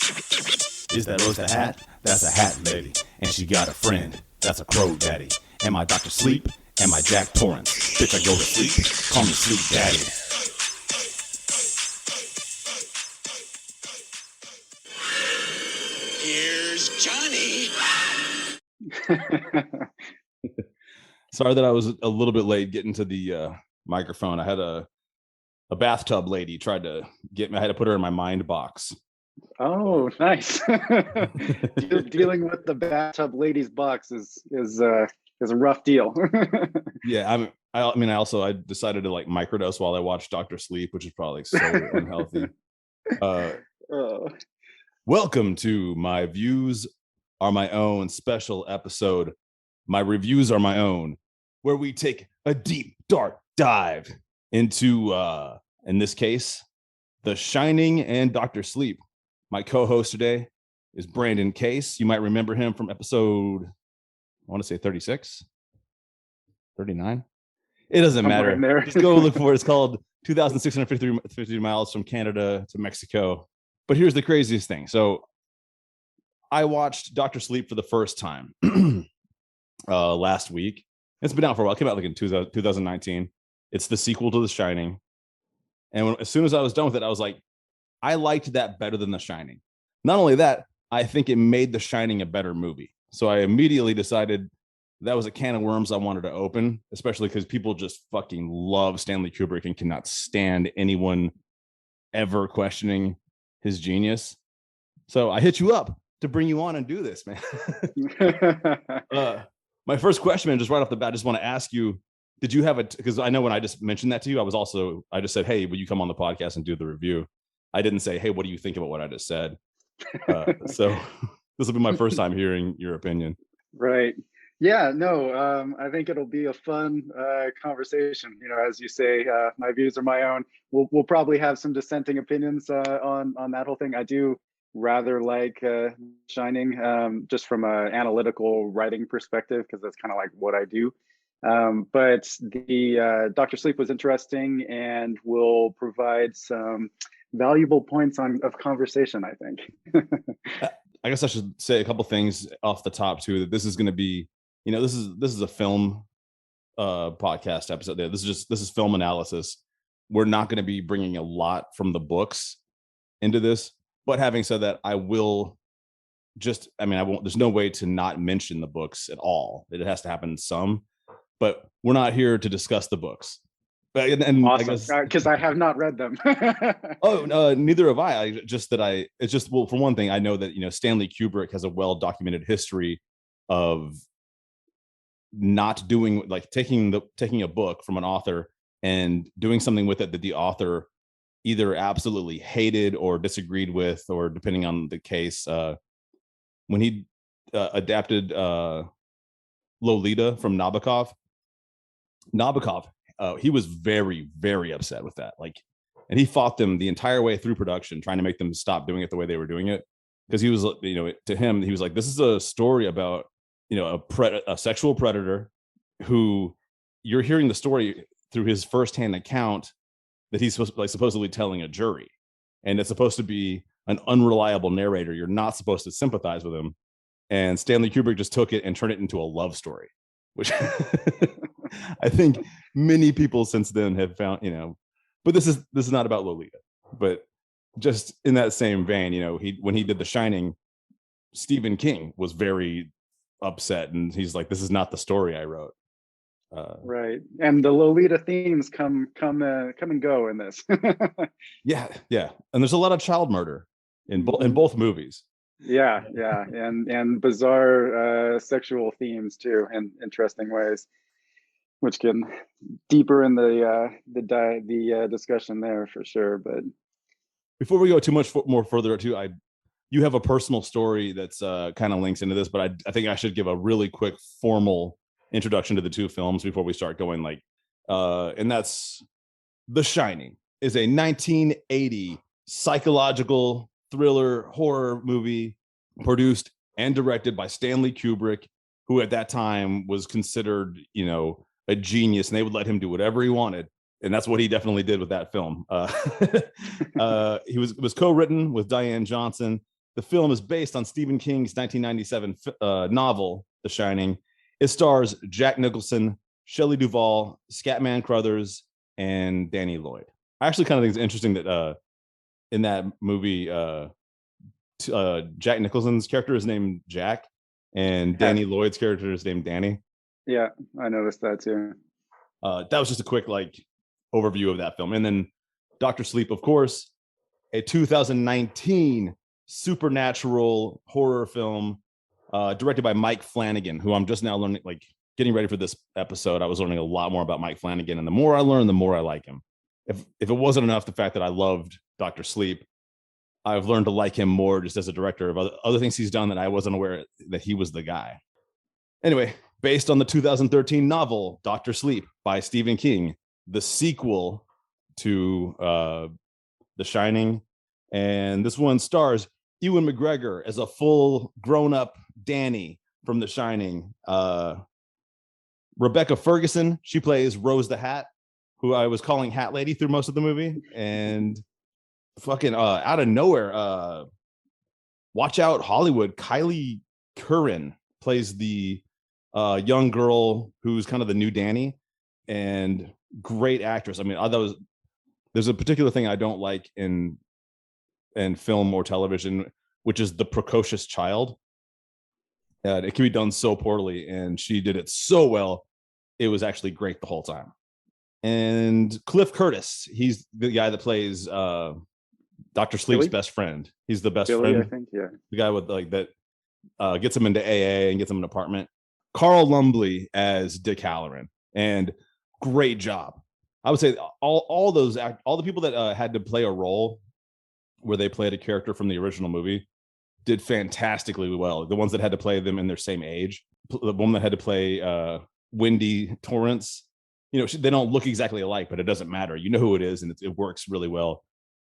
Is that oyster hat? That's a hat lady. And she got a friend. That's a crow daddy. Am I Dr. Sleep? Am I Jack Torrance? Bitch, I go to sleep. Call me Sleep Daddy. Here's Johnny. Sorry that I was a little bit late getting to the microphone. I had a bathtub lady tried to get me. I had to put her in my mind box. Oh, nice. Dealing with the bathtub ladies box is a rough deal. Yeah, I decided to like microdose while I watched Dr. Sleep, which is probably so unhealthy. Welcome to My Views Are My Own special episode. My Reviews Are My Own, where we take a deep, dark dive into, in this case, The Shining and Dr. Sleep. My co-host today is Brandon Case. You might remember him from episode, I want to say 36, 39. It doesn't matter. Just go look for it. It's called 2,653 miles from Canada to Mexico. But here's the craziest thing. So I watched Dr. Sleep for the first time last week. It's been out for a while. It came out like in 2019. It's the sequel to The Shining. And as soon as I was done with it, I was like, I liked that better than The Shining. Not only that, I think it made The Shining a better movie. So I immediately decided that was a can of worms I wanted to open, especially because people just fucking love Stanley Kubrick and cannot stand anyone ever questioning his genius. So I hit you up to bring you on and do this, man. My first question, man, just right off the bat, I just want to ask you, did you have because I know when I just mentioned that to you, I just said, hey, will you come on the podcast and do the review? I didn't say, hey, what do you think about what I just said? So this will be my first time hearing your opinion. Right. Yeah, no, I think it'll be a fun conversation. You know, as you say, my views are my own. We'll probably have some dissenting opinions on that whole thing. I do rather like Shining, just from an analytical writing perspective, because that's kind of like what I do. But the Dr. Sleep was interesting and will provide some valuable points of conversation, I think. I guess I should say a couple things off the top too, that this is going to be, you know, this is a film podcast episode. This is film analysis. We're not going to be bringing a lot from the books into this, but having said that, I won't, there's no way to not mention the books at all. It has to happen some, but we're not here to discuss the books. And awesome, because I have not read them. Neither have I. Well, for one thing, I know that, you know, Stanley Kubrick has a well-documented history of not doing, like, taking a book from an author and doing something with it that the author either absolutely hated or disagreed with, or depending on the case. When he adapted Lolita from Nabokov, he was very, very upset with that. Like, and he fought them the entire way through production, trying to make them stop doing it the way they were doing it. Because he was, you know, to him, he was like, this is a story about, you know, a sexual predator who you're hearing the story through his firsthand account that he's supposedly telling a jury. And it's supposed to be an unreliable narrator. You're not supposed to sympathize with him. And Stanley Kubrick just took it and turned it into a love story, which I think many people since then have found, you know, but this is not about Lolita. But just in that same vein, you know, when he did The Shining, Stephen King was very upset, and he's like, this is not the story I wrote. Right. And the Lolita themes come and go in this. yeah. And there's a lot of child murder in both movies. Yeah. And bizarre sexual themes too, in interesting ways, which can deeper in the discussion there for sure. But before we go too much more further too, you have a personal story that's kind of links into this, but I think I should give a really quick formal introduction to the two films before we start going, like, and that's The Shining is a 1980 psychological thriller horror movie produced and directed by Stanley Kubrick, who at that time was considered, you know, a genius, and they would let him do whatever he wanted. And that's what he definitely did with that film. He was co-written with Diane Johnson The film is based on Stephen King's 1997 novel, The Shining. It stars Jack Nicholson, Shelley Duvall, Scatman Crothers, and Danny Lloyd. I actually kind of think it's interesting that in that movie, Jack Nicholson's character is named Jack, and Danny Lloyd's character is named Danny. Yeah, I noticed that too. That was just a quick overview of that film. And then Dr. Sleep, of course, a 2019 supernatural horror film directed by Mike Flanagan, who I'm just now learning, getting ready for this episode. I was learning a lot more about Mike Flanagan, and the more I learn, the more I like him. If it wasn't enough, the fact that I loved Dr. Sleep, I've learned to like him more just as a director of other things he's done that I wasn't aware that he was the guy. Anyway, based on the 2013 novel Dr. Sleep by Stephen King, the sequel to The Shining, and this one stars Ewan McGregor as a full grown-up Danny from The Shining. Rebecca Ferguson, she plays Rose the Hat, who I was calling Hat Lady through most of the movie, and fucking out of nowhere, watch out Hollywood, Kylie Curran plays the young girl who's kind of the new Danny, and great actress. I mean, there's a particular thing I don't like in film or television, which is the precocious child. It can be done so poorly, and she did it so well. It was actually great the whole time. And Cliff Curtis, he's the guy that plays Dr. Sleep's Billy? best friend. He's the best Billy, friend. I think, yeah. The guy with that gets him into AA and gets him an apartment. Carl Lumbly as Dick Halloran, and great job. I would say all the people that had to play a role where they played a character from the original movie did fantastically well. The ones that had to play them in their same age, the woman that had to play Wendy Torrance, they don't look exactly alike, but it doesn't matter. You know who it is, and it works really well.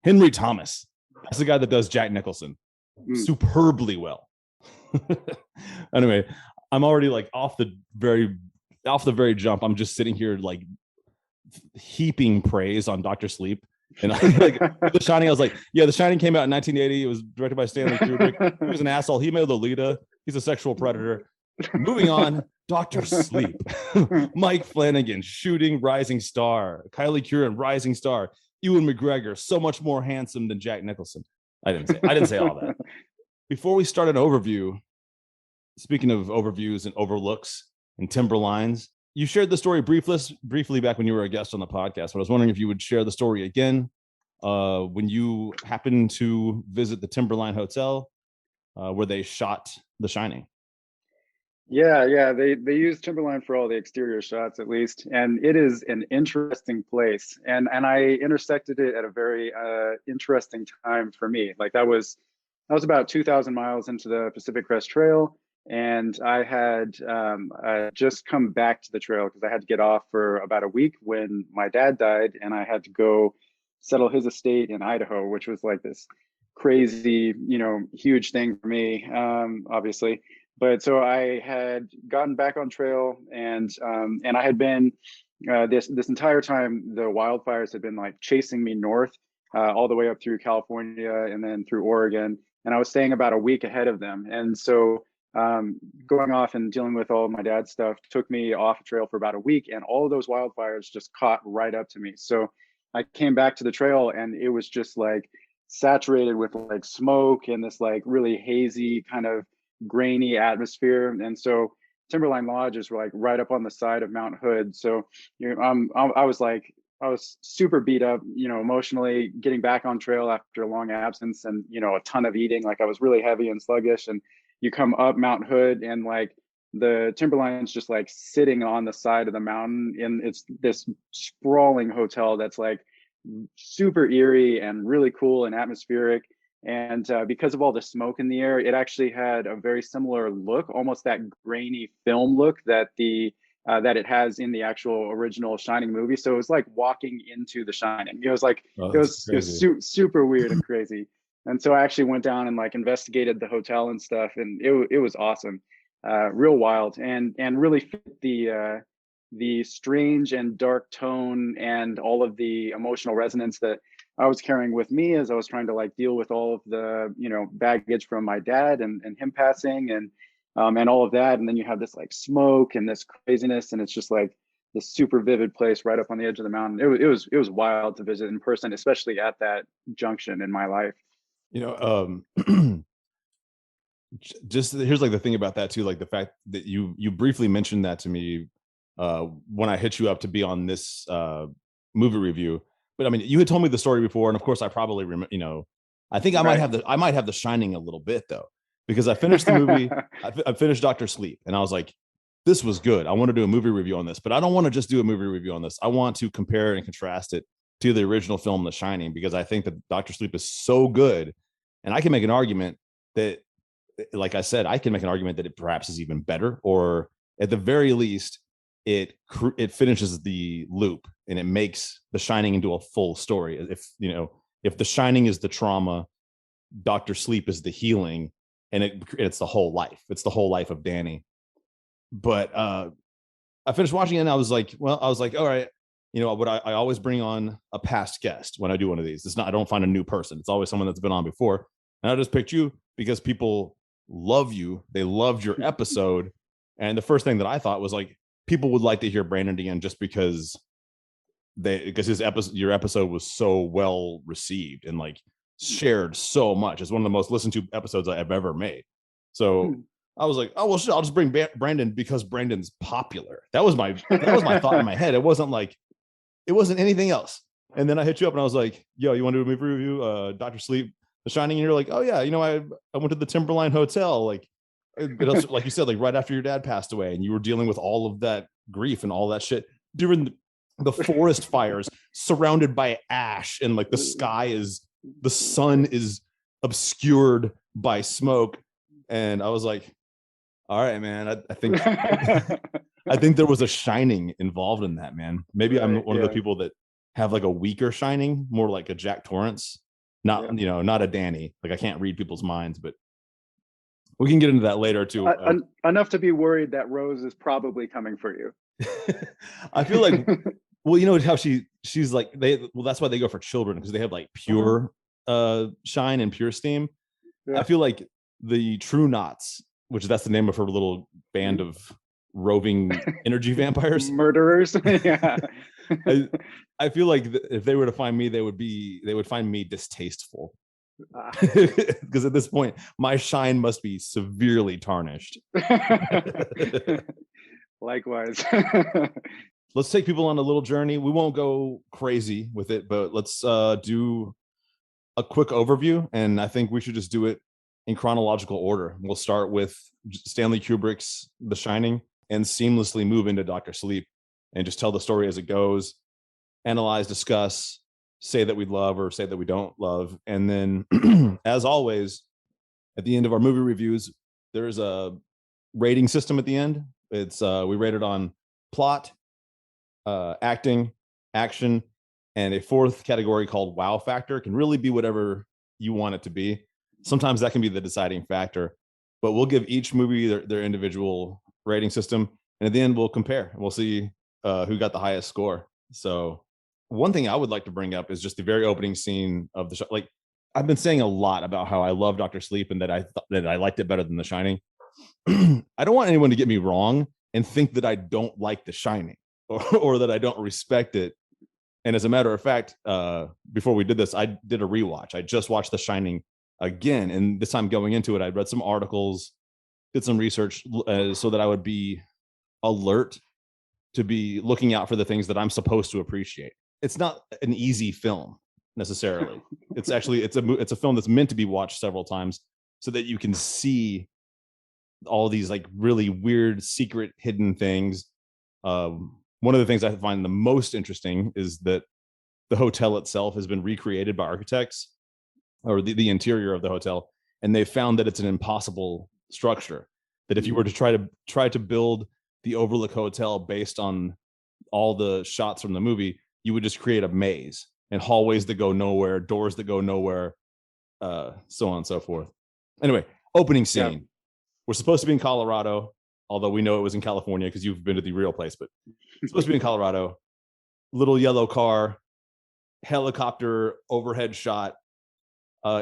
Henry Thomas, that's the guy that does Jack Nicholson superbly well. Anyway, I'm already off the very jump. I'm just sitting here heaping praise on Dr. Sleep. And The Shining, I was like, yeah, The Shining came out in 1980. It was directed by Stanley Kubrick. He was an asshole. He made Lolita. He's a sexual predator. Moving on, Dr. Sleep. Mike Flanagan, shooting rising star. Kylie Curran, rising star. Ewan McGregor, so much more handsome than Jack Nicholson. I didn't say all that. Before we start an overview, speaking of overviews and overlooks and timberlines, you shared the story briefly back when you were a guest on the podcast, but I was wondering if you would share the story again when you happened to visit the Timberline Hotel where they shot The Shining. Yeah, they use Timberline for all the exterior shots, at least, and it is an interesting place. And I intersected it at a very interesting time for me. That was about 2,000 miles into the Pacific Crest Trail, and I had just come back to the trail because I had to get off for about a week when my dad died, and I had to go settle his estate in Idaho, which was this crazy, huge thing for me, obviously. But so I had gotten back on trail, and I had been this entire time, the wildfires had been chasing me north all the way up through California and then through Oregon, and I was staying about a week ahead of them. And so going off and dealing with all of my dad's stuff took me off trail for about a week, and all of those wildfires just caught right up to me. So I came back to the trail, and it was just saturated with smoke and this really hazy kind of grainy atmosphere. And so Timberline Lodge is right up on the side of Mount Hood. So I was super beat up, emotionally, getting back on trail after a long absence, and a ton of eating. I was really heavy and sluggish. And you come up Mount Hood, and the Timberline's just sitting on the side of the mountain, and it's this sprawling hotel that's super eerie and really cool and atmospheric. And because of all the smoke in the air, it actually had a very similar look, almost that grainy film look that that it has in the actual original Shining movie. So it was like walking into The Shining. It was it was super weird and crazy. And so I actually went down and investigated the hotel and stuff, and it was awesome, real wild, and really fit the strange and dark tone and all of the emotional resonance that I was carrying with me as I was trying to like deal with all of the, baggage from my dad and him passing and all of that. And then you have this like smoke and this craziness, and it's just like this super vivid place right up on the edge of the mountain. It was wild to visit in person, especially at that junction in my life. Just here's like the thing about that too, like the fact that you briefly mentioned that to me when I hit you up to be on this movie review. But I mean, you had told me the story before, and of course I probably remember, I think I might have the Shining a little bit though, because I finished the movie. I finished Dr. Sleep, and I was like, this was good. I want to do a movie review on this, but I don't want to just do a movie review on this. I want to compare and contrast it to the original film The Shining, because I think that Dr. Sleep is so good, and I can make an argument that, like I said, I can make an argument that it perhaps is even better, or at the very least, it finishes the loop and it makes The Shining into a full story. If The Shining is the trauma, Dr. Sleep is the healing, and it's the whole life. It's the whole life of Danny. But I finished watching it, and I was like, all right, what I always bring on a past guest when I do one of these. I don't find a new person. It's always someone that's been on before. And I just picked you because people love you. They loved your episode. And the first thing that I thought was like, people would like to hear Brandon again just because your episode was so well received and like shared so much. It's one of the most listened to episodes I've ever made. So I was like, oh well, shit, I'll just bring Brandon because Brandon's popular. That was my thought in my head. It wasn't anything else. And then I hit you up and I was like, yo, you want to do a movie review? Dr. Sleep, The Shining. And you're like, oh yeah, I went to the Timberline Hotel, like you said, like right after your dad passed away, and you were dealing with all of that grief and all that shit during the forest fires, surrounded by ash, and like the sun is obscured by smoke. And I was like, all right, man, I think I think there was a Shining involved in that, man. Maybe I'm one of the people that have like a weaker Shining, more like a Jack Torrance, not a Danny. Like I can't read people's minds, but we can get into that later too. Enough to be worried that Rose is probably coming for you. I feel like, well, how she's like, that's why they go for children, because they have like pure shine and pure steam. Yeah. I feel like the True Knots, which that's the name of her little band of roving energy vampires, murderers. Yeah. I feel like if they were to find me, they would find me distasteful. Because at this point my shine must be severely tarnished. Likewise. Let's take people on a little journey. We won't go crazy with it, but let's do a quick overview, and I think we should just do it in chronological order. We'll start with Stanley Kubrick's The Shining and seamlessly move into Dr. Sleep and just tell the story as it goes, analyze, discuss, say that we love or say that we don't love. And then as always, at the end of our movie reviews, there's a rating system at the end. It's we rate it on plot, acting, action, and a fourth category called wow factor. It can really be whatever you want it to be. Sometimes that can be the deciding factor, but we'll give each movie their individual rating system, and at the end we'll compare. We'll see who got the highest score. So one thing I would like to bring up is just the very opening scene of the show. Like I've been saying a lot about how I love Dr. Sleep and that I liked it better than The Shining. I don't want anyone to get me wrong and think that I don't like The Shining or that I don't respect it. And as a matter of fact, before we did this, I did a rewatch. I just watched The Shining again, and this time going into it, I read some articles, did some research so that I would be alert to be looking out for the things that I'm supposed to appreciate. It's not an easy film necessarily. It's actually it's a film that's meant to be watched several times so that you can see all these like really weird, secret, hidden things. One of the things I find the most interesting is that the hotel itself has been recreated by architects, or the interior of the hotel, and they found that it's an impossible structure. That if you were to try to build the Overlook Hotel based on all the shots from the movie, you would just create a maze and hallways that go nowhere, doors that go nowhere, so on and so forth. Anyway, opening scene. Yeah. We're supposed to be in Colorado, although we know it was in California because you've been to the real place, but it's supposed to be in Colorado. Little yellow car. helicopter overhead shot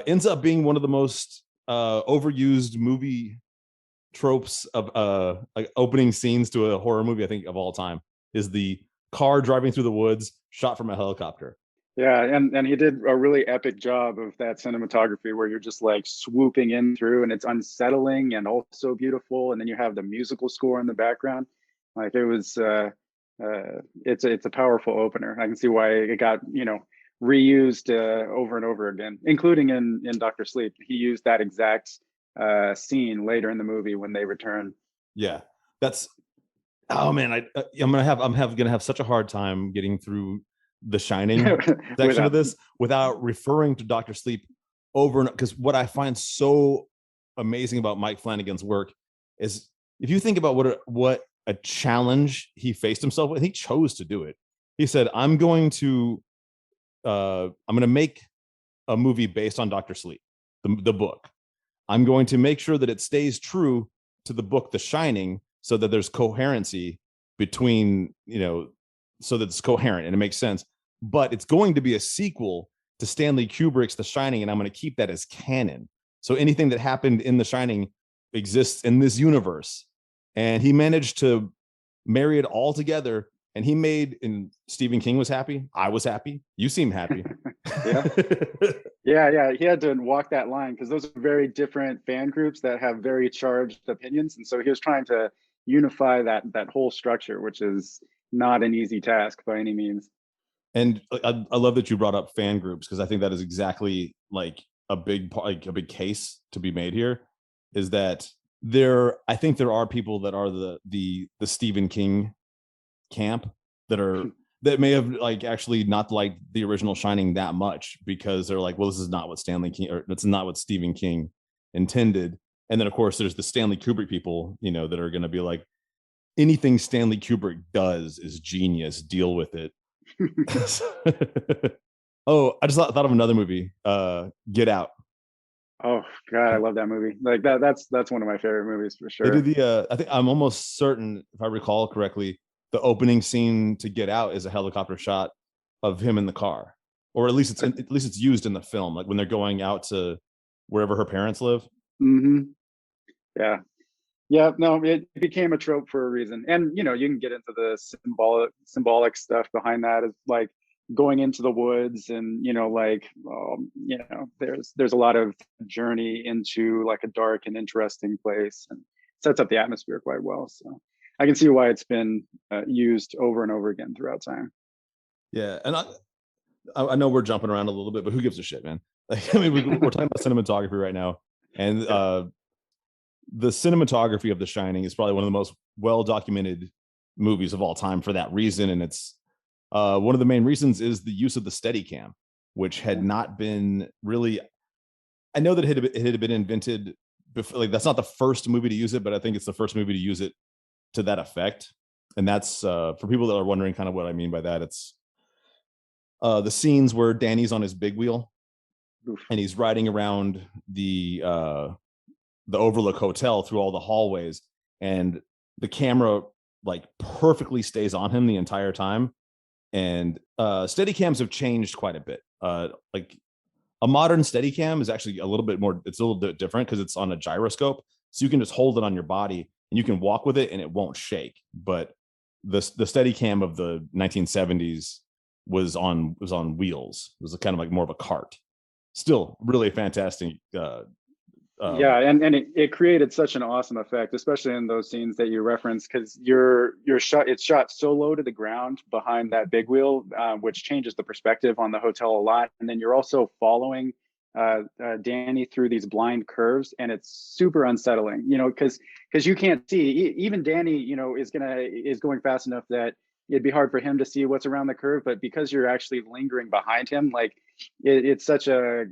ends up being one of the most overused movie tropes of like opening scenes to a horror movie, I think, of all time, is the car driving through the woods shot from a helicopter. Yeah, and he did a really epic job of that cinematography where you're just like swooping in through, and it's unsettling and also beautiful, and then you have the musical score in the background. Like it was it's a powerful opener. I can see why it got, reused over and over again, including in Dr. Sleep. He used that exact scene later in the movie when they return. Yeah, that's, oh man, I'm gonna have such a hard time getting through the Shining section of this without referring to Dr. Sleep over and because what I find so amazing about Mike Flanagan's work is if you think about what a challenge he faced himself with, he chose to do it. He said, I'm going to make a movie based on Dr. Sleep, the book. I'm going to make sure that it stays true to the book, The Shining, so that there's coherency between, so that it's coherent and it makes sense. But it's going to be a sequel to Stanley Kubrick's The Shining, and I'm going to keep that as canon. So anything that happened in The Shining exists in this universe. And he managed to marry it all together. And he made, and Stephen King was happy. I was happy. You seem happy. Yeah. Yeah. He had to walk that line because those are very different fan groups that have very charged opinions. And so he was trying to unify that whole structure, which is not an easy task by any means. And I love that you brought up fan groups because I think that is exactly like a big case to be made here. Is that I think there are people that are the Stephen King camp that may have like actually not liked the original Shining that much because they're like, well, this is not what Stanley King or it's not what Stephen King intended. And then of course there's the Stanley Kubrick people, that are going to be like, anything Stanley Kubrick does is genius. Deal with it. Oh, I just thought of another movie, Get Out. Oh God, I love that movie. Like that's one of my favorite movies for sure. They did I think I'm almost certain, if I recall correctly, the opening scene to Get Out is a helicopter shot of him in the car, or at least it's used in the film, like when they're going out to wherever her parents live. Mm-hmm. Yeah. No, it became a trope for a reason, and you can get into the symbolic stuff behind that, is like going into the woods, and there's a lot of journey into like a dark and interesting place, and sets up the atmosphere quite well. So I can see why it's been used over and over again throughout time. Yeah, and I know we're jumping around a little bit, but who gives a shit, man? Like, I mean, we're talking about cinematography right now, and the cinematography of The Shining is probably one of the most well-documented movies of all time for that reason, and it's one of the main reasons is the use of the Steadicam, which had not been really. I know that it had been invented before. Like that's not the first movie to use it, but I think it's the first movie to use it to that effect. And that's for people that are wondering kind of what I mean by that. It's the scenes where Danny's on his big wheel. Oof. And he's riding around the Overlook Hotel through all the hallways, and the camera like perfectly stays on him the entire time. And Steadicams have changed quite a bit. Like a modern Steadicam is actually a little bit more. It's a little bit different because it's on a gyroscope, so you can just hold it on your body and you can walk with it and it won't shake. But the Steadicam of the 1970s was on wheels. It was kind of like more of a cart. Still really fantastic. Yeah, and it created such an awesome effect, especially in those scenes that you referenced, because it's shot so low to the ground behind that big wheel, which changes the perspective on the hotel a lot. And then you're also following Danny through these blind curves, and it's super unsettling, because you can't see. Even Danny, is going fast enough that it'd be hard for him to see what's around the curve, but because you're actually lingering behind him, like it's such a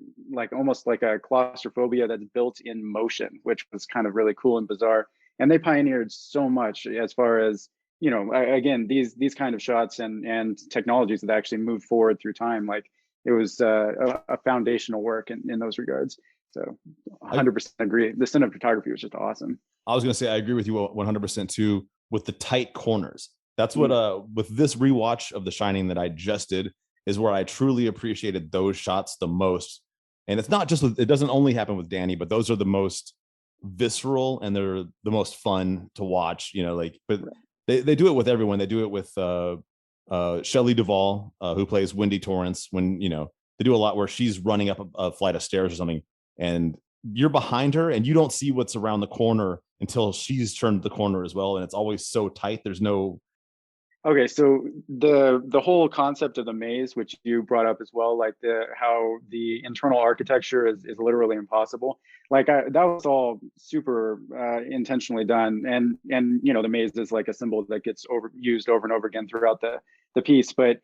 almost like a claustrophobia that's built in motion, which was kind of really cool and bizarre. And they pioneered so much as far as again, these kind of shots and technologies that actually moved forward through time. Like it was a foundational work in those regards. So 100% agree. The cinematography was just awesome. I was going to say I agree with you 100% too, with the tight corners. That's what with this rewatch of The Shining that I just did, is where I truly appreciated those shots the most. And it's not just, it doesn't only happen with Danny, but those are the most visceral and they're the most fun to watch, you know, like, but they do it with everyone. They do it with Shelley Duvall, who plays Wendy Torrance, when, you know, they do a lot where she's running up a flight of stairs or something and you're behind her and you don't see what's around the corner until she's turned the corner as well. And it's always so tight. There's no. Okay, so the whole concept of the maze, which you brought up as well, like how the internal architecture is literally impossible. Like that was all super intentionally done, and you know, the maze is like a symbol that gets used over and over again throughout the piece. But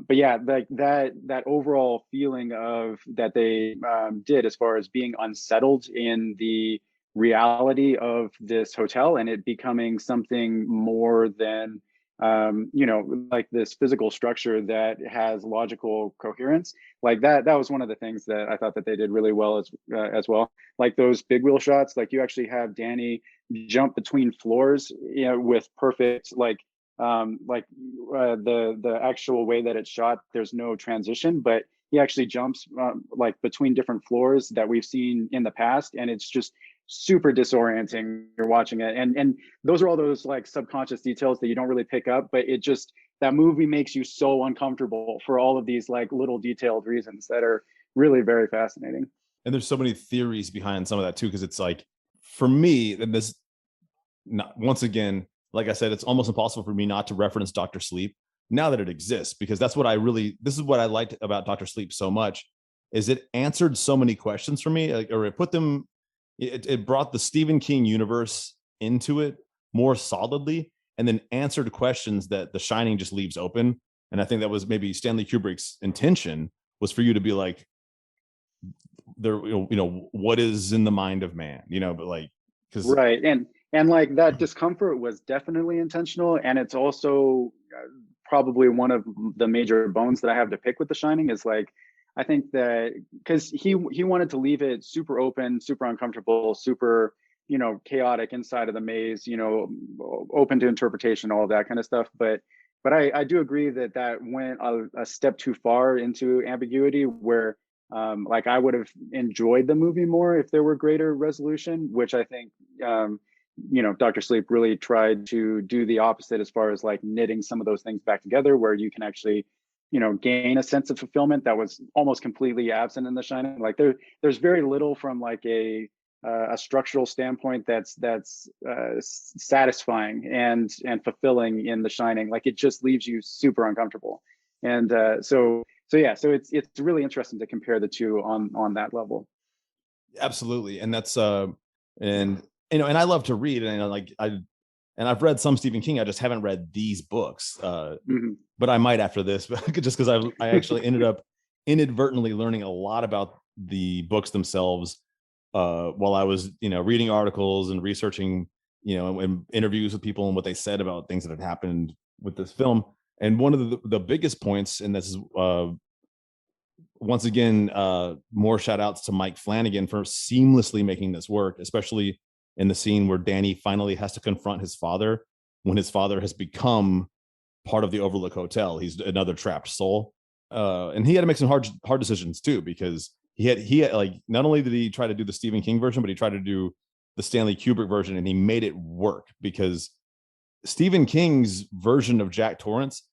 yeah, like that overall feeling of that they did as far as being unsettled in the reality of this hotel and it becoming something more than you know, like this physical structure that has logical coherence. Like that was one of the things that I thought that they did really well as well. Like those big wheel shots, like you actually have Danny jump between floors, you know, with perfect the actual way that it's shot, there's no transition, but he actually jumps like between different floors that we've seen in the past, and it's just super disorienting. You're watching it, and those are all those like subconscious details that you don't really pick up, but it just, that movie makes you so uncomfortable for all of these like little detailed reasons that are really very fascinating. And there's so many theories behind some of that too, because it's like, for me, and this, not, once again, like I said, it's almost impossible for me not to reference Dr. Sleep now that it exists, because that's what this is what I liked about Dr. Sleep so much, is it answered so many questions for me, like, or it put them, it brought the Stephen King universe into it more solidly, and then answered questions that The Shining just leaves open. And I think that was maybe Stanley Kubrick's intention, was for you to be like, there, you know, what is in the mind of man, you know, but like, because right, and like that discomfort was definitely intentional, and it's also probably one of the major bones that I have to pick with The Shining is like, I think that because he wanted to leave it super open, super uncomfortable, super, you know, chaotic inside of the maze, you know, open to interpretation, all of that kind of stuff. But I do agree that went a step too far into ambiguity, where like I would have enjoyed the movie more if there were greater resolution, which I think you know, Dr. Sleep really tried to do the opposite as far as like knitting some of those things back together, where you can actually, you know, gain a sense of fulfillment that was almost completely absent in The Shining. Like there's very little from like a structural standpoint that's satisfying and fulfilling in The Shining. Like it just leaves you super uncomfortable. And so yeah, so it's really interesting to compare the two on that level. absolutely. And that's and you know, and I love to read, and like I've read some Stephen King. I just haven't read these books, but I might after this, just because I actually ended up inadvertently learning a lot about the books themselves while I was, you know, reading articles and researching, you know, and interviews with people and what they said about things that had happened with this film. And one of the biggest points, and this is once again, more shout outs to Mike Flanagan for seamlessly making this work, especially in the scene where Danny finally has to confront his father when his father has become part of the Overlook Hotel. He's another trapped soul. And he had to make some hard decisions too, because he had like, not only did he try to do the Stephen King version, but he tried to do the Stanley Kubrick version, and he made it work, because Stephen King's version of Jack Torrance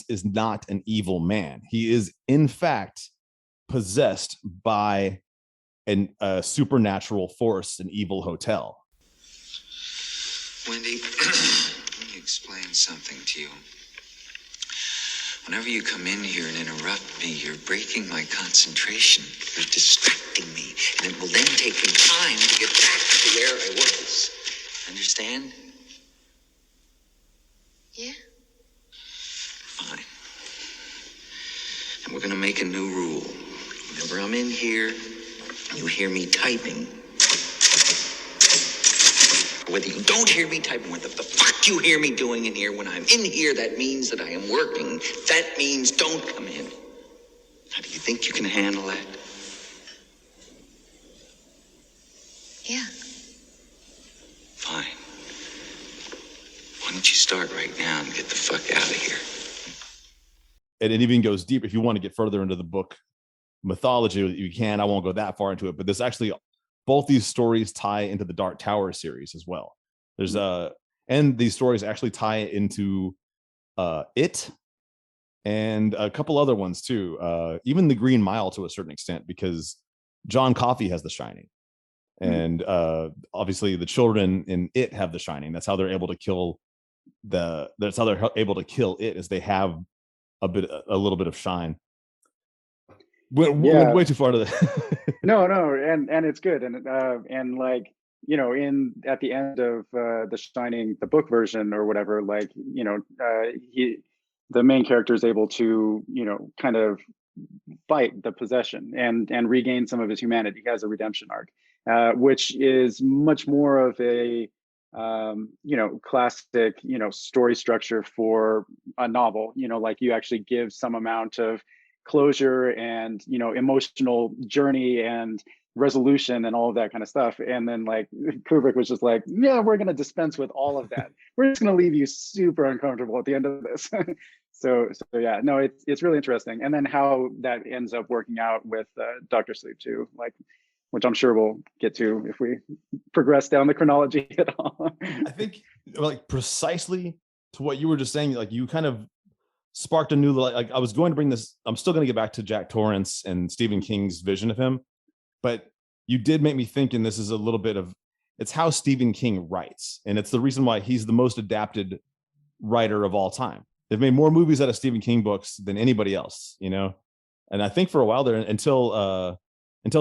is not an evil man. He is in fact possessed by a supernatural force, an evil hotel. Wendy, let me explain something to you. Whenever you come in here and interrupt me, you're breaking my concentration. You're distracting me. And it will then take me time to get back to where I was. Understand? Yeah. Fine. And we're gonna make a new rule. Whenever I'm in here, you hear me typing. Whether you don't hear me typing, what the fuck you hear me doing in here, when I'm in here, that means that I am working. That means don't come in. How do you think you can handle that? Yeah. Fine. Why don't you start right now and get the fuck out of here? and it even goes deep. If you want to get further into the book mythology, you can. I won't go that far into it, but this actually, both these stories tie into the Dark Tower series as well. There's and these stories actually tie into It and a couple other ones too. Even The Green Mile to a certain extent, because John Coffey has The Shining, and obviously the children in It have The Shining. That's how they're able to kill that's how they're able to kill It, is they have a little bit of shine. Went way too far to the no, and it's good, and like, you know, at the end of The Shining, the book version or whatever, like, you know, the main character is able to, you know, kind of fight the possession and regain some of his humanity. He has a redemption arc, which is much more of a you know, classic, you know, story structure for a novel. You know, like you actually give some amount of closure and, you know, emotional journey and resolution and all of that kind of stuff. And then like Kubrick was just like, yeah, we're going to dispense with all of that. We're just going to leave you super uncomfortable at the end of this. So yeah, no, it's really interesting. And then how that ends up working out with Dr. Sleep too, like, which I'm sure we'll get to if we progress down the chronology at all. I think like precisely to what you were just saying, like you kind of sparked a new, like I was going to bring this, I'm still going to get back to Jack Torrance and Stephen King's vision of him, but you did make me think, and this is a little bit of, it's how Stephen King writes. And it's the reason why he's the most adapted writer of all time. They've made more movies out of Stephen King books than anybody else, you know? And I think for a while there, until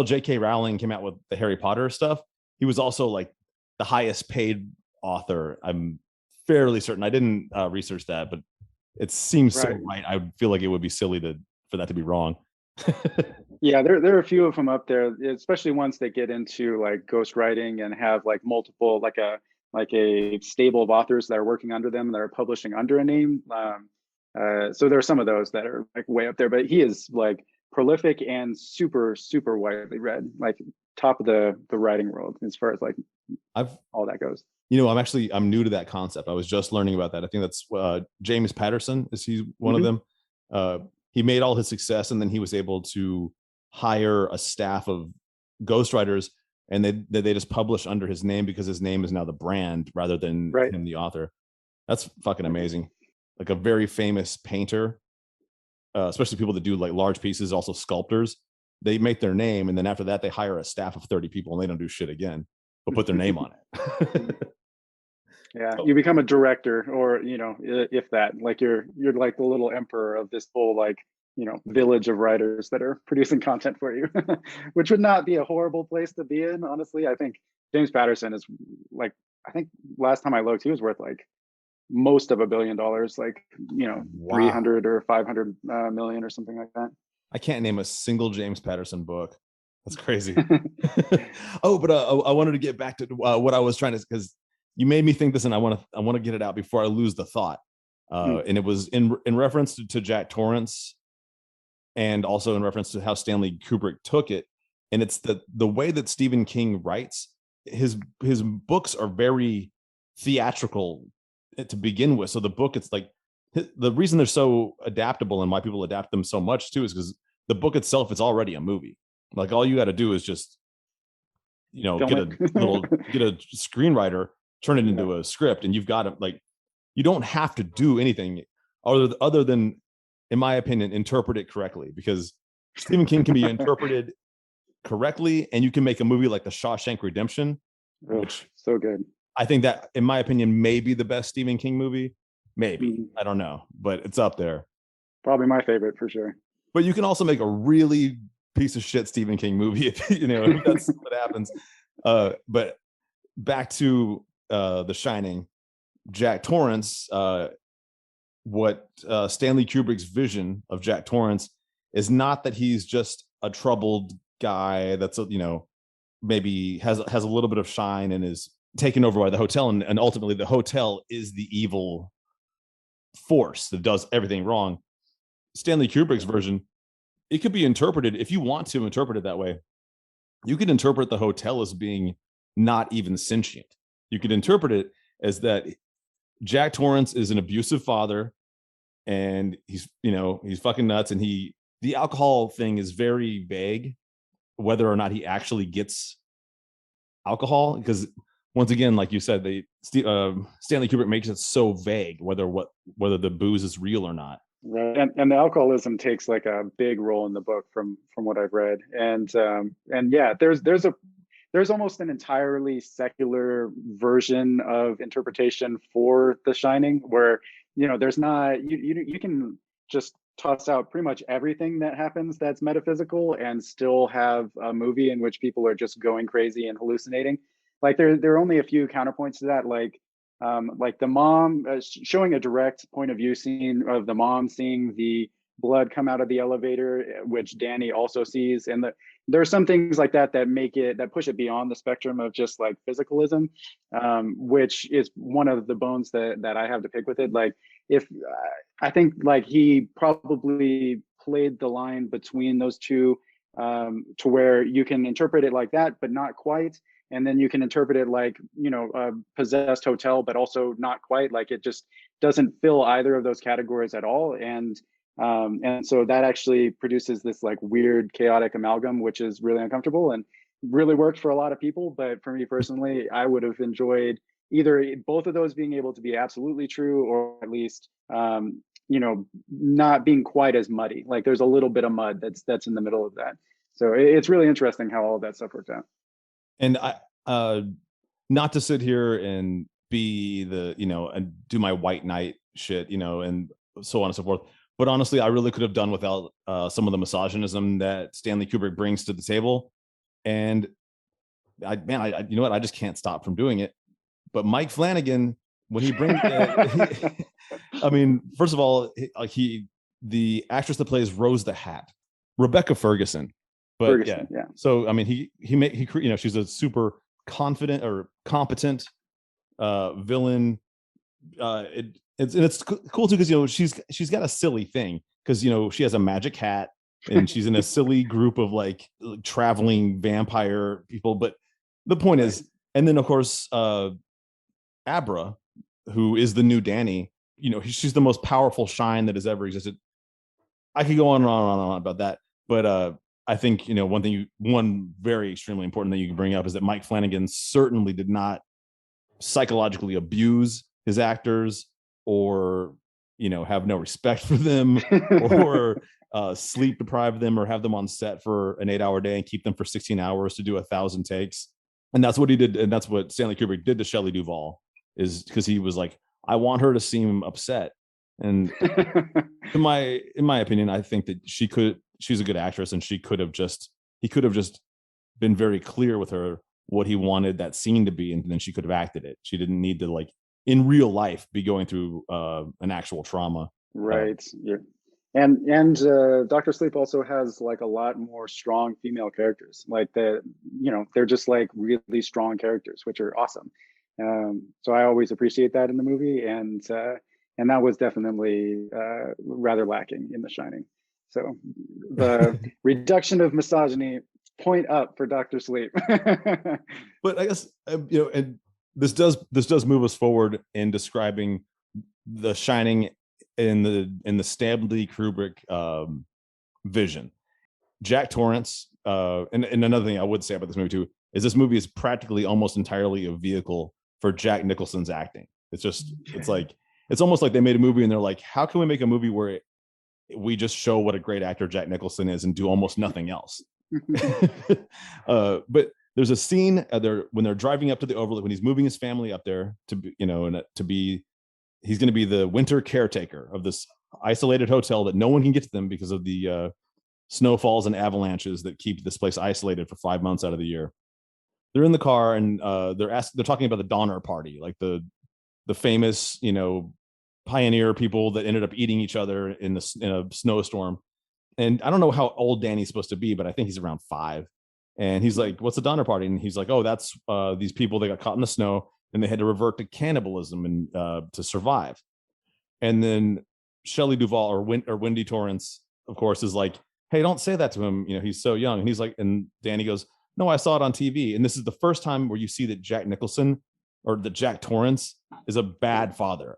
J.K. Rowling came out with the Harry Potter stuff, he was also like the highest paid author. I'm fairly certain. I didn't research that, but it seems so right. I would feel like it would be silly for that to be wrong. Yeah, there are a few of them up there, especially once they get into like ghostwriting and have like multiple, like a stable of authors that are working under them that are publishing under a name. So there are some of those that are like way up there, but he is like prolific and super widely read, like top of the writing world as far as like all that goes. You know, I'm new to that concept. I was just learning about that. I think that's James Patterson. Is he one of them? He made all his success, and then he was able to hire a staff of ghostwriters, and they just publish under his name because his name is now the brand rather than him, the author. That's fucking amazing. Like a very famous painter, especially people that do like large pieces, also sculptors, they make their name, and then after that they hire a staff of 30 people and they don't do shit again but put their name on it. Yeah, you become a director, or, you know, if that, like you're like the little emperor of this whole, like, you know, village of writers that are producing content for you, which would not be a horrible place to be in, honestly. I think James Patterson is like, I think last time I looked, he was worth like most of $1 billion, like, you know, 300 or 500 million or something like that. I can't name a single James Patterson book. That's crazy. Oh, but I wanted to get back to what I was trying to, because you made me think this, and I want to get it out before I lose the thought. And it was in reference to Jack Torrance, and also in reference to how Stanley Kubrick took it. And it's the way that Stephen King writes. His books are very theatrical to begin with. So the book, it's like, the reason they're so adaptable and why people adapt them so much too is because the book itself is already a movie. Like all you got to do is just, you know, get a screenwriter, turn it into a script, and you've got to, like, you don't have to do anything other than, in my opinion, interpret it correctly, because Stephen King can be interpreted correctly, and you can make a movie like The Shawshank Redemption, which so good. I think that, in my opinion, may be the best Stephen King movie. Maybe. I don't know, but it's up there. Probably my favorite for sure. But you can also make a really piece of shit Stephen King movie if, you know, if that's what happens. But back to The Shining, Jack Torrance, what Stanley Kubrick's vision of Jack Torrance is not that he's just a troubled guy that's, you know, maybe has a little bit of shine and is taken over by the hotel, and ultimately the hotel is the evil force that does everything wrong. Stanley Kubrick's version, it could be interpreted, if you want to interpret it that way, you could interpret the hotel as being not even sentient. You could interpret it as that Jack Torrance is an abusive father and he's fucking nuts, and the alcohol thing is very vague, whether or not he actually gets alcohol, because once again, like you said, Stanley Kubrick makes it so vague whether the booze is real or not. Right. And the alcoholism takes like a big role in the book from what I've read. And yeah, there's almost an entirely secular version of interpretation for The Shining, where there's not you can just toss out pretty much everything that happens that's metaphysical and still have a movie in which people are just going crazy and hallucinating. Like there are only a few counterpoints to that, like the mom showing a direct point of view scene of the mom seeing the blood come out of the elevator, which Danny also sees, and there are some things like that that push it beyond the spectrum of just like physicalism, which is one of the bones that I have to pick with it. Like if I think like he probably played the line between those two, to where you can interpret it like that, but not quite. And then you can interpret it like, a possessed hotel, but also not quite. Like it just doesn't fill either of those categories at all. And so that actually produces this like weird, chaotic amalgam, which is really uncomfortable and really worked for a lot of people. But for me personally, I would have enjoyed either both of those being able to be absolutely true, or at least, not being quite as muddy. Like there's a little bit of mud that's in the middle of that. So it's really interesting how all of that stuff worked out. And I, not to sit here and be and do my white knight shit, and so on and so forth. But honestly, I really could have done without some of the misogynism that Stanley Kubrick brings to the table. And I you know what? I just can't stop from doing it. But Mike Flanagan, when he brings, I mean, first of all, the actress that plays Rose the Hat, Rebecca Ferguson. But Ferguson, yeah. So I mean, he she's a super confident or competent villain. It's cool too, because she's got a silly thing, because she has a magic hat and she's in a silly group of like traveling vampire people. But the point is, and then of course Abra, who is the new Danny, she's the most powerful Shine that has ever existed. I could go on and on and on about that, but I think one very extremely important thing you can bring up is that Mike Flanagan certainly did not psychologically abuse his actors, or have no respect for them, or sleep deprive them, or have them on set for an 8-hour day and keep them for 16 hours to do 1,000 takes. And that's what he did, and that's what Stanley Kubrick did to Shelley Duvall, is because he was like, I want her to seem upset. And in my opinion, I think that she's a good actress, and he could have just been very clear with her what he wanted that scene to be, and then she could have acted it. She didn't need to, like, in real life, be going through an actual trauma. Right. Yeah. And Dr. Sleep also has like a lot more strong female characters. Like they're just like really strong characters, which are awesome. So I always appreciate that in the movie, and that was definitely rather lacking in The Shining. So the reduction of misogyny, point up for Dr. Sleep. But I guess and this does move us forward in describing The Shining in the Stanley Kubrick vision. Jack Torrance, and another thing I would say about this movie too is this movie is practically almost entirely a vehicle for Jack Nicholson's acting. It's almost like they made a movie and they're like, how can we make a movie where we just show what a great actor Jack Nicholson is and do almost nothing else? But there's a scene when they're driving up to the Overlook, when he's moving his family up there to be, he's going to be the winter caretaker of this isolated hotel that no one can get to them because of the snowfalls and avalanches that keep this place isolated for 5 months out of the year. They're in the car and they're talking about the Donner Party, like the famous pioneer people that ended up eating each other in a snowstorm. And I don't know how old Danny's supposed to be, but I think he's around 5. And he's like, what's the Donner Party? And he's like, oh, that's these people that got caught in the snow and they had to revert to cannibalism and to survive. And then Shelley Duvall or Wendy Torrance, of course, is like, hey, don't say that to him. He's so young. And he's like, and Danny goes, no, I saw it on TV. And this is the first time where you see that Jack Nicholson or that Jack Torrance is a bad father.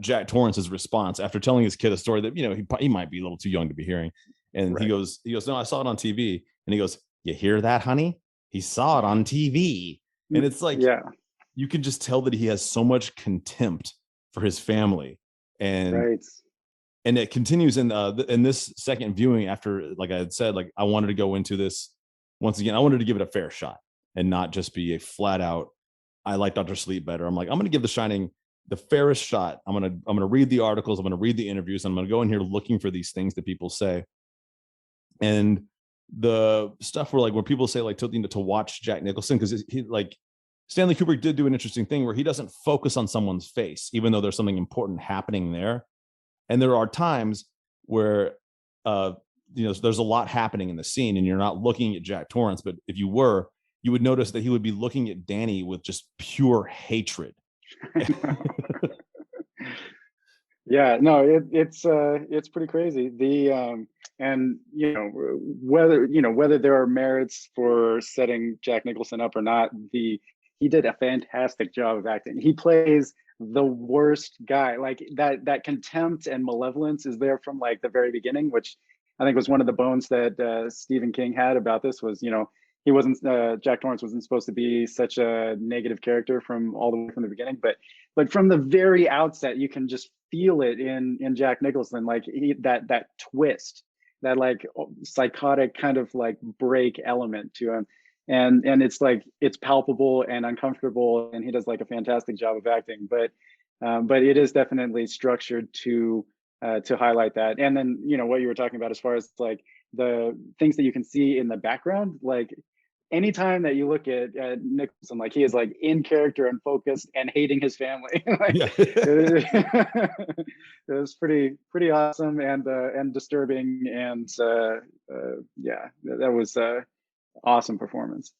Jack Torrance's response after telling his kid a story that, he might be a little too young to be hearing. And Right. he goes, no, I saw it on TV. And he goes, you hear that, honey? He saw it on TV. And it's like, yeah, you can just tell that he has so much contempt for his family. And right. and it continues in this second viewing after, like I had said, like I wanted to go into this once again. I wanted to give it a fair shot and not just be a flat out, I like Dr. Sleep better. I'm like, I'm going to give The Shining the fairest shot. I'm going to read the articles. I'm going to read the interviews. I'm going to go in here looking for these things that people say. And the stuff where people say like to watch Jack Nicholson, because he like Stanley Kubrick did do an interesting thing where he doesn't focus on someone's face, even though there's something important happening there. And there are times where, there's a lot happening in the scene and you're not looking at Jack Torrance, but if you were, you would notice that he would be looking at Danny with just pure hatred. Yeah, no, it's pretty crazy. And whether there are merits for setting Jack Nicholson up or not, he did a fantastic job of acting. He plays the worst guy. Like that contempt and malevolence is there from like the very beginning, which I think was one of the bones that Stephen King had about this was, he wasn't Jack Torrance wasn't supposed to be such a negative character from all the way from the beginning, but from the very outset, you can just feel it in Jack Nicholson, like that twist, that like psychotic kind of like break element to him, and it's like it's palpable and uncomfortable, and he does like a fantastic job of acting. But it is definitely structured to highlight that. And then what you were talking about as far as like the things that you can see in the background, like anytime that you look at Nicholson, like he is like in character and focused and hating his family. Like, it was pretty awesome and disturbing, and yeah, that was awesome performance.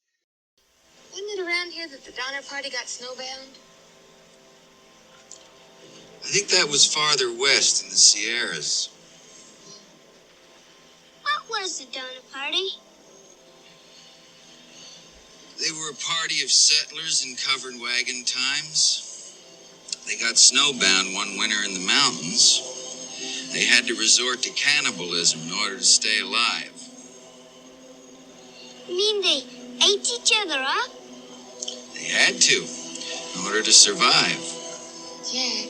Wasn't it around here that the Donner Party got snowbound? I think that was farther west in the Sierras. What was the Donner Party? They were a party of settlers in covered wagon times. They got snowbound one winter in the mountains. They had to resort to cannibalism in order to stay alive. You mean they ate each other up? They had to, in order to survive. Jack.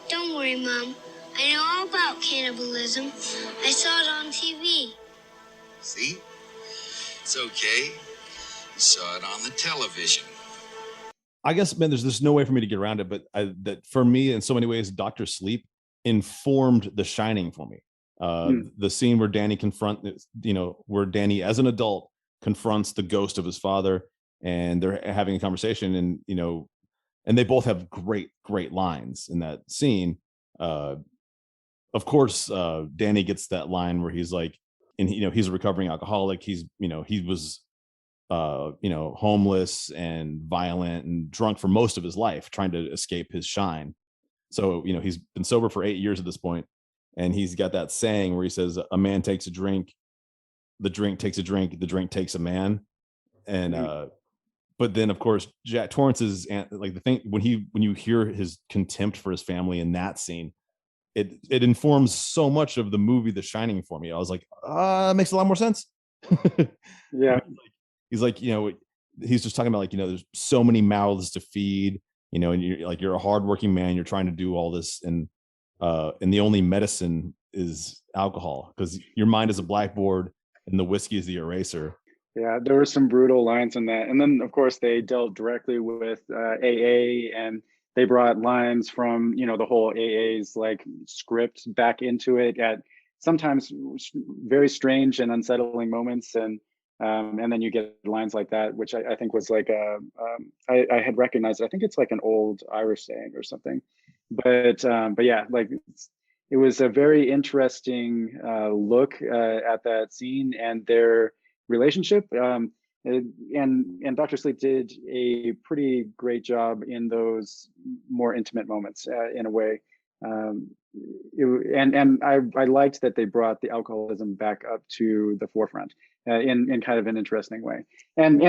Don't worry, Mom. I know all about cannibalism. I saw it on TV. See? It's okay. You saw it on the television. I guess, man, there's no way for me to get around it, but that for me, in so many ways, Dr. Sleep informed The Shining for me. The scene where Danny where Danny as an adult confronts the ghost of his father, and they're having a conversation, and and they both have great lines in that scene. Of course, Danny gets that line where he's like, and he's a recovering alcoholic. He was homeless and violent and drunk for most of his life, trying to escape his shine. So he's been sober for 8 years at this point, and he's got that saying where he says, a man takes a drink, the drink takes a drink, the drink takes a man. And but then of course Jack Torrance's, like, the thing when you hear his contempt for his family in that scene, it informs so much of the movie The Shining for me. I was like, it makes a lot more sense. Yeah. He's like, he's just talking about, like, there's so many mouths to feed, and you're a hardworking man, you're trying to do all this, and the only medicine is alcohol, because your mind is a blackboard and the whiskey is the eraser. Yeah, there were some brutal lines in that. And then, of course, they dealt directly with AA, and they brought lines from, the whole AA's like script back into it at sometimes very strange and unsettling moments. And then you get lines like that, which I think was like I had recognized. I think it's like an old Irish saying or something. But yeah, like it was a very interesting look at that scene and their relationship. And Dr. Sleep did a pretty great job in those more intimate moments in a way. And I liked that they brought the alcoholism back up to the forefront in kind of an interesting way, and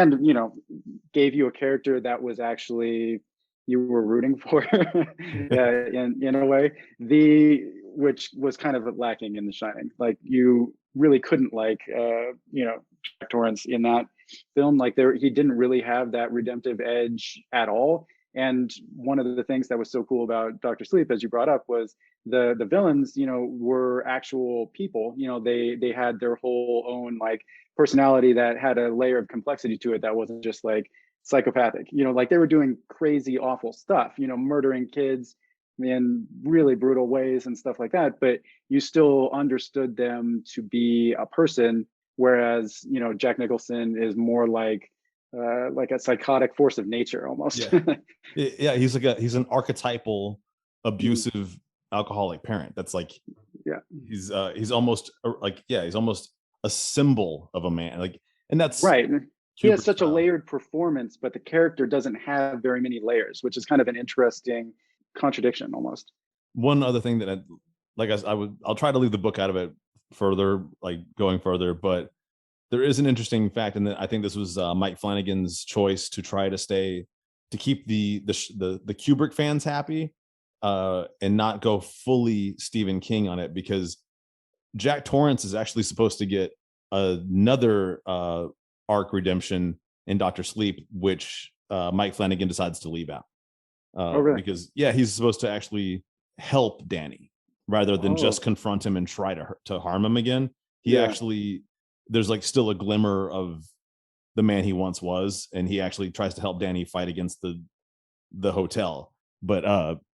gave you a character that was actually you were rooting for, in a way. Which was kind of lacking in The Shining. Like you really couldn't like Jack Torrance in that film. Like he didn't really have that redemptive edge at all. And one of the things that was so cool about Dr. Sleep, as you brought up, was the villains, were actual people. They had their whole own like personality that had a layer of complexity to it that wasn't just like psychopathic. Like they were doing crazy, awful stuff. Murdering kids in really brutal ways and stuff like that. But you still understood them to be a person, whereas Jack Nicholson is more like a psychotic force of nature almost. Yeah, he's an archetypal abusive alcoholic parent. That's like, he's almost he's almost a symbol of a man. Like, and that's right. He has such style. a layered performance, but the character doesn't have very many layers, which is kind of an interesting contradiction almost. One other thing that I'll try to leave the book out of it further, like going further, but there is an interesting fact, and I think this was Mike Flanagan's choice to try to keep the Kubrick fans happy, and not go fully Stephen King on it, because Jack Torrance is actually supposed to get another arc redemption in Dr. Sleep, which Mike Flanagan decides to leave out. Really? Because he's supposed to actually help Danny rather than just confront him and try to harm him again. He actually, there's like still a glimmer of the man he once was, and he actually tries to help Danny fight against the hotel. But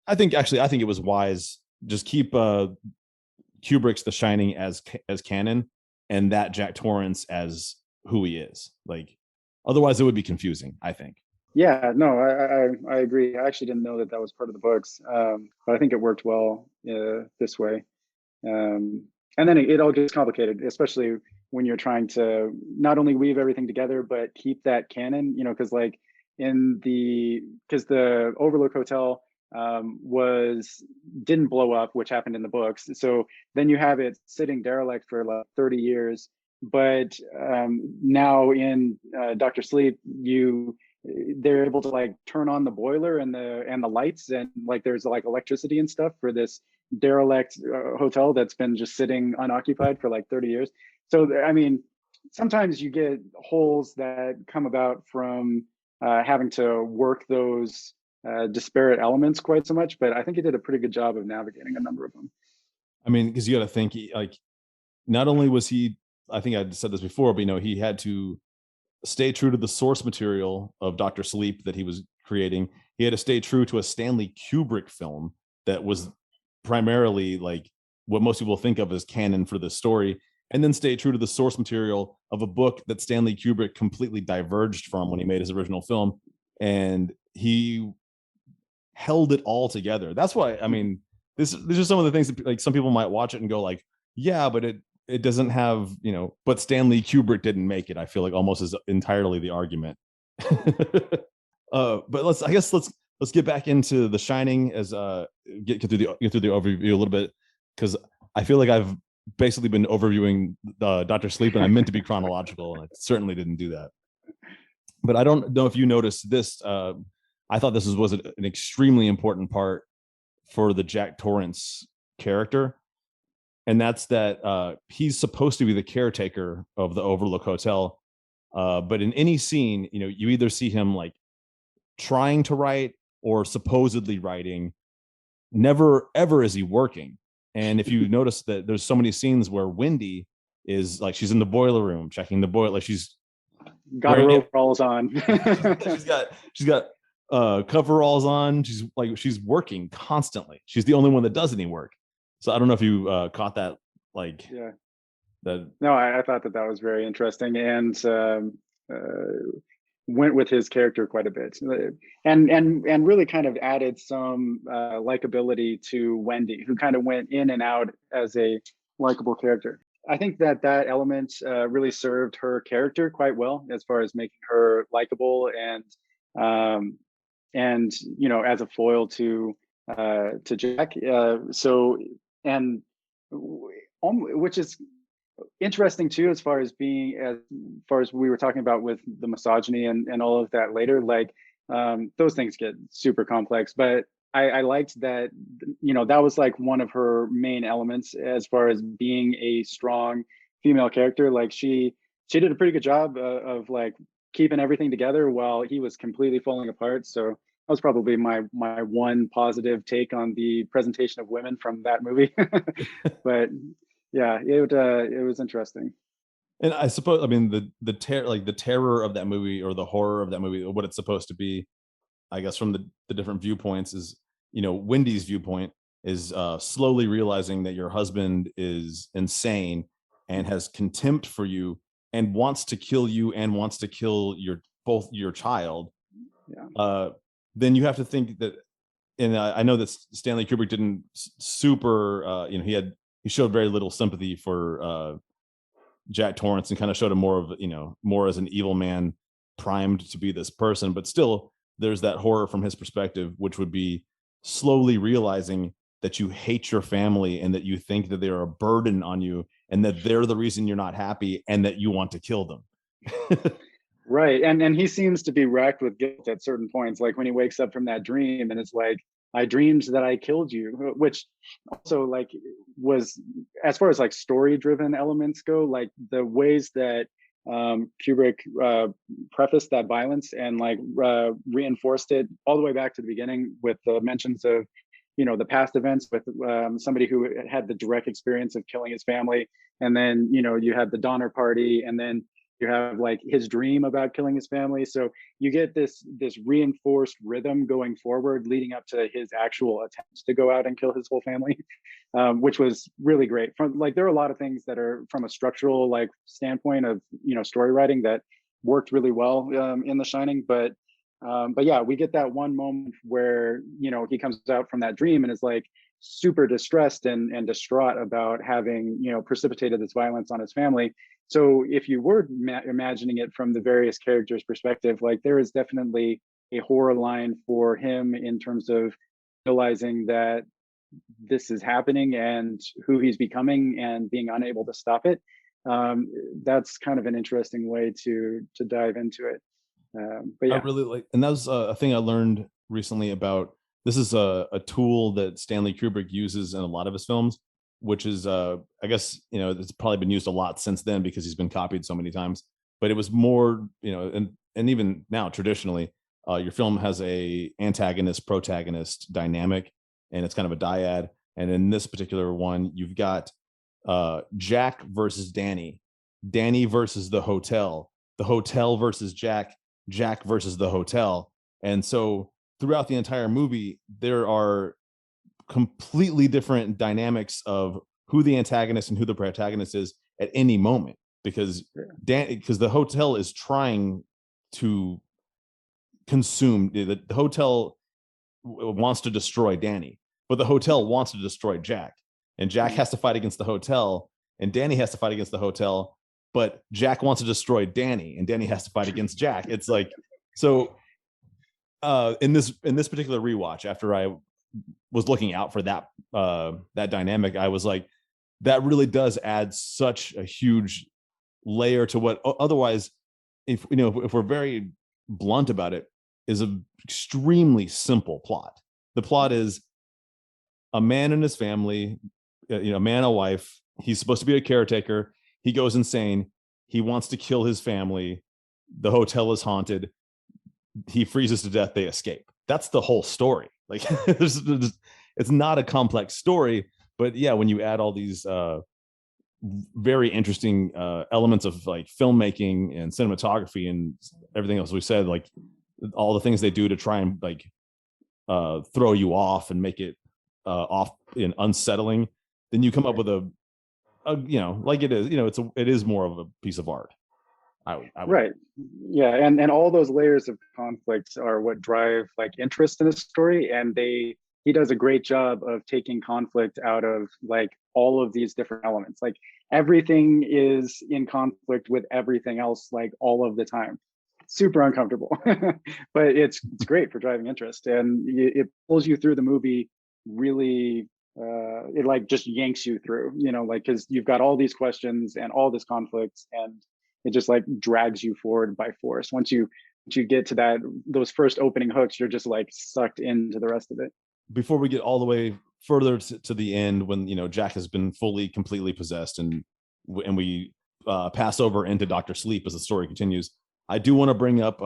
I think it was wise, just keep Kubrick's The Shining as canon, and that Jack Torrance as who he is. Like, otherwise it would be confusing, I think. Yeah, no, I agree. I actually didn't know that was part of the books, but I think it worked well this way. And then it all gets complicated, especially when you're trying to not only weave everything together, but keep that canon, because like because the Overlook Hotel didn't blow up, which happened in the books. So then you have it sitting derelict for like 30 years. But now in Dr. Sleep, they're able to like turn on the boiler and the lights, and like there's like electricity and stuff for this derelict hotel that's been just sitting unoccupied for like 30 years. So I mean, sometimes you get holes that come about from having to work those disparate elements quite so much, but I think he did a pretty good job of navigating a number of them. I mean, because you got to think, like, not only was he, I think I said this before, but he had to stay true to the source material of Dr. Sleep that he was creating. He had to stay true to a Stanley Kubrick film that was primarily like what most people think of as canon for the story, and then stay true to the source material of a book that Stanley Kubrick completely diverged from when he made his original film, and he held it all together. That's why, I mean, these are some of the things that like some people might watch it and go like, yeah, but it doesn't have, but Stanley Kubrick didn't make it, I feel like almost is entirely the argument. But let's get back into The Shining as get through the overview a little bit, because I feel like I've basically been overviewing Dr. Sleep, and I meant to be chronological, and I certainly didn't do that. But I don't know if you noticed this. I thought this was an extremely important part for the Jack Torrance character. And that's that he's supposed to be the caretaker of the Overlook Hotel. But in any scene, you either see him like trying to write or supposedly writing. Never, ever is he working. And if you notice that there's so many scenes where Wendy is like, she's in the boiler room, checking the boiler. Like she's got her overalls on. she's got coveralls on. She's working constantly. She's the only one that does any work. So I don't know if you caught that. Like, yeah, that. No, I thought that was very interesting, and went with his character quite a bit, and really kind of added some likability to Wendy, who kind of went in and out as a likable character. I think that element really served her character quite well as far as making her likable and as a foil to Jack. Which is interesting too, as far as we were talking about with the misogyny and all of that later. Like those things get super complex. But I liked that, that was like one of her main elements as far as being a strong female character. Like she did a pretty good job of like keeping everything together while he was completely falling apart. So that was probably my one positive take on the presentation of women from that movie. But yeah, it was interesting. And I suppose, I mean, the terror of that movie, or the horror of that movie, or what it's supposed to be, I guess, from the different viewpoints is, Wendy's viewpoint is slowly realizing that your husband is insane and has contempt for you and wants to kill you and wants to kill both your child. Yeah. Then you have to think that, and I know that Stanley Kubrick didn't super, he showed very little sympathy for Jack Torrance, and kind of showed him more as an evil man primed to be this person. But still, there's that horror from his perspective, which would be slowly realizing that you hate your family and that you think that they're a burden on you and that they're the reason you're not happy and that you want to kill them. Right. And he seems to be racked with guilt at certain points, like when he wakes up from that dream and it's like, I dreamed that I killed you, which also like was, as far as like story driven elements go, like the ways that Kubrick prefaced that violence and like reinforced it all the way back to the beginning with the mentions of, the past events with somebody who had the direct experience of killing his family. And then, you had the Donner Party, and then you have like his dream about killing his family. So you get this reinforced rhythm going forward, leading up to his actual attempts to go out and kill his whole family, which was really great. From like, there are a lot of things that are from a structural like standpoint of story writing that worked really well in The Shining. But yeah, we get that one moment where he comes out from that dream and is like super distressed and distraught about having precipitated this violence on his family. So if you were imagining it from the various characters' perspective, like there is definitely a horror line for him in terms of realizing that this is happening and who he's becoming and being unable to stop it. That's kind of an interesting way to dive into it. But yeah, I really like, and that was a thing I learned recently about. This is a tool that Stanley Kubrick uses in a lot of his films, which is, I guess, it's probably been used a lot since then because he's been copied so many times. But it was more, and even now traditionally, your film has a antagonist protagonist dynamic, and it's kind of a dyad. And in this particular one, you've got Jack versus Danny, Danny versus the hotel versus Jack, Jack versus the hotel. And so throughout the entire movie, there are completely different dynamics of who the antagonist and who the protagonist is at any moment, because the hotel is trying to consume, the hotel wants to destroy Danny, but the hotel wants to destroy Jack, and Jack has to fight against the hotel, and Danny has to fight against the hotel, but Jack wants to destroy Danny, and Danny has to fight against Jack. It's like, so in this particular rewatch, after I was looking out for that dynamic, I was like, that really does add such a huge layer to what otherwise, if we're very blunt about it, is an extremely simple plot. The plot is a man and his family, a man, a wife. He's supposed to be a caretaker. He goes insane. He wants to kill his family. The hotel is haunted. He freezes to death. They escape. That's the whole story. Like, it's not a complex story, but yeah, when you add all these very interesting elements of like filmmaking and cinematography and everything else we said, like all the things they do to try and like throw you off and make it off and unsettling, then you come up with a like it is, it is more of a piece of art. I would. Right. Yeah. And all those layers of conflict are what drive like interest in the story. And he does a great job of taking conflict out of like all of these different elements. Like everything is in conflict with everything else, like all of the time. Super uncomfortable, but it's great for driving interest, and it pulls you through the movie really. It like just yanks you through, like, because you've got all these questions and all this conflict, and it just like drags you forward by force. Once you you get to those first opening hooks, you're just like sucked into the rest of it. Before we get all the way further to the end, when Jack has been completely possessed, and we pass over into Dr. Sleep as the story continues, I do want to bring up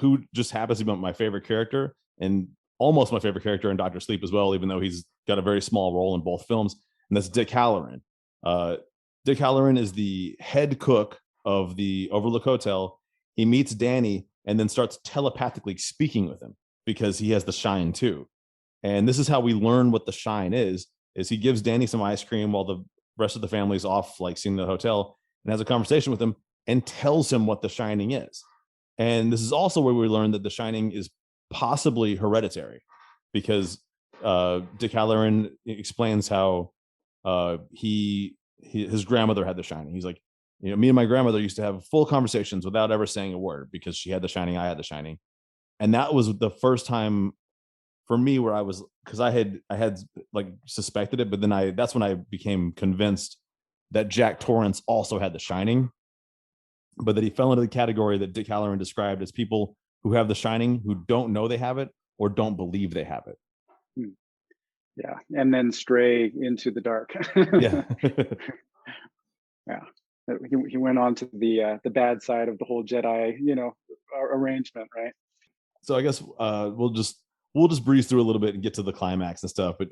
who just happens to be my favorite character, and almost my favorite character in Dr. Sleep as well, even though he's got a very small role in both films, and that's Dick Halloran. Dick Halloran is the head cook of the Overlook Hotel. He meets Danny and then starts telepathically speaking with him because he has the shine too. And this is how we learn what the shine is he gives Danny some ice cream while the rest of the family's off, like seeing the hotel, and has a conversation with him and tells him what the shining is. And this is also where we learn that the shining is possibly hereditary, because Dick Halloran explains how his grandmother had the shining. He's like, me and my grandmother used to have full conversations without ever saying a word, because she had the shining, I had the shining. And that was the first time for me where I was, because I had like suspected it, but then that's when I became convinced that Jack Torrance also had the shining, but that he fell into the category that Dick Halloran described as people who have the shining who don't know they have it or don't believe they have it. Yeah, and then stray into the dark. Yeah. Yeah, he went on to the bad side of the whole Jedi, arrangement, right? So I guess we'll just breeze through a little bit and get to the climax and stuff, but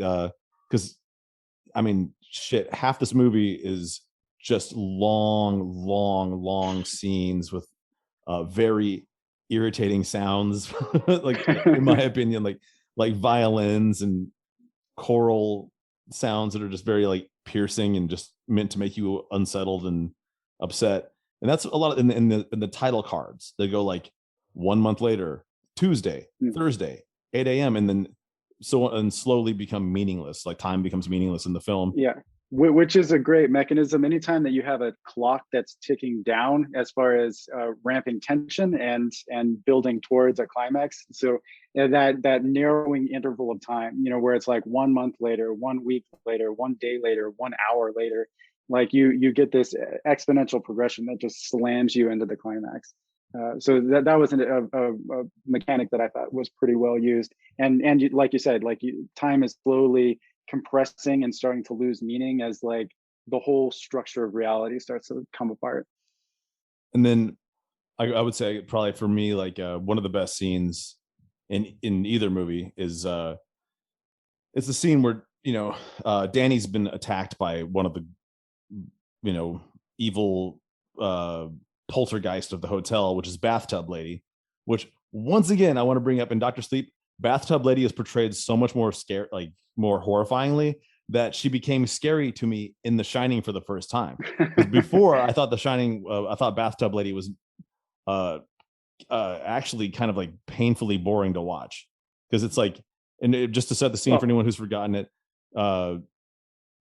because I mean, shit, half this movie is just long scenes with very irritating sounds, like in my opinion, like violins and choral sounds that are just very like piercing and just meant to make you unsettled and upset. And that's a lot in the title cards. They go like 1 month later, Tuesday, Thursday, 8 a.m. and then slowly become meaningless. Like time becomes meaningless in the film. Yeah, which is a great mechanism. Anytime that you have a clock that's ticking down as far as ramping tension and building towards a climax. So that narrowing interval of time, where it's like 1 month later, 1 week later, 1 day later, 1 hour later, like you get this exponential progression that just slams you into the climax. So that was a mechanic that I thought was pretty well used. And like you said, time is slowly compressing and starting to lose meaning as like the whole structure of reality starts to come apart. And then I would say probably for me, like one of the best scenes in either movie is it's the scene where Danny's been attacked by one of the evil poltergeist of the hotel, which is Bathtub Lady, which once again I want to bring up in Dr. Sleep. Bathtub Lady is portrayed so much more more horrifyingly that she became scary to me in The Shining for the first time. Before I thought The Shining, I thought Bathtub Lady was actually kind of like painfully boring to watch, because it's like, and just to set the scene for anyone who's forgotten it,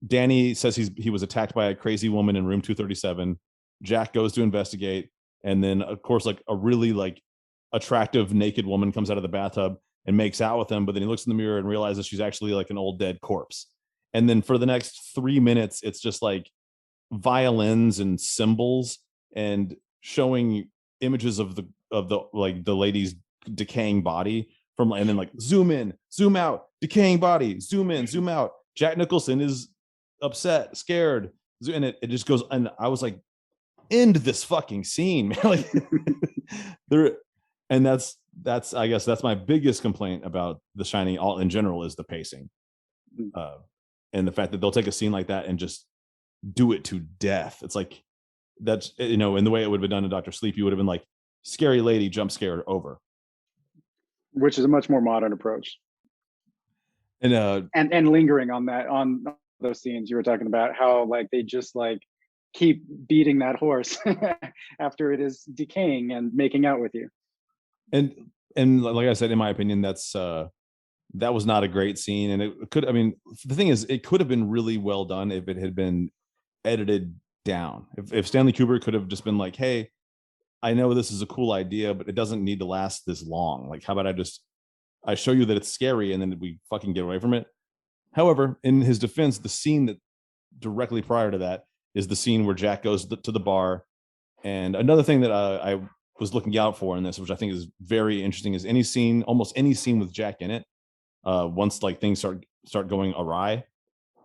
Danny says he was attacked by a crazy woman in room 237. Jack goes to investigate, and then of course like a really like attractive naked woman comes out of the bathtub and makes out with him, but then he looks in the mirror and realizes she's actually like an old dead corpse. And then for the next 3 minutes it's just like violins and cymbals and showing images of the lady's decaying body and then like zoom in, zoom out, decaying body, zoom in, zoom out. Jack Nicholson is upset, scared, and it just goes. And I was like, end this fucking scene, man. Like there, and that's I guess that's my biggest complaint about The Shining all in general is the pacing, and the fact that they'll take a scene like that and just do it to death. It's like that's in the way it would have been done in Dr. Sleep, you would have been like scary lady jump scared over, which is a much more modern approach. And lingering on those scenes you were talking about, how like they just like keep beating that horse after it is decaying and making out with you. And like I said, in my opinion, that was not a great scene. And it could, I mean, the thing is, it could have been really well done if it had been edited down. If Stanley Kubrick could have just been like, hey, I know this is a cool idea, but it doesn't need to last this long. Like, how about I show you that it's scary and then we fucking get away from it. However, in his defense, the scene that directly prior to that is the scene where Jack goes to the bar. And another thing that was looking out for in this, which I think is very interesting, is almost any scene with Jack in it, once like things start going awry,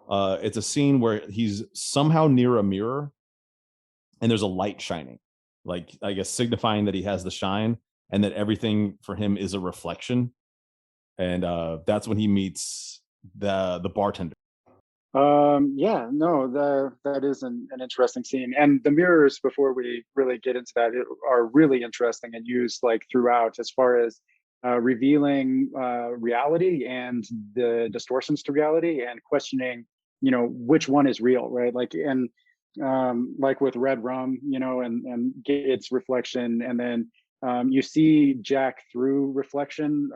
it's a scene where he's somehow near a mirror and there's a light shining, like I guess signifying that he has the shine and that everything for him is a reflection. And that's when he meets the bartender. Yeah, no, that is an interesting scene. And the mirrors, before we really get into that, are really interesting and used like throughout, as far as revealing reality and the distortions to reality, and questioning, which one is real, right? Like, and like with red rum, and its reflection, and then you see Jack through reflection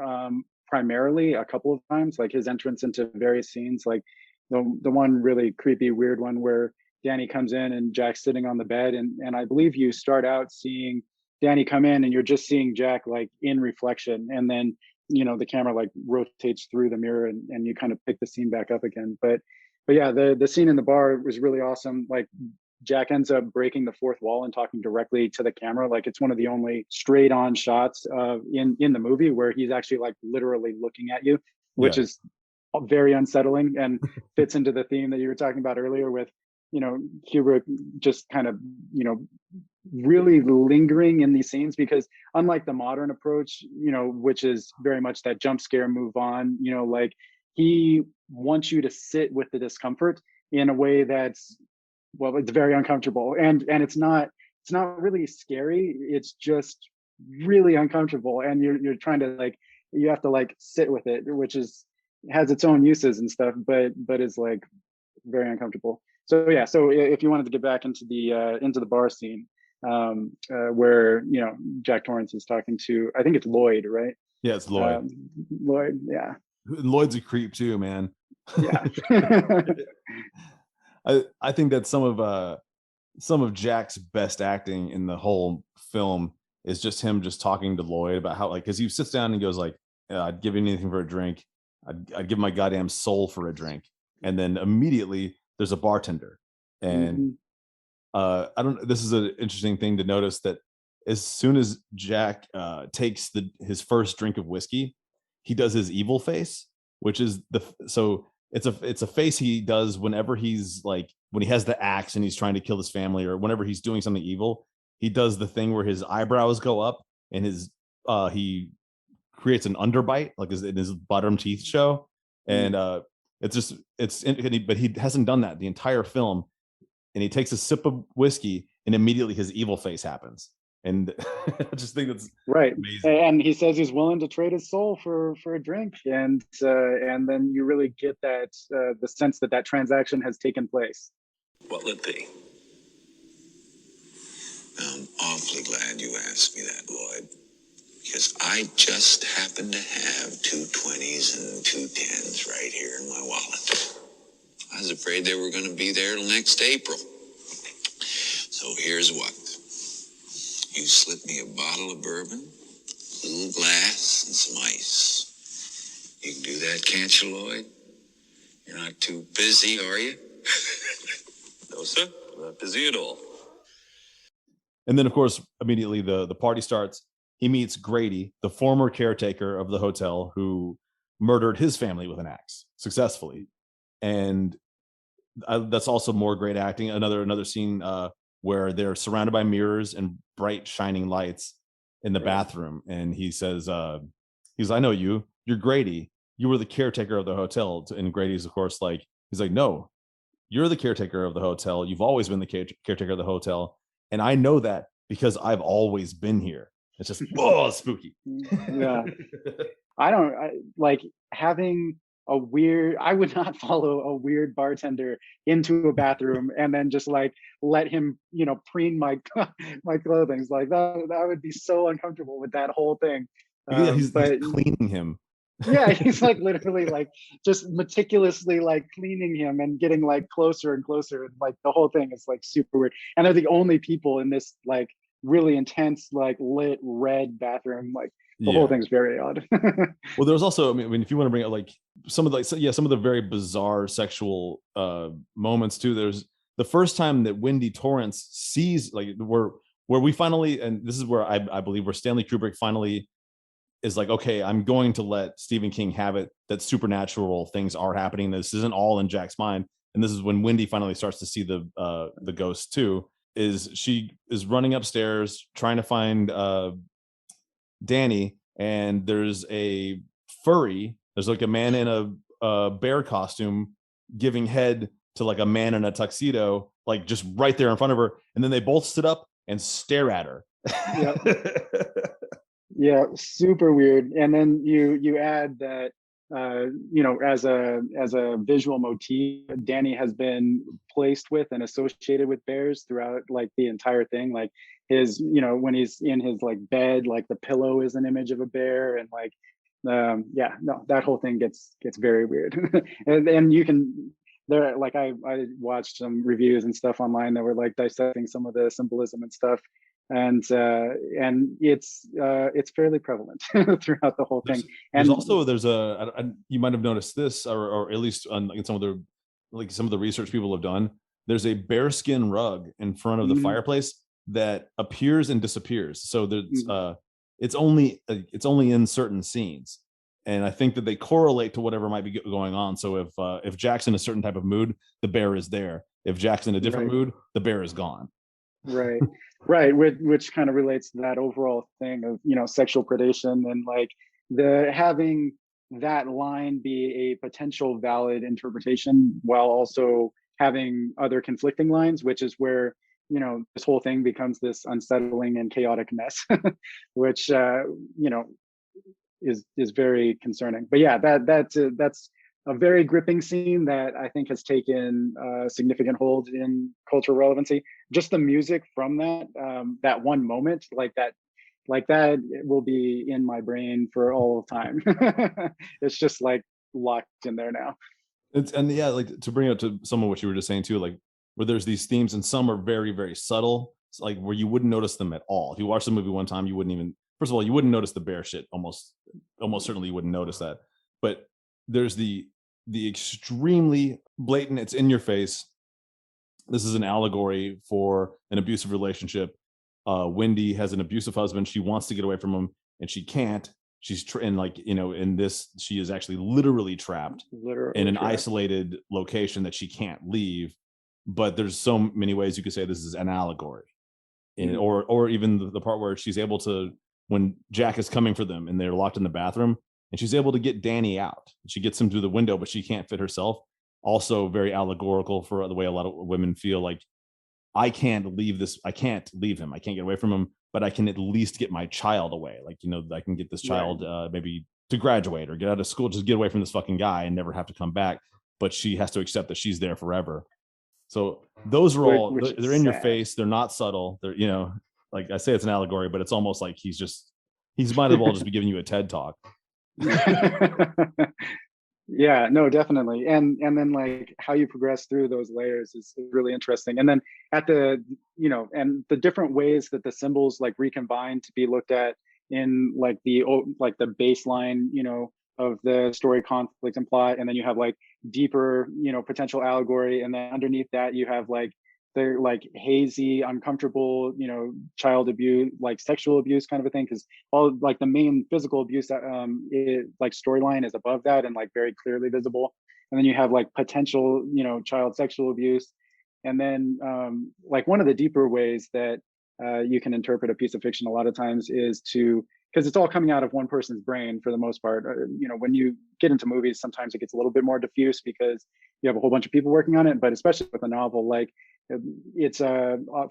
primarily a couple of times, like his entrance into various scenes, like the one really creepy, weird one where Danny comes in and Jack's sitting on the bed, and I believe you start out seeing Danny come in and you're just seeing Jack like in reflection, and then the camera like rotates through the mirror, and you kind of pick the scene back up again. But yeah, the scene in the bar was really awesome. Like, Jack ends up breaking the fourth wall and talking directly to the camera. Like, it's one of the only straight on shots in the movie where he's actually like literally looking at you, which is very unsettling and fits into the theme that you were talking about earlier with, Kubrick just kind of, really lingering in these scenes, because unlike the modern approach, which is very much that jump scare, move on, like, he wants you to sit with the discomfort in a way that's, well, it's very uncomfortable, and it's not really scary, it's just really uncomfortable, and you're trying to like, you have to like sit with it, which has its own uses and stuff, but is like very uncomfortable. So yeah, so if you wanted to get back into the bar scene, where Jack Torrance is talking to, I think it's Lloyd, right? Yeah, it's Lloyd. Lloyd, yeah. Lloyd's a creep too, man. Yeah. I think that some of Jack's best acting in the whole film is just him just talking to Lloyd about how, like, because he sits down and goes like, I'd give anything for a drink. I'd give my goddamn soul for a drink. And then immediately there's a bartender. And this is an interesting thing to notice, that as soon as Jack takes his first drink of whiskey, he does his evil face, which is it's a face he does whenever he's like, when he has the axe and he's trying to kill his family, or whenever he's doing something evil, he does the thing where his eyebrows go up and he creates an underbite, like in his bottom teeth show. And but he hasn't done that the entire film. And he takes a sip of whiskey and immediately his evil face happens. And I just think that's right. Amazing. And he says he's willing to trade his soul for a drink, and then you really get that the sense that transaction has taken place. What'll it be? I'm awfully glad you asked me that, Lloyd, because I just happen to have 2 20s and 2 10s right here in my wallet. I was afraid they were going to be there till next April. So here's what. You slip me a bottle of bourbon, a little glass, and some ice. You can do that, can't you, Lloyd? You're not too busy, are you? No, sir. I'm not busy at all. And then, of course, immediately the party starts. He meets Grady, the former caretaker of the hotel, who murdered his family with an axe successfully. And that's also more great acting. Another scene where they're surrounded by mirrors and bright shining lights in the bathroom, and he says, "I know you. You're Grady. You were the caretaker of the hotel." And Grady's, of course, like, he's like, "No, you're the caretaker of the hotel. You've always been the caretaker of the hotel, and I know that because I've always been here." It's just spooky. Yeah. I like having a weird, I would not follow a weird bartender into a bathroom and then just like let him, preen my clothing. It's like that would be so uncomfortable with that whole thing. He's cleaning him. Yeah, he's like literally like just meticulously like cleaning him and getting like closer and closer. And like the whole thing is like super weird. And they're the only people in this like really intense, like lit red bathroom. Like the whole thing's very odd. Well, there's also, I mean, if you want to bring up like some of the very bizarre sexual moments too. There's the first time that Wendy Torrance sees, like, where where we finally, and this is where I believe where Stanley Kubrick finally is like, okay, I'm going to let Stephen King have it, that supernatural things are happening. This isn't all in Jack's mind. And this is when Wendy finally starts to see the ghost too, is she is running upstairs trying to find Danny, and there's a furry, there's like a man in a bear costume giving head to like a man in a tuxedo, like just right there in front of her. And then they both sit up and stare at her. Yep. Yeah, super weird. And then you add that as a visual motif, Danny has been placed with and associated with bears throughout like the entire thing. Like his, when he's in his like bed, like the pillow is an image of a bear, and like yeah, no, that whole thing gets very weird. and you can there like I watched some reviews and stuff online that were like dissecting some of the symbolism and stuff, and it's fairly prevalent throughout the whole thing. There's And also you might have noticed this, or at least in some of the research people have done. There's a bearskin rug in front of the fireplace that appears and disappears. So there's it's only in certain scenes, and I think that they correlate to whatever might be going on. So if Jack's in a certain type of mood, the bear is there. If Jack's in a different mood, the bear is gone. Right, which kind of relates to that overall thing of sexual predation, and like the having that line be a potential valid interpretation while also having other conflicting lines, which is where this whole thing becomes this unsettling and chaotic mess, which is very concerning. But yeah, that's a very gripping scene that I think has taken a significant hold in cultural relevancy. Just the music from that one moment, like that will be in my brain for all of time. It's just like locked in there now. And yeah, like to bring it to some of what you were just saying too, like where there's these themes and some are very, very subtle. It's like where you wouldn't notice them at all. If you watch the movie one time, you wouldn't even, first of all, you wouldn't notice the bear shit. Almost certainly you wouldn't notice that. But there's the extremely blatant, it's in your face. This is an allegory for an abusive relationship. Wendy has an abusive husband. She wants to get away from him and she can't. She's and like, in this, she is actually literally trapped in an isolated location that she can't leave. But there's so many ways you could say this is an allegory. Or even the part where she's able to, when Jack is coming for them and they're locked in the bathroom, and she's able to get Danny out. She gets him through the window, but she can't fit herself. Also very allegorical for the way a lot of women feel like, I can't leave this. I can't leave him. I can't get away from him, but I can at least get my child away. Like, I can get this child maybe to graduate or get out of school, just get away from this fucking guy and never have to come back. But she has to accept that she's there forever. So those are all, they're in your face. They're not subtle. They're, like I say, it's an allegory, but it's almost like he's might as well just be giving you a TED talk. Yeah, no, definitely. And then like how you progress through those layers is really interesting. And then at the, and the different ways that the symbols like recombine to be looked at in like the baseline, of the story, conflict and plot. And then you have like deeper, potential allegory. And then underneath that, you have like the like hazy, uncomfortable, child abuse, like sexual abuse kind of a thing. Cause all like the main physical abuse that like storyline is above that and like very clearly visible. And then you have like potential, child sexual abuse. And then like one of the deeper ways that you can interpret a piece of fiction a lot of times is because it's all coming out of one person's brain for the most part. When you get into movies, sometimes it gets a little bit more diffuse because you have a whole bunch of people working on it. But especially with a novel, like it's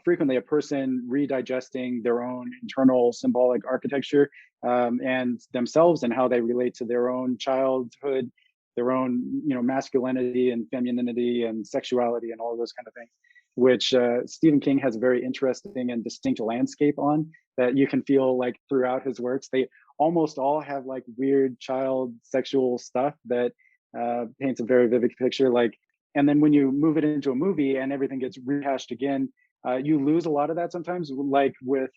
frequently a person redigesting their own internal symbolic architecture and themselves and how they relate to their own childhood, their own masculinity and femininity and sexuality and all of those kind of things, which Stephen King has a very interesting and distinct landscape on that you can feel like throughout his works. They almost all have like weird child sexual stuff that paints a very vivid picture. Like, and then when you move it into a movie and everything gets rehashed again, you lose a lot of that sometimes, like with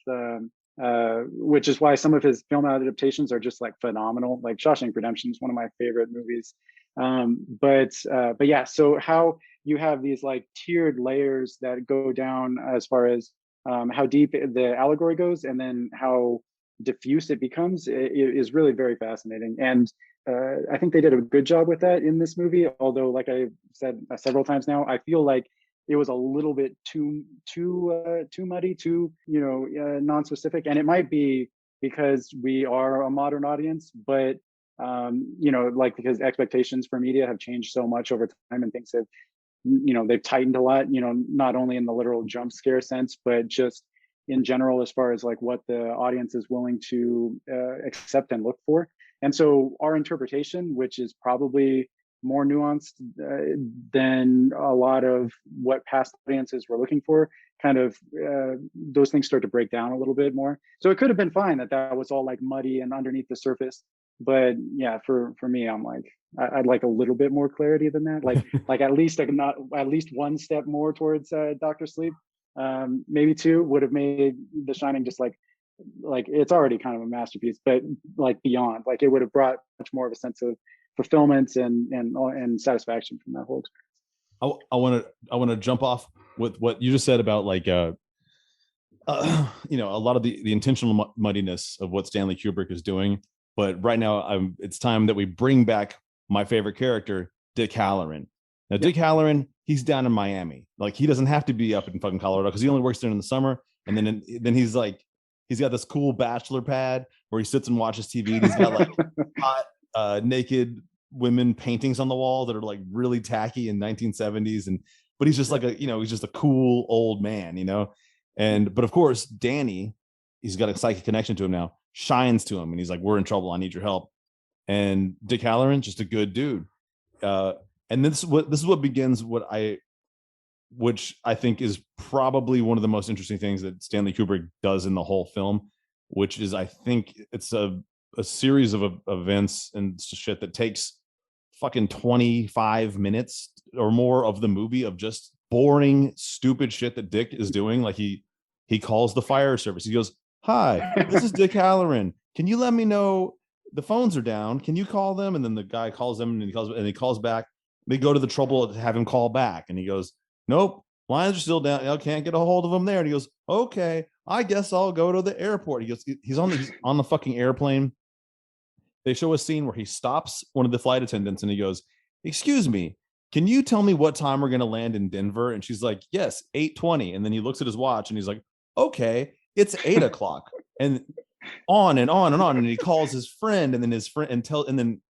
which is why some of his film adaptations are just like phenomenal. Like Shawshank Redemption is one of my favorite movies. But yeah, so how you have these like tiered layers that go down as far as how deep the allegory goes, and then how diffuse it becomes, is really very fascinating. And I think they did a good job with that in this movie. Although, like I said several times now, I feel like it was a little bit too muddy, too non-specific. And it might be because we are a modern audience, but like, because expectations for media have changed so much over time, and things have, they've tightened a lot. Not only in the literal jump scare sense, but just in general, as far as like what the audience is willing to accept and look for. And so our interpretation, which is probably more nuanced than a lot of what past audiences were looking for, kind of those things start to break down a little bit more. So it could have been fine that was all like muddy and underneath the surface. But yeah, for me, I'm like, I'd like a little bit more clarity than that. Like at least one step more towards Dr. Sleep. Maybe two would have made The Shining just like it's already kind of a masterpiece, but like beyond, like it would have brought much more of a sense of fulfillment and satisfaction from that whole experience. I want to jump off with what you just said about like a lot of the intentional muddiness of what Stanley Kubrick is doing. But right now, it's time that we bring back my favorite character, Dick Halloran. Now, Dick Halloran, he's down in Miami. Like, he doesn't have to be up in fucking Colorado because he only works there in the summer. And then he's like, he's got this cool bachelor pad where he sits and watches TV. And he's got like hot, naked women paintings on the wall that are like really tacky in 1970s. But he's just like he's just a cool old man, but of course, Danny, he's got a psychic connection to him now, shines to him, and he's like, we're in trouble, I need your help. And Dick Halloran, just a good dude. And this is what begins which I think is probably one of the most interesting things that Stanley Kubrick does in the whole film, which is, I think it's a series of events and shit that takes fucking 25 minutes or more of the movie of just boring, stupid shit that Dick is doing. Like he calls the fire service. He goes, "Hi, this is Dick Halloran. Can you let me know the phones are down? Can you call them?" And then the guy calls them, and he calls back. They go to the trouble to have him call back, and he goes, "Nope, lines are still down. I can't get a hold of them there." And he goes, "Okay, I guess I'll go to the airport." He goes, he's on the fucking airplane. They show a scene where he stops one of the flight attendants and he goes, "Excuse me, can you tell me what time we're going to land in Denver?" And she's like, "Yes, 8:20." And then he looks at his watch and he's like, "Okay, it's 8 o'clock." And on and on and on. And he calls his friend, and then his friend and then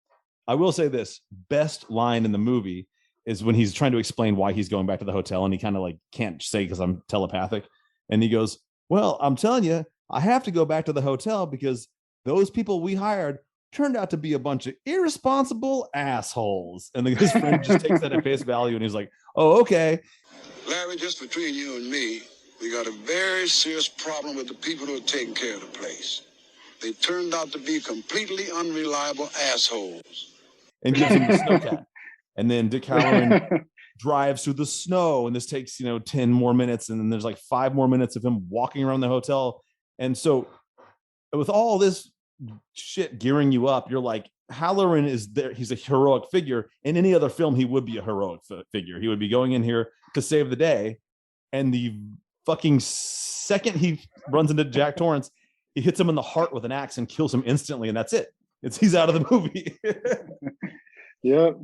I will say this, best line in the movie is when he's trying to explain why he's going back to the hotel, and he kind of like can't say because I'm telepathic. And he goes, "Well, I'm telling you, I have to go back to the hotel because those people we hired turned out to be a bunch of irresponsible assholes." And then his friend just takes that at face value, and he's like, "Oh, okay." Larry, just between you and me, we got a very serious problem with the people who are taking care of the place. They turned out to be completely unreliable assholes. And gives him the snowcat. And then Dick Halloran drives through the snow, and this takes 10 more minutes, and then there's like 5 more minutes of him walking around the hotel. And so with all this shit gearing you up, you're like, Halloran is there, he's a heroic figure. In any other film, he would be a heroic figure. He would be going in here to save the day, and the fucking second he runs into Jack Torrance, he hits him in the heart with an axe and kills him instantly, and that's it. He's out of the movie. Yep.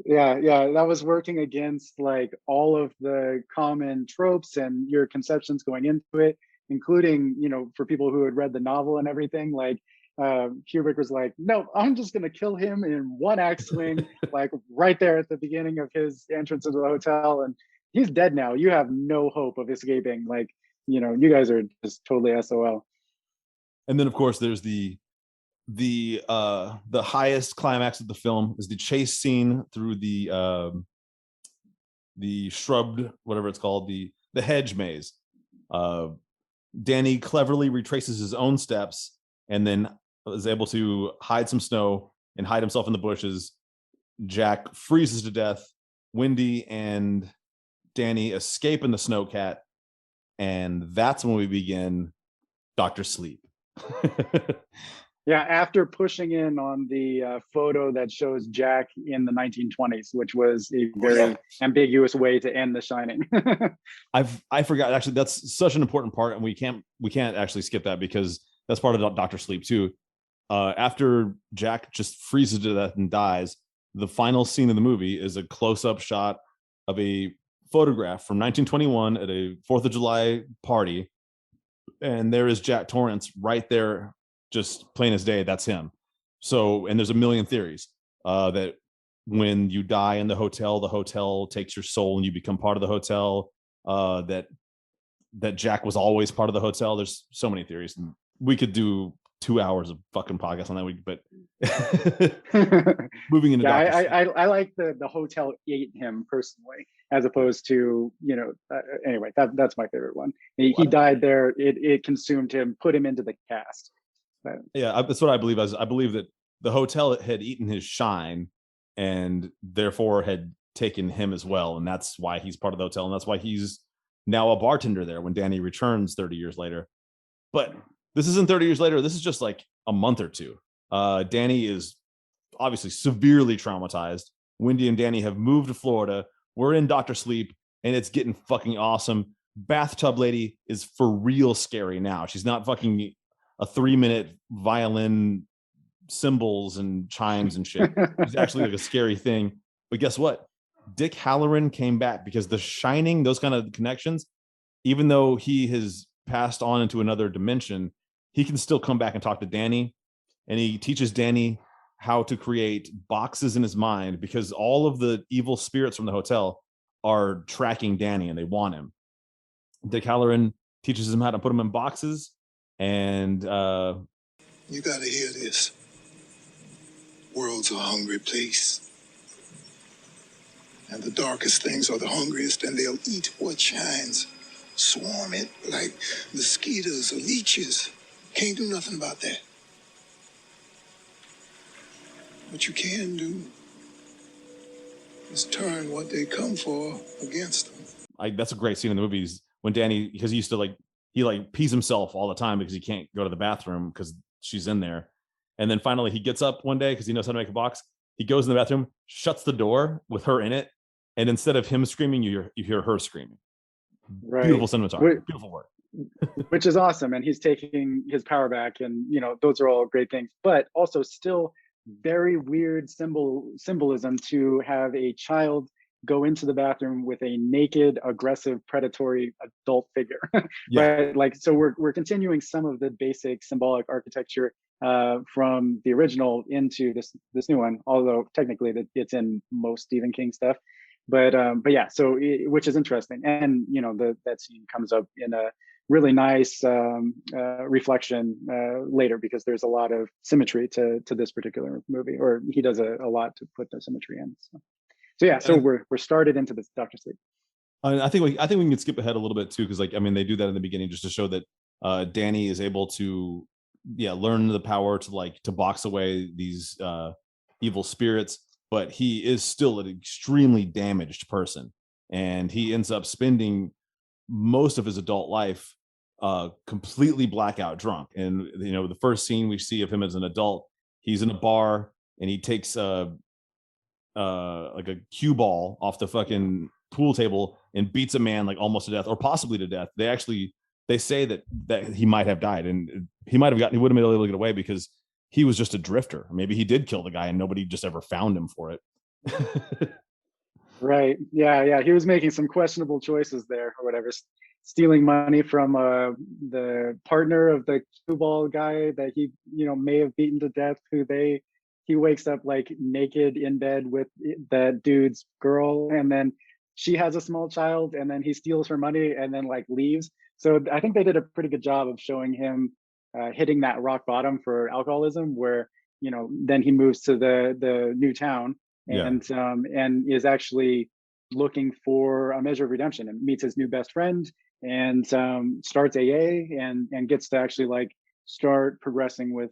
Yeah, that was working against like all of the common tropes and your conceptions going into it, including, for people who had read the novel and everything. Like Kubrick was like, "No, I'm just gonna kill him in one axe swing," like right there at the beginning of his entrance into the hotel, and he's dead now. You have no hope of escaping. Like, you guys are just totally SOL. And then of course there's the highest climax of the film is the chase scene through the shrubbed, whatever it's called, the hedge maze. Danny cleverly retraces his own steps and then is able to hide some snow and hide himself in the bushes. Jack freezes to death. Wendy and Danny escape in the snowcat, and that's when we begin Dr. Sleep. Yeah, after pushing in on the photo that shows Jack in the 1920s, which was a very ambiguous way to end The Shining. I forgot, actually, that's such an important part, and we can't actually skip that because that's part of Dr. Sleep too. After Jack just freezes to death and dies, the final scene of the movie is a close-up shot of a photograph from 1921 at a 4th of July party, and there is Jack Torrance right there, just plain as day. That's him. So, and there's a million theories that when you die in the hotel takes your soul and you become part of the hotel. That Jack was always part of the hotel. There's so many theories, and we could do 2 hours of fucking podcast on that week. But moving into I like the hotel ate him personally, as opposed to, anyway, that's my favorite one. He died there. It consumed him, put him into the cast. But, yeah, that's what I believe. I believe that the hotel had eaten his shine and therefore had taken him as well, and that's why he's part of the hotel, and that's why he's now a bartender there when Danny returns 30 years later. But this isn't 30 years later. This is just like a month or two. Danny is obviously severely traumatized. Wendy and Danny have moved to Florida. We're in Dr. Sleep, and it's getting fucking awesome. Bathtub lady is for real scary now. She's not fucking a 3-minute violin cymbals and chimes and shit. It's actually like a scary thing. But guess what? Dick Halloran came back because The Shining, those kind of connections, even though he has passed on into another dimension, he can still come back and talk to Danny, and he teaches Danny how to create boxes in his mind because all of the evil spirits from the hotel are tracking Danny and they want him. Dick Halloran teaches him how to put them in boxes, and you got to hear this. World's a hungry place. And the darkest things are the hungriest, and they'll eat what shines. Swarm it like mosquitoes or leeches. Can't do nothing about that. What you can do is turn what they come for against them. That's a great scene in the movies when Danny, because he used to he pees himself all the time because he can't go to the bathroom because she's in there. And then finally he gets up one day because he knows how to make a box. He goes in the bathroom, shuts the door with her in it. And instead of him screaming, you hear her screaming. Right. Beautiful cinematography. Beautiful work. Which is awesome. And he's taking his power back, and those are all great things, but also still very weird symbolism to have a child go into the bathroom with a naked, aggressive, predatory adult figure. Yeah. Right? So we're continuing some of the basic symbolic architecture from the original into this new one, although technically it's in most Stephen King stuff. But yeah, so which is interesting, and that scene comes up in a really nice reflection later, because there's a lot of symmetry to this particular movie, or he does a lot to put the symmetry in. So yeah, so we're started into this Dr. Sleep. I think we can skip ahead a little bit too, because they do that in the beginning just to show that Danny is able to learn the power to box away these evil spirits. But he is still an extremely damaged person, and he ends up spending most of his adult life completely blackout drunk. And the first scene we see of him as an adult, he's in a bar and he takes like a cue ball off the fucking pool table and beats a man almost to death, or possibly to death. They say that he might have died, and he would have been able to get away because he was just a drifter. Maybe he did kill the guy and nobody just ever found him for it. Right. Yeah. He was making some questionable choices there, or whatever. Stealing money from the partner of the cue ball guy that he, may have beaten to death, he wakes up naked in bed with that dude's girl, and then she has a small child, and then he steals her money and then leaves. So I think they did a pretty good job of showing him hitting that rock bottom for alcoholism, where then he moves to the new town and is actually looking for a measure of redemption, and meets his new best friend, and starts AA and gets to actually start progressing with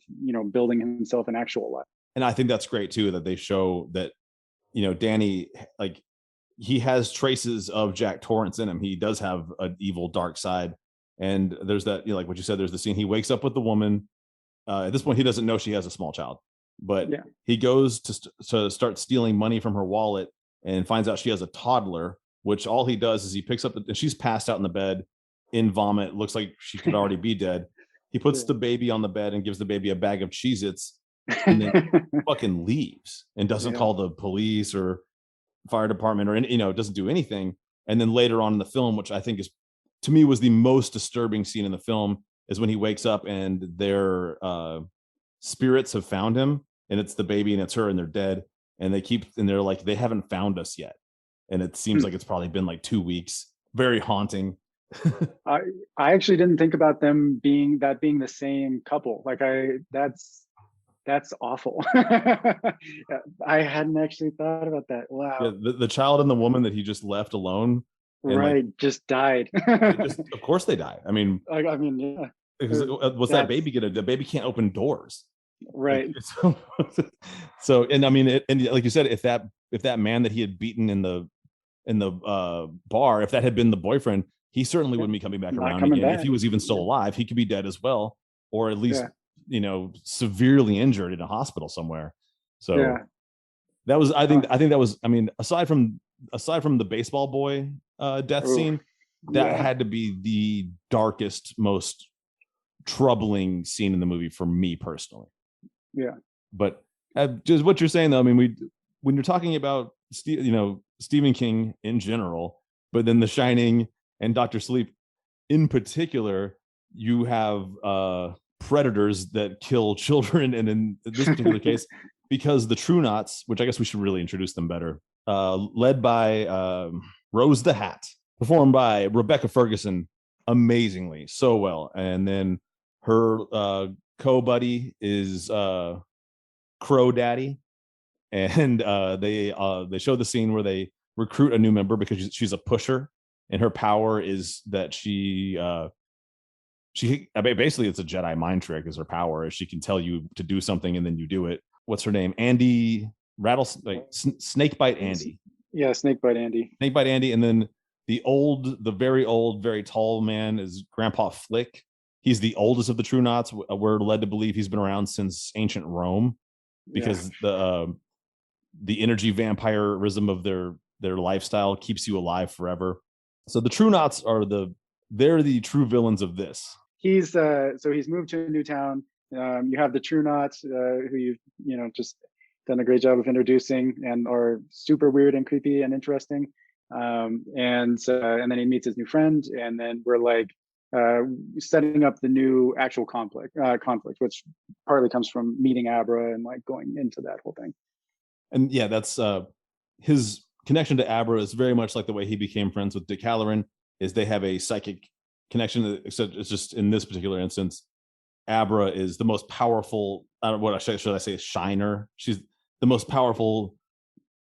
building himself an actual life. And I think that's great too, that they show that Danny, he has traces of Jack Torrance in him. He does have an evil dark side. And there's that, like what you said, there's the scene he wakes up with the woman at this point, he doesn't know she has a small child, but Yeah. he goes to start stealing money from her wallet and finds out she has a toddler, which all he does is he picks up and she's passed out in the bed in vomit. Looks like she could already be dead. He puts the baby on the bed and gives the baby a bag of Cheez-Its and then fucking leaves and doesn't call the police or fire department or any, doesn't do anything. And then later on in the film, which I think is, to me, was the most disturbing scene in the film, is when he wakes up and their spirits have found him, and it's the baby and it's her and they're dead, and they're like, they haven't found us yet, and it seems like it's probably been like 2 weeks. Very haunting. I actually didn't think about them being the same couple. Like that's awful. I hadn't actually thought about that. Wow. Yeah, the child and the woman that he just left alone, right, just died. Of course they died. I mean, yeah. Because what's that baby gonna do? The baby can't open doors. Right. So and I mean, and like you said, if that man that he had beaten in the bar, if that had been the boyfriend, he certainly wouldn't be coming back around again. If he was even still alive, he could be dead as well, or at least severely injured in a hospital somewhere. So that was, I think that was, I mean, aside from the baseball boy death scene, that had to be the darkest, most troubling scene in the movie for me personally. Yeah. But just what you're saying though, I mean, when you're talking about Stephen King in general, but then The Shining and Dr. Sleep in particular, you have predators that kill children, and in this particular case, because the True Knots, which I guess we should really introduce them better, led by Rose the Hat, performed by Rebecca Ferguson amazingly, so well, and then her co-buddy is Crow Daddy, and they show the scene where they recruit a new member because she's a pusher, and her power is that she basically, it's a Jedi mind trick. Is her power is she can tell you to do something and then you do it. What's her name? Andy Snakebite Andy. Yeah, Snakebite Andy. Snakebite Andy, and then the very old, very tall man is Grandpa Flick. He's the oldest of the True Knots. We're led to believe he's been around since ancient Rome, because the energy vampirism of their lifestyle keeps you alive forever. So the True Knots they're the true villains of this. He's moved to a new town. You have the True Knots, who you've just done a great job of introducing and are super weird and creepy and interesting. And then he meets his new friend, and then we're like setting up the new actual conflict, which partly comes from meeting Abra and like going into that whole thing. And yeah, that's his connection to Abra is very much like the way he became friends with Dick Halloran. Is they have a psychic connection, except it's just in this particular instance, Abra is the most powerful. Should I say shiner? She's the most powerful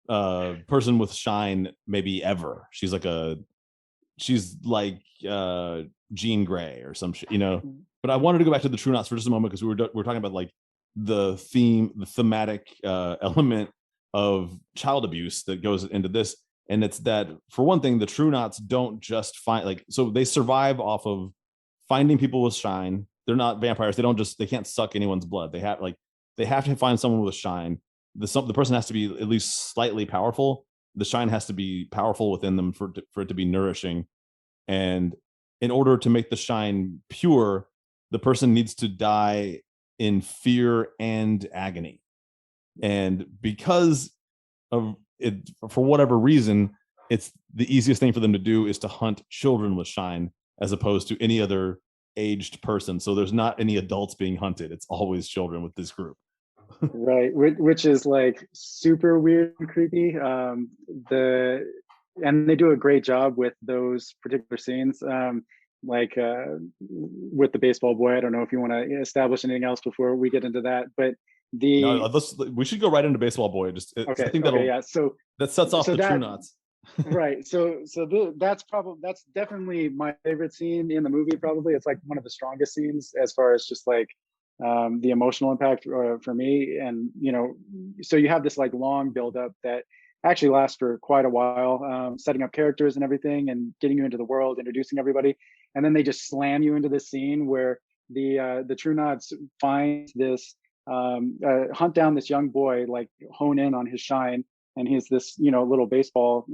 person with shine maybe ever. She's like Jean Grey or some shit, But I wanted to go back to the True Knots for just a moment, because we're talking about like the thematic element of child abuse that goes into this. And it's that, for one thing, the True Knots don't just so they survive off of finding people with shine. They're not vampires. They can't suck anyone's blood. They have to find someone with shine. The person has to be at least slightly powerful. The shine has to be powerful within them for it to be nourishing. And in order to make the shine pure, the person needs to die in fear and agony. And because of it, for whatever reason, it's the easiest thing for them to do is to hunt children with shine, as opposed to any other aged person. So there's not any adults being hunted. It's always children with this group. Right, which is like super weird and creepy. And they do a great job with those particular scenes. With the baseball boy. I don't know if you want to establish anything else before we get into that, but we should go right into baseball boy. I think that sets off the True Knots. Right. That's definitely my favorite scene in the movie. Probably it's like one of the strongest scenes as far as just like the emotional impact for me. And so you have this like long buildup that actually lasts for quite a while, setting up characters and everything, and getting you into the world, introducing everybody, and then they just slam you into this scene where the True Knots find this hunt down this young boy, like hone in on his shine, and he's this little baseball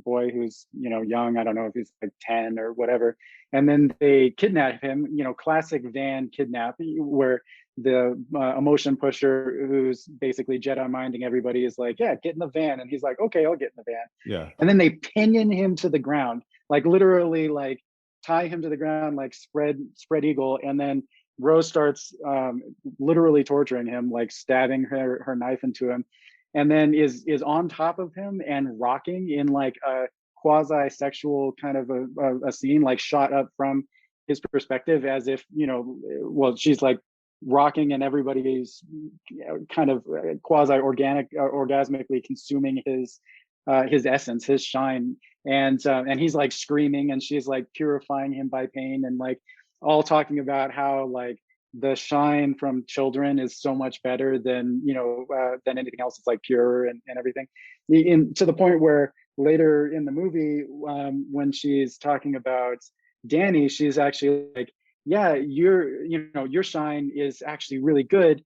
boy who's young. I don't know if he's like 10 or whatever, and then they kidnap him. Classic van kidnap, where the emotion pusher, who's basically Jedi minding everybody, is like, yeah, get in the van, and he's like, okay, I'll get in the van. Yeah. And then they pinion him to the ground, like literally, like tie him to the ground, like spread eagle, and then Rose starts literally torturing him, like stabbing her knife into him, and then is on top of him and rocking in like a quasi sexual kind of a scene, like shot up from his perspective, as if well, she's like rocking and everybody's kind of quasi orgasmically consuming his essence, his shine, and he's like screaming, and she's like purifying him by pain, and like all talking about how like the shine from children is so much better than than anything else. It's like pure and everything, to the point where later in the movie, when she's talking about Danny, she's actually like, yeah, your shine is actually really good,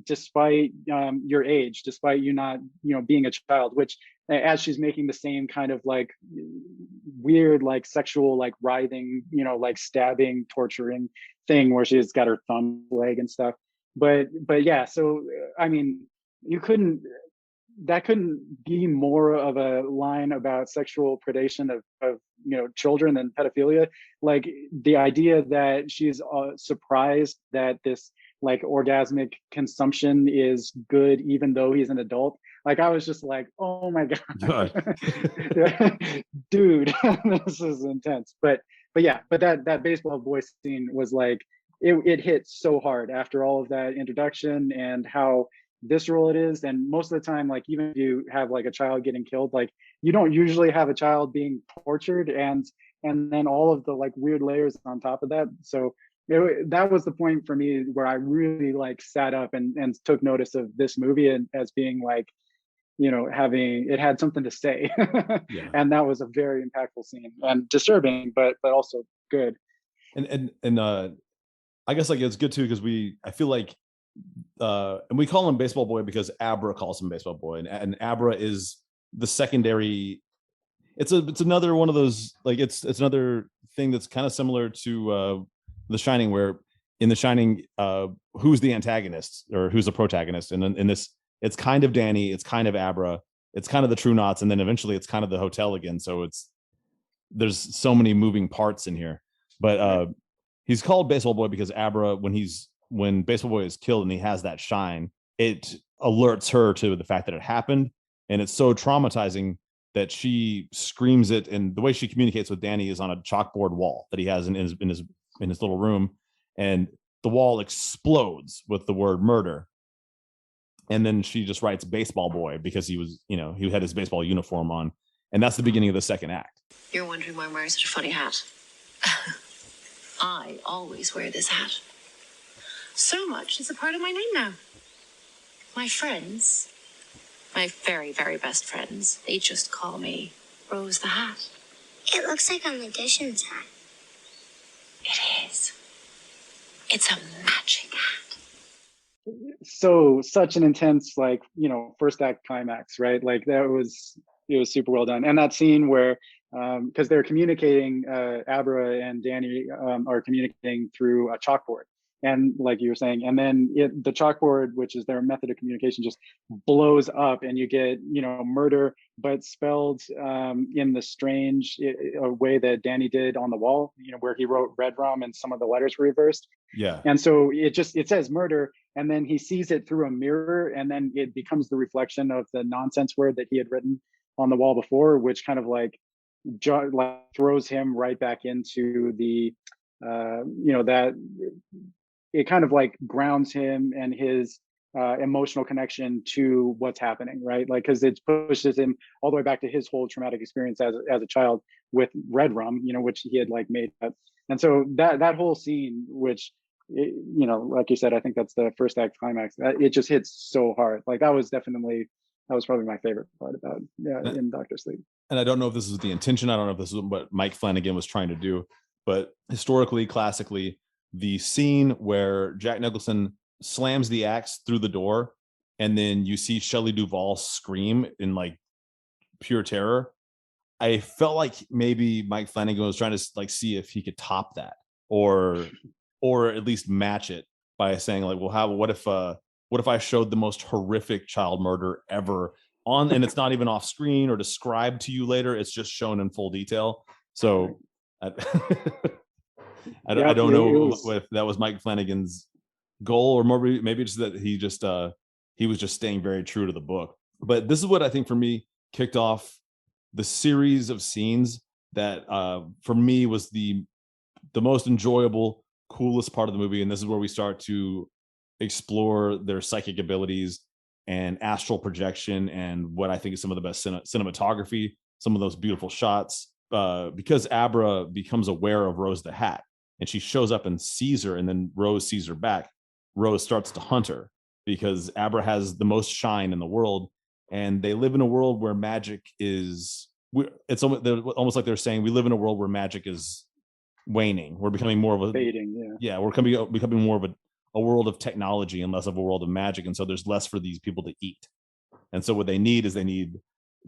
despite your age, despite you not being a child, which, as she's making the same kind of like weird like sexual like writhing like stabbing torturing thing where she's got her thumb leg and stuff. But yeah, so I mean, that couldn't be more of a line about sexual predation of children than pedophilia. Like the idea that she's surprised that this like orgasmic consumption is good even though he's an adult. Like I was just like, oh my god. Dude, this is intense. But that baseball boy scene was like, it hit so hard after all of that introduction and how visceral it is. And most of the time, like even if you have like a child getting killed, like you don't usually have a child being tortured and then all of the like weird layers on top of that. So that was the point for me where I really like sat up and took notice of this movie and as being like, having, it had something to say. Yeah. And that was a very impactful scene and disturbing, but also good. And I guess like it's good too, because I feel like and we call him Baseball Boy because Abra calls him Baseball Boy, and Abra is the secondary. It's another one of those, like it's another thing that's kind of similar to The Shining, where in The Shining, who's the antagonist or who's the protagonist, and in this, it's kind of Danny, it's kind of Abra, it's kind of the True Knots, and then eventually it's kind of the hotel again. So there's so many moving parts in here, but he's called Baseball Boy because Abra, when Baseball Boy is killed and he has that shine, it alerts her to the fact that it happened, and it's so traumatizing that she screams it. And the way she communicates with Danny is on a chalkboard wall that he has in his little room, and the wall explodes with the word murder. And then she just writes Baseball Boy because he was, he had his baseball uniform on, and that's the beginning of the second act. You're wondering why I'm wearing such a funny hat. I always wear this hat. So much, it's a part of my name now. My friends, my very, very best friends, they just call me Rose the Hat. It looks like a magician's hat. It is. It's a magic hat. So such an intense, like, first act climax, right? Like it was super well done. And that scene where, because they're communicating, Abra and Danny are communicating through a chalkboard. And like you were saying, and then the chalkboard, which is their method of communication, just blows up, and you get, murder, but spelled in the strange way that Danny did on the wall, where he wrote red rum and some of the letters were reversed. Yeah. And so it says murder, and then he sees it through a mirror, and then it becomes the reflection of the nonsense word that he had written on the wall before, which kind of like throws him right back into the, that it kind of like grounds him and his emotional connection to what's happening, right? Like, because it pushes him all the way back to his whole traumatic experience as a child with red rum, which he had like made up. And so that whole scene, which, like you said, I think that's the first act climax. It just hits so hard. Like that was probably my favorite part about in Dr. Sleep. And I don't know if this is the intention. I don't know if this is what Mike Flanagan was trying to do, but historically, classically, the scene where Jack Nicholson slams the axe through the door, and then you see Shelley Duvall scream in like pure terror. I felt like maybe Mike Flanagan was trying to like see if he could top that, or at least match it by saying like, well, what if I showed the most horrific child murder ever on, and it's not even off screen or described to you later, it's just shown in full detail. So I don't know if that was Mike Flanagan's goal, or maybe it's that he was just staying very true to the book. But this is what I think for me kicked off the series of scenes that for me was the most enjoyable, coolest part of the movie. And this is where we start to explore their psychic abilities and astral projection, and what I think is some of the best cinematography, some of those beautiful shots, because Abra becomes aware of Rose the Hat, and she shows up and sees her, and then Rose sees her back. Rose starts to hunt her because Abra has the most shine in the world, and they live in a world where magic is, it's almost like they're saying we live in a world where magic is waning. We're becoming more of a fading. Yeah, we're becoming more of a world of technology and less of a world of magic, and so there's less for these people to eat. And so what they need is they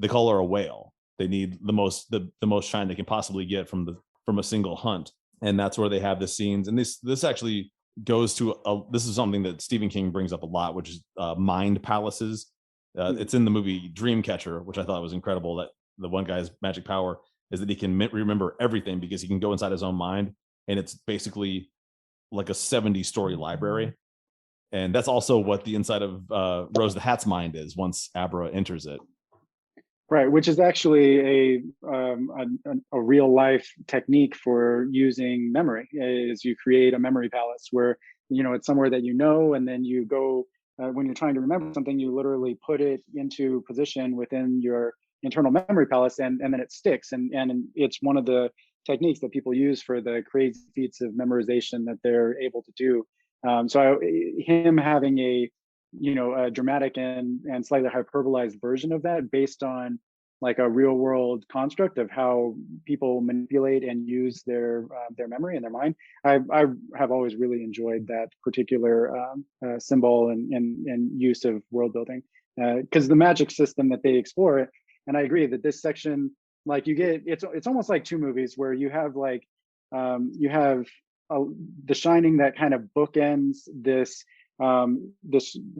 call her a whale. They need the most shine they can possibly get from a single hunt, and that's where they have the scenes. And this actually goes to this is something that Stephen King brings up a lot, which is mind palaces. It's in the movie Dreamcatcher, which I thought was incredible. That the one guy's magic power is that he can remember everything because he can go inside his own mind, and it's basically like a 70-story library. And that's also what the inside of Rose the Hat's mind is once Abra enters it. Right, which is actually a real life technique for using memory. Is you create a memory palace where it's somewhere that and then you go when you're trying to remember something, you literally put it into position within your internal memory palace, and then it sticks. And it's one of the techniques that people use for the crazy feats of memorization that they're able to do. Him having a dramatic and slightly hyperbolized version of that based on like a real world construct of how people manipulate and use their memory and their mind. I have always really enjoyed that particular symbol and use of world building, because the magic system that they explore. And I agree that this section, like it's almost like two movies where you have like you have The Shining that kind of bookends this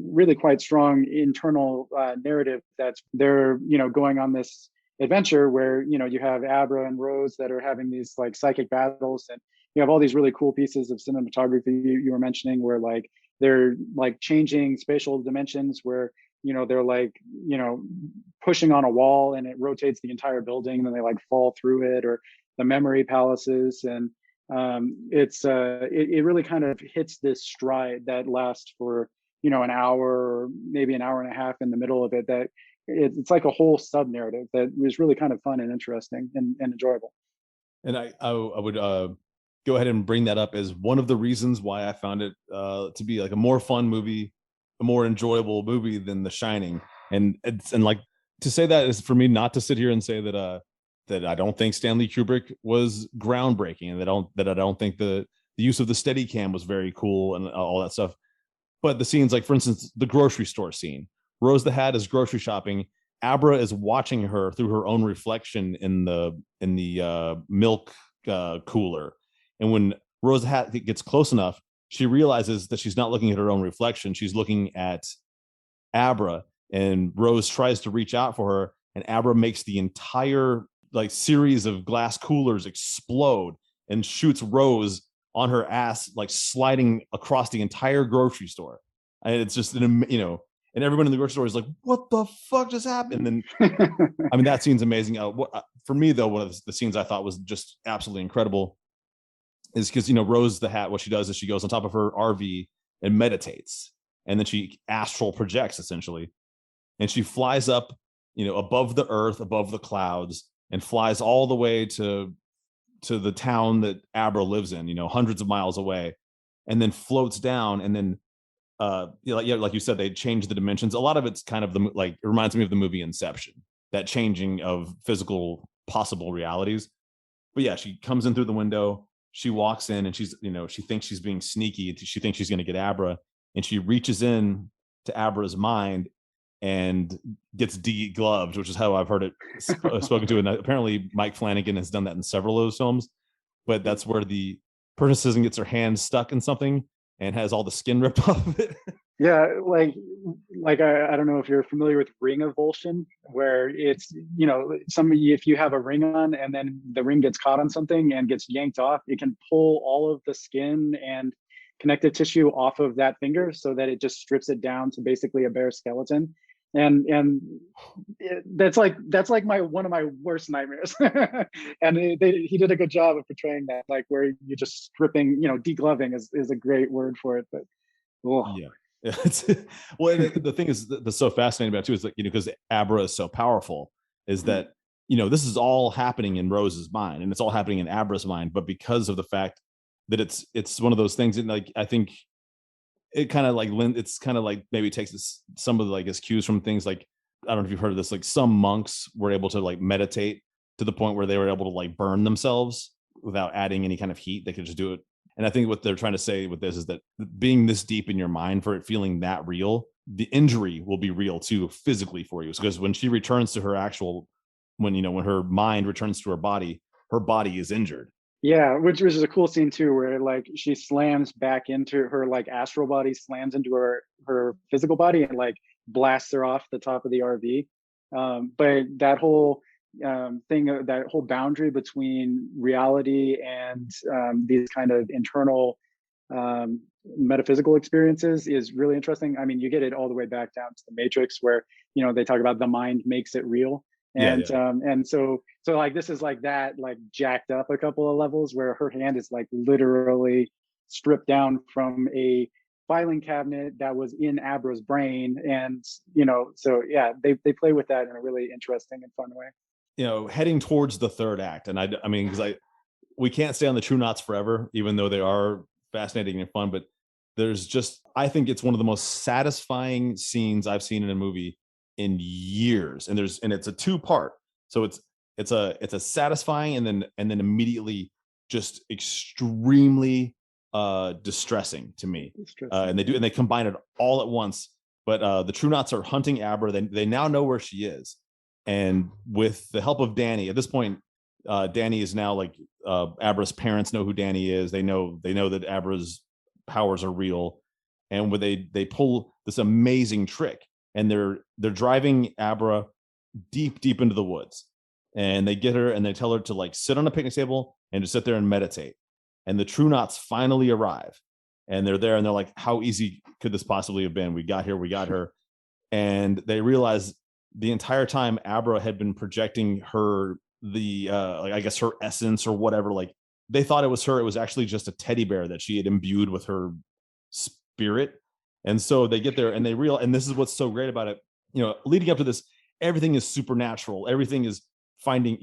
really quite strong internal narrative that's they're going on this adventure where you have Abra and Rose that are having these like psychic battles, and you have all these really cool pieces of cinematography you were mentioning where like they're like changing spatial dimensions where they're like pushing on a wall and it rotates the entire building and then they like fall through it, or the memory palaces. And it really kind of hits this stride that lasts for an hour or maybe an hour and a half in the middle of it, that it's like a whole sub narrative that was really kind of fun and interesting and enjoyable. And I would go ahead and bring that up as one of the reasons why I found it to be like a more fun movie, a more enjoyable movie than The Shining. And like to say that is for me not to sit here and say that that I don't think Stanley Kubrick was groundbreaking, and that I don't think the use of the Steadicam was very cool and all that stuff. But the scenes, like for instance, the grocery store scene, Rose the Hat is grocery shopping. Abra is watching her through her own reflection in the milk cooler, and when Rose the Hat gets close enough, she realizes that she's not looking at her own reflection; she's looking at Abra. And Rose tries to reach out for her, and Abra makes the entire like series of glass coolers explode and shoots Rose on her ass, like sliding across the entire grocery store. And it's just and everyone in the grocery store is like, what the fuck just happened? And then I mean, that scene's amazing. For me though, one of the scenes I thought was just absolutely incredible is because Rose the Hat, what she does is she goes on top of her RV and meditates, and then she astral projects essentially, and she flies up above the earth, above the clouds, and flies all the way to the town that Abra lives in, hundreds of miles away, and then floats down. And then, like you said, they change the dimensions. A lot of it's kind of it reminds me of the movie Inception, that changing of physical possible realities. But yeah, she comes in through the window, she walks in and she's, she thinks she's being sneaky. She thinks she's going to get Abra, and she reaches in to Abra's mind and gets de-gloved, which is how I've heard it spoken to. And apparently Mike Flanagan has done that in several of those films, but that's where the person gets her hand stuck in something and has all the skin ripped off of it. Yeah, like I don't know if you're familiar with ring avulsion, where it's, if you have a ring on and then the ring gets caught on something and gets yanked off, it can pull all of the skin and connective tissue off of that finger so that it just strips it down to basically a bare skeleton. And that's like one of my worst nightmares. And he did a good job of portraying that, like where you're just stripping, degloving is a great word for it, but yeah. Well, the thing is that's so fascinating about it too is like, because Abra is so powerful, is that this is all happening in Rose's mind and it's all happening in Abra's mind, but because of the fact that it's one of those things, and like I think it kind of like it's kind of like maybe takes some of the, like, his cues from things like, I don't know if you've heard of this, like some monks were able to like meditate to the point where they were able to like burn themselves without adding any kind of heat. They could just do it. And I think what they're trying to say with this is that being this deep in your mind, for it feeling that real, the injury will be real too physically for you. Because when she returns to her actual, when her mind returns to her body is injured. Yeah, which is a cool scene too, where like she slams back into her like astral body, slams into her physical body and like blasts her off the top of the RV. But that whole thing, that whole boundary between reality and these kind of internal metaphysical experiences is really interesting. I mean, you get it all the way back down to the Matrix, where they talk about the mind makes it real. And and so like this is like that, like jacked up a couple of levels, where her hand is like literally stripped down from a filing cabinet that was in Abra's brain. And so yeah, they play with that in a really interesting and fun way. Heading towards the third act, and I mean, because we can't stay on the True Knots forever, even though they are fascinating and fun, but there's just, I think it's one of the most satisfying scenes I've seen in a movie in years. And it's a two-part, so it's a satisfying and then immediately just extremely distressing to me. And they combine it all at once. But the True Knots are hunting Abra. They now know where she is, and with the help of Danny, at this point, Danny is now like, Abra's parents know who Danny is. They know that Abra's powers are real, and where they pull this amazing trick, and they're driving Abra deep into the woods, and they get her and they tell her to like sit on a picnic table and just sit there and meditate. And the True Knots finally arrive, and they're there, and they're like, how easy could this possibly have been? We got her. And they realize the entire time Abra had been projecting her, like, I guess her essence or whatever. Like, they thought it was her. It was actually just a teddy bear that she had imbued with her spirit. And so they get there and they realize, and this is what's so great about it, leading up to this, everything is supernatural. Everything is finding,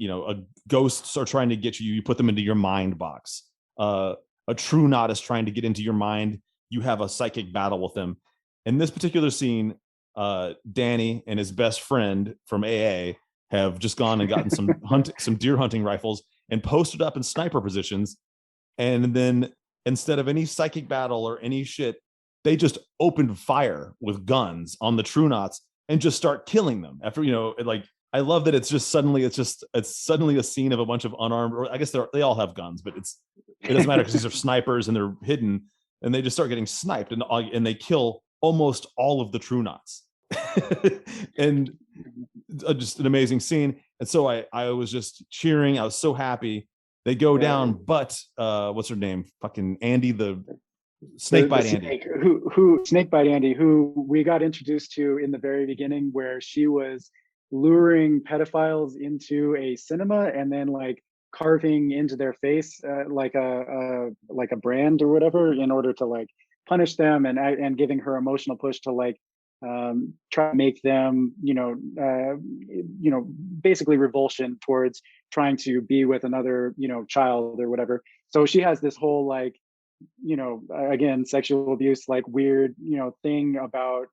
ghosts are trying to get you. You put them into your mind box. A True Knot is trying to get into your mind. You have a psychic battle with them. In this particular scene, Danny and his best friend from AA have just gone and gotten some deer hunting rifles and posted up in sniper positions. And then instead of any psychic battle or any shit, they just opened fire with guns on the True Knots and just start killing them. After, like, I love that it's suddenly a scene of a bunch of unarmed, or I guess they all have guns, but it doesn't matter because these are snipers and they're hidden, and they just start getting sniped and they kill almost all of the True Knots. And just an amazing scene. And so I was just cheering. I was so happy. They go down, but what's her name? Fucking Andy, the Snakebite Andy. Snakebite Andy, who we got introduced to in the very beginning, where she was luring pedophiles into a cinema and then like carving into their face like a brand or whatever in order to like punish them, and giving her emotional push to like try to make them basically revulsion towards trying to be with another child or whatever. So she has this whole like again, sexual abuse, like weird thing about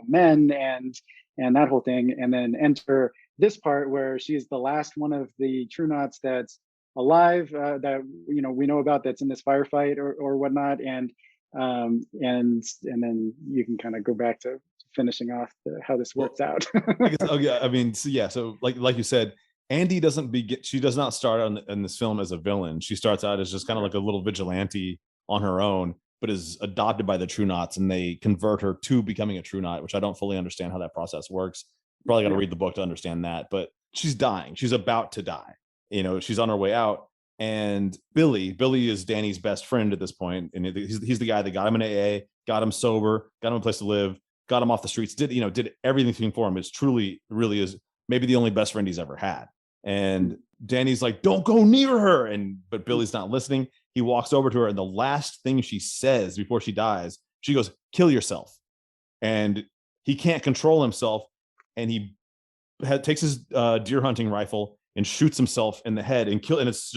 men and that whole thing. And then enter this part where she's the last one of the True Knots that's alive that we know about that's in this firefight or whatnot, and then you can kind of go back to finishing off how this works out. So like you said, Andy she does not start in this film as a villain. She starts out as just kind of like a little vigilante on her own, but is adopted by the True Knots, and they convert her to becoming a True Knot, which I don't fully understand how that process works. Probably got to read the book to understand that, but she's dying. She's about to die. She's on her way out. And Billy is Danny's best friend at this point. And he's the guy that got him in AA, got him sober, got him a place to live, got him off the streets, did everything for him. It's truly, really is maybe the only best friend he's ever had. And Danny's like, don't go near her. But Billy's not listening. He walks over to her, and the last thing she says before she dies, she goes, kill yourself. And he can't control himself. And he takes his deer hunting rifle and shoots himself in the head and kill. And it's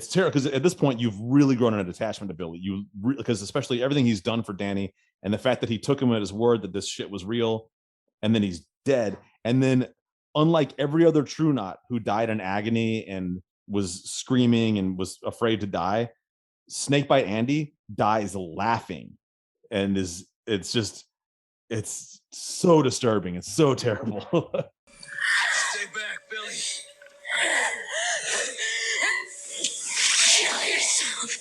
terrible, because at this point you've really grown an attachment to Billy. Because especially everything he's done for Danny, and the fact that he took him at his word that this shit was real, and then he's dead. And then, unlike every other True Knot who died in agony and was screaming and was afraid to die, Snakebite Andy dies laughing, and it's so disturbing. It's so terrible. Stay back, Billy. Kill yourself.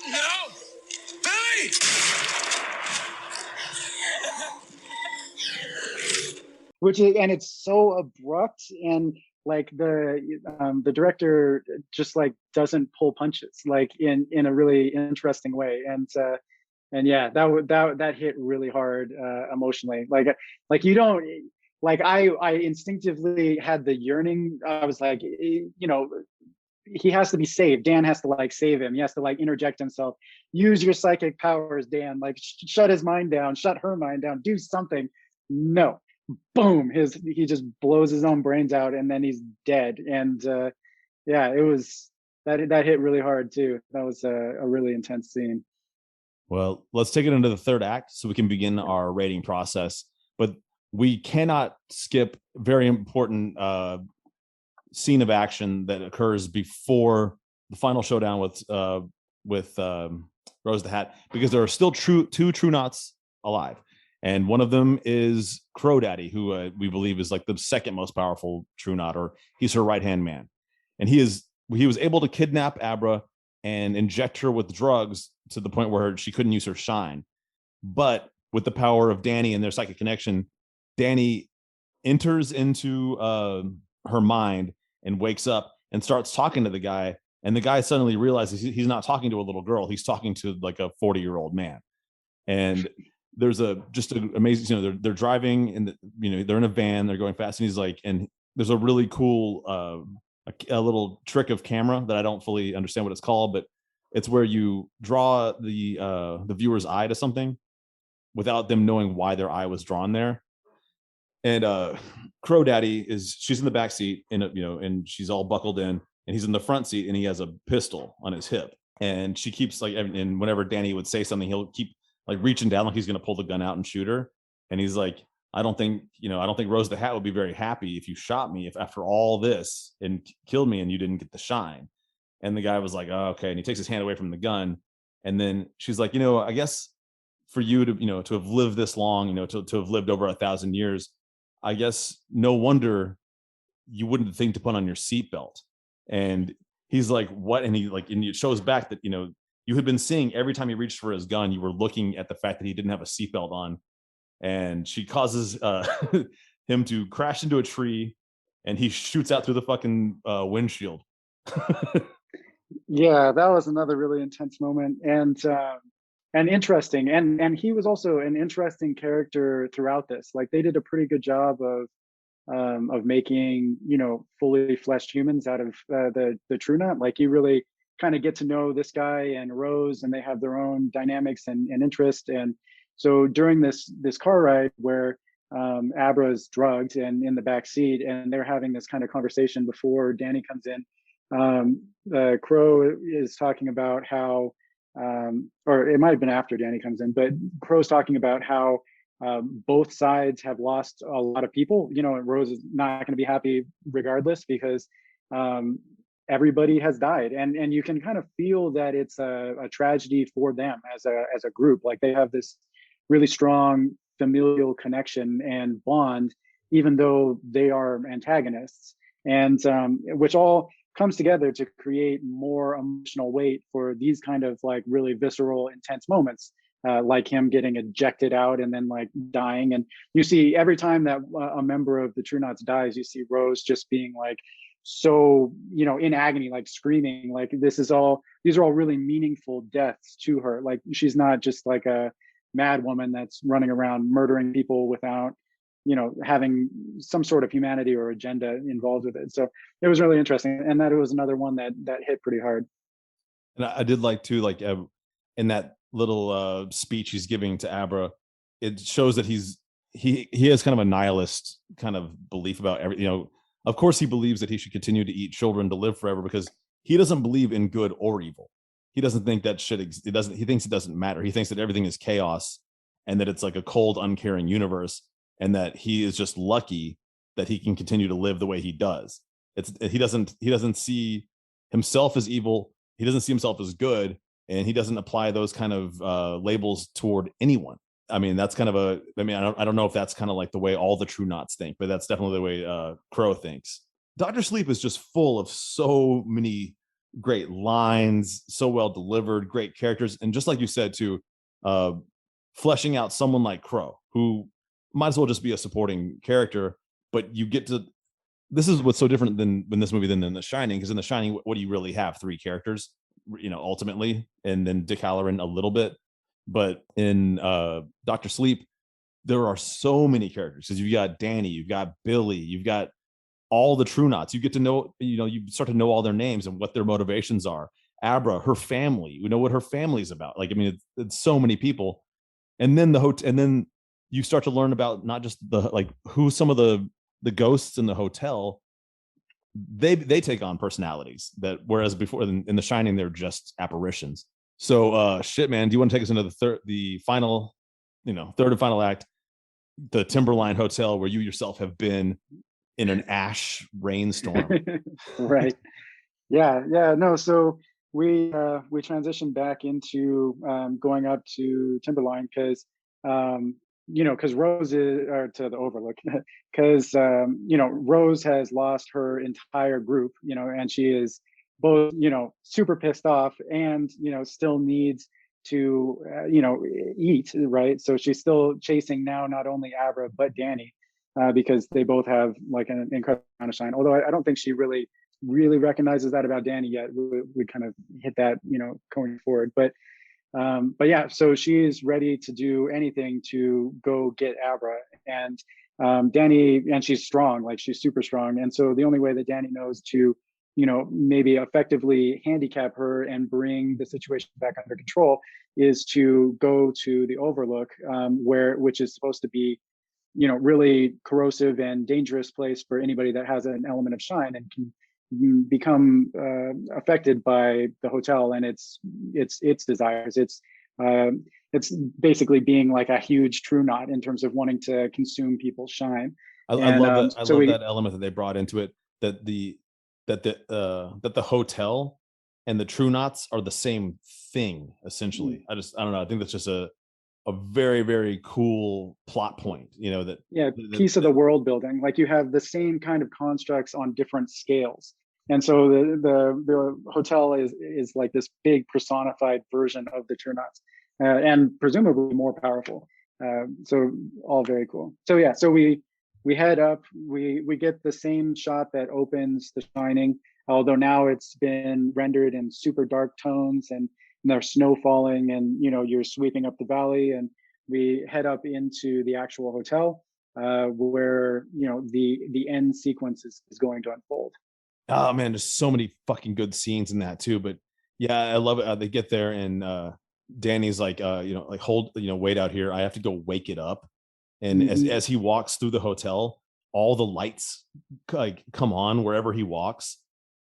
No! Billy! And it's so abrupt, and like the director just like doesn't pull punches, like in a really interesting way. And yeah, that hit really hard emotionally. Like you don't, like I instinctively had the yearning. I was like, he has to be saved. Dan has to like save him. He has to like interject himself. Use your psychic powers, Dan. Like shut his mind down, shut her mind down, do something. No, boom, he just blows his own brains out, and then he's dead. And yeah, it was that hit really hard too. That was a really intense scene. Well, let's take it into the third act so we can begin our rating process. But we cannot skip very important scene of action that occurs before the final showdown with Rose the Hat, because there are still two True Knots alive. And one of them is Crow Daddy, who we believe is like the second most powerful True Knot, or he's her right-hand man. And he was able to kidnap Abra and inject her with drugs to the point where she couldn't use her shine. But with the power of Danny and their psychic connection, Danny enters into her mind and wakes up and starts talking to the guy. And the guy suddenly realizes he's not talking to a little girl. He's talking to like a 40-year-old man. And there's just an amazing, they're driving and they're in a van, they're going fast. And he's like, and there's a really cool, a little trick of camera that I don't fully understand what it's called, but it's where you draw the viewer's eye to something without them knowing why their eye was drawn there. And Crow Daddy she's in the back seat, and she's all buckled in, and he's in the front seat, and he has a pistol on his hip. And she keeps like, and whenever Danny would say something, he'll keep like reaching down like he's going to pull the gun out and shoot her. And he's like, I don't think Rose the Hat would be very happy if you shot me, if after all this and killed me and you didn't get the shine. And the guy was like, oh, okay. And he takes his hand away from the gun. And then she's like, I guess for you to, to have lived this long, to have lived over 1,000 years, I guess no wonder you wouldn't think to put on your seatbelt. And he's like, what? And and it shows back that, you had been seeing every time he reached for his gun, you were looking at the fact that he didn't have a seatbelt on. And she causes him to crash into a tree, and he shoots out through the fucking windshield. Yeah, that was another really intense moment, and interesting. And he was also an interesting character throughout this. Like they did a pretty good job of making fully fleshed humans out of the True Knot. Like you really kind of get to know this guy and Rose, and they have their own dynamics and interest. And so during this car ride where Abra's drugged and in the back seat, and they're having this kind of conversation before Danny comes in, Crow is talking about how, or it might have been after Danny comes in, but Crow's talking about how both sides have lost a lot of people, you know, and Rose is not going to be happy regardless because everybody has died, and you can kind of feel that it's a tragedy for them as a group. Like they have this really strong familial connection and bond, even though they are antagonists, and which all comes together to create more emotional weight for these kind of like really visceral, intense moments, like him getting ejected out and then like dying. And you see every time that a member of the True Knots dies, you see Rose just being like so, you know, in agony, like screaming, like these are all really meaningful deaths to her. Like she's not just like a mad woman that's running around murdering people without, you know, having some sort of humanity or agenda involved with it. So it was really interesting, and that it was another one that hit pretty hard. And I did like too, like in that little speech he's giving to Abra, it shows that he has kind of a nihilist kind of belief about everything. You know, of course he believes that he should continue to eat children to live forever because he doesn't believe in good or evil. He doesn't think that shit. It doesn't. He thinks it doesn't matter. He thinks that everything is chaos, and that it's like a cold, uncaring universe, and that he is just lucky that he can continue to live the way he does. He doesn't see himself as evil. He doesn't see himself as good, and he doesn't apply those kind of labels toward anyone. I mean, that's kind of I don't know if that's kind of like the way all the True Knots think, but that's definitely the way Crow thinks. Dr. Sleep is just full of so many great lines, so well delivered, great characters, and just like you said too, fleshing out someone like Crow, who might as well just be a supporting character, but you get to. This is what's so different than in this movie than in The Shining, because in The Shining, what do you really have? 3 characters, you know, ultimately, and then Dick Halloran a little bit. But in Dr. Sleep, there are so many characters because you've got Danny, you've got Billy, you've got all the True Knots. You get to know, you know, you start to know all their names and what their motivations are. Abra, her family, we know what her family's about. Like, I mean, it's so many people. And then and then you start to learn about not just who some of the ghosts in the hotel. They take on personalities that, whereas before in The Shining, they're just apparitions. So shit, man, do you want to take us into the final, third and final act, the Timberline Hotel, where you yourself have been in an ash rainstorm? Right. Yeah. No. So we transitioned back into going up to Timberline because because Rose is, or to the Overlook, because Rose has lost her entire group, and she is both super pissed off and still needs to eat, right? So she's still chasing now not only Abra but Danny, because they both have like an incredible amount of shine. Although I don't think she really recognizes that about Danny yet. We kind of hit that going forward, but yeah, so she is ready to do anything to go get Abra, and Danny, and she's strong, like she's super strong, and so the only way that Danny knows to maybe effectively handicap her and bring the situation back under control is to go to the Overlook, which is supposed to be really corrosive and dangerous place for anybody that has an element of shine and can become affected by the hotel and its desires. It's basically being like a huge True Knot in terms of wanting to consume people's shine. I love that. I love that element that they brought into it, that the hotel and the True Knots are the same thing essentially. I don't know. I think that's just a very, very cool plot point, piece of the world building. Like you have the same kind of constructs on different scales, and so the hotel is like this big personified version of the True Knots, and presumably more powerful. So all very cool. So yeah, so we head up. We get the same shot that opens The Shining, although now it's been rendered in super dark tones and there's snow falling, and you're sweeping up the valley, and we head up into the actual hotel where the end sequence is going to unfold. Oh man, there's so many fucking good scenes in that too. But yeah, I love it. They get there and Danny's like, hold, wait out here. I have to go wake it up. And as he walks through the hotel, all the lights like come on wherever he walks.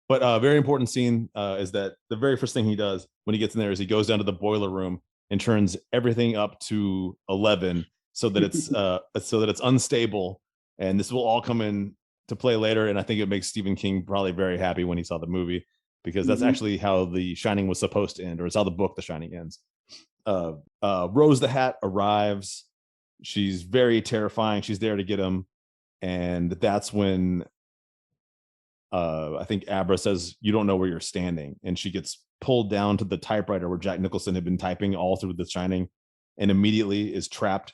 But a very important scene is that the very first thing he does when he gets in there is he goes down to the boiler room and turns everything up to 11 so that it's unstable, and this will all come in to play later. And I think it makes Stephen King probably very happy when he saw the movie, because that's actually how The Shining was supposed to end, or it's how the book The Shining ends. Rose the Hat arrives. She's very terrifying. She's there to get him, and that's when I think Abra says, "You don't know where you're standing," and she gets pulled down to the typewriter where Jack Nicholson had been typing all through The Shining, and immediately is trapped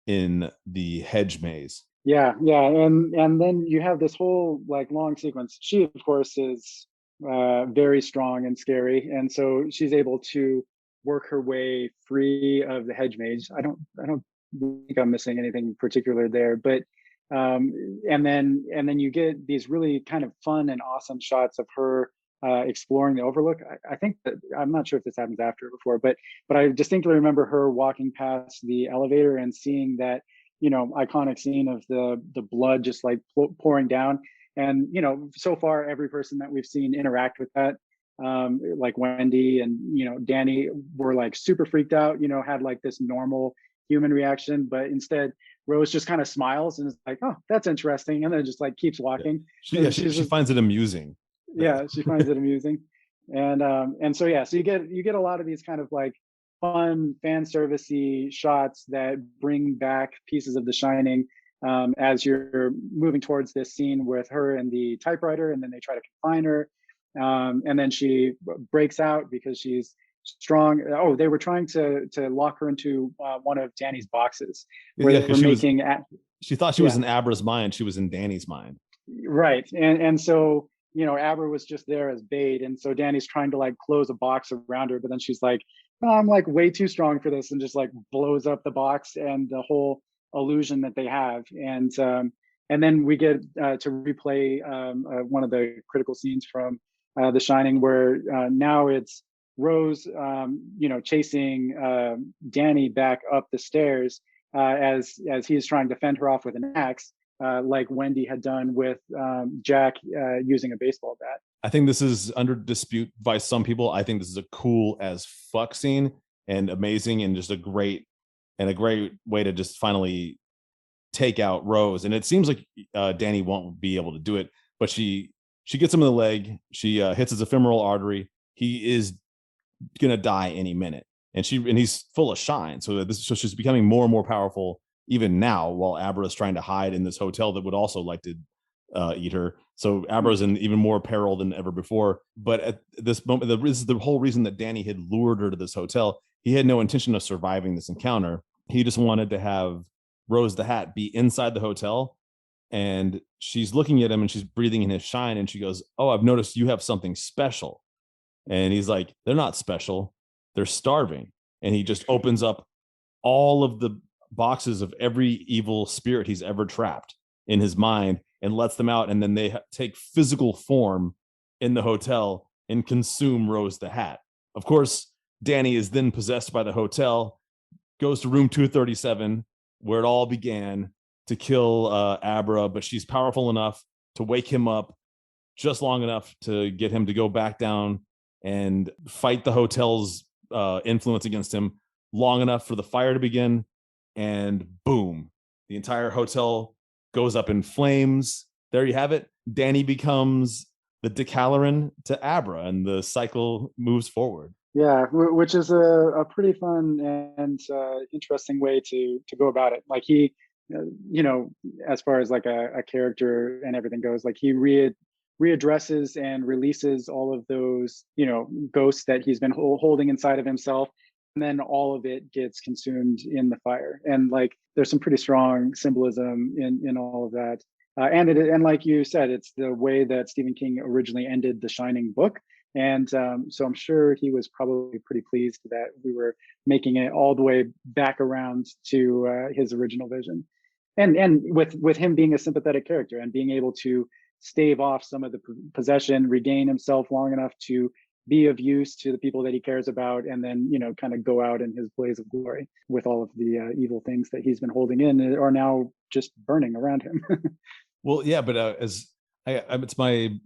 in the hedge maze. Yeah, and then you have this whole like long sequence. She, of course, is very strong and scary, and so she's able to work her way free of the hedge maze. I don't think I'm missing anything particular there, but and then you get these really kind of fun and awesome shots of her exploring the overlook. I think that, I'm not sure if this happens after or before, but I distinctly remember her walking past the elevator and seeing that, you know, iconic scene of the blood just like pouring down. And, you know, so far every person that we've seen interact with that, like Wendy and, you know, Danny, were like super freaked out, you know, had like this normal human reaction, but instead Rose just kind of smiles and is like, "Oh, that's interesting," and then just like keeps walking. She finds it amusing. Yeah, she finds it amusing. And so yeah, so you get a lot of these kind of like fun fan servicey shots that bring back pieces of The Shining, as you're moving towards this scene with her and the typewriter, and then they try to confine her, and then she breaks out because she's strong. Oh, they were trying to lock her into one of Danny's boxes where they were making. She thought she was in Abra's mind. She was in Danny's mind. Right, and so, you know, Abra was just there as bait, and so Danny's trying to like close a box around her, but then she's like, "Oh, I'm like way too strong for this," and just like blows up the box and the whole illusion that they have. And then we get to replay one of the critical scenes from The Shining, where now it's Rose, you know, chasing Danny back up the stairs as he's trying to fend her off with an axe, like Wendy had done with Jack using a baseball bat. I think this is under dispute by some people. I think this is a cool as fuck scene and amazing, and just a great way to just finally take out Rose. And it seems like Danny won't be able to do it, but she gets him in the leg. She hits his ephemeral artery. He is gonna die any minute, and he's full of shine. So she's becoming more and more powerful even now, while Abra is trying to hide in this hotel that would also like to eat her. So Abra's in even more peril than ever before. But at this moment, this is the whole reason that Danny had lured her to this hotel. He had no intention of surviving this encounter. He just wanted to have Rose the Hat be inside the hotel, and she's looking at him and she's breathing in his shine, and she goes, "Oh, I've noticed you have something special." And he's like, "They're not special. They're starving." And he just opens up all of the boxes of every evil spirit he's ever trapped in his mind and lets them out. And then they take physical form in the hotel and consume Rose the Hat. Of course, Danny is then possessed by the hotel, goes to room 237, where it all began, to kill Abra, but she's powerful enough to wake him up just long enough to get him to go back down and fight the hotel's influence against him long enough for the fire to begin. And boom, the entire hotel goes up in flames. There you have it. Danny becomes the Decaloran to Abra, and the cycle moves forward. Yeah, which is a pretty fun and interesting way to go about it. Like he, you know, as far as like a character and everything goes, like he readdresses and releases all of those, you know, ghosts that he's been holding inside of himself, and then all of it gets consumed in the fire. And like there's some pretty strong symbolism in all of that. And like you said, it's the way that Stephen King originally ended the Shining book. And so I'm sure he was probably pretty pleased that we were making it all the way back around to his original vision. And with him being a sympathetic character and being able to stave off some of the possession, regain himself long enough to be of use to the people that he cares about, and then, you know, kind of go out in his blaze of glory with all of the evil things that he's been holding in are now just burning around him. Well, yeah, but it's my...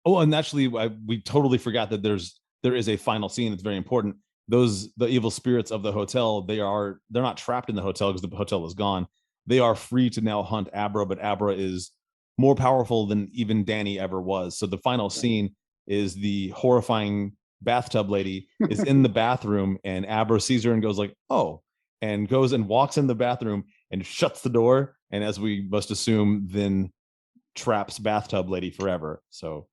Oh, and actually, we totally forgot that there is a final scene that's very important. the evil spirits of the hotel, they're not trapped in the hotel because the hotel is gone. They are free to now hunt Abra, but Abra is more powerful than even Danny ever was. So the final scene is the horrifying bathtub lady is in the bathroom, and Abra sees her and goes like, oh, and goes and walks in the bathroom and shuts the door. And as we must assume, then traps bathtub lady forever. So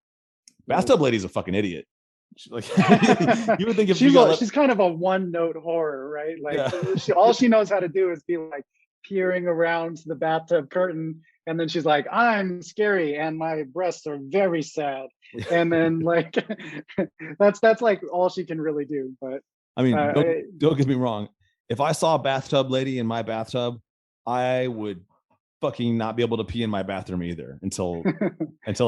bathtub lady's a fucking idiot. Like you would think if she's kind of a one-note horror, right? Like all she knows how to do is be like peering around the bathtub curtain, and then she's like, I'm scary and my breasts are very sad, and then like that's like all she can really do. But I mean, don't get me wrong, if I saw a bathtub lady in my bathtub, I would fucking not be able to pee in my bathroom either until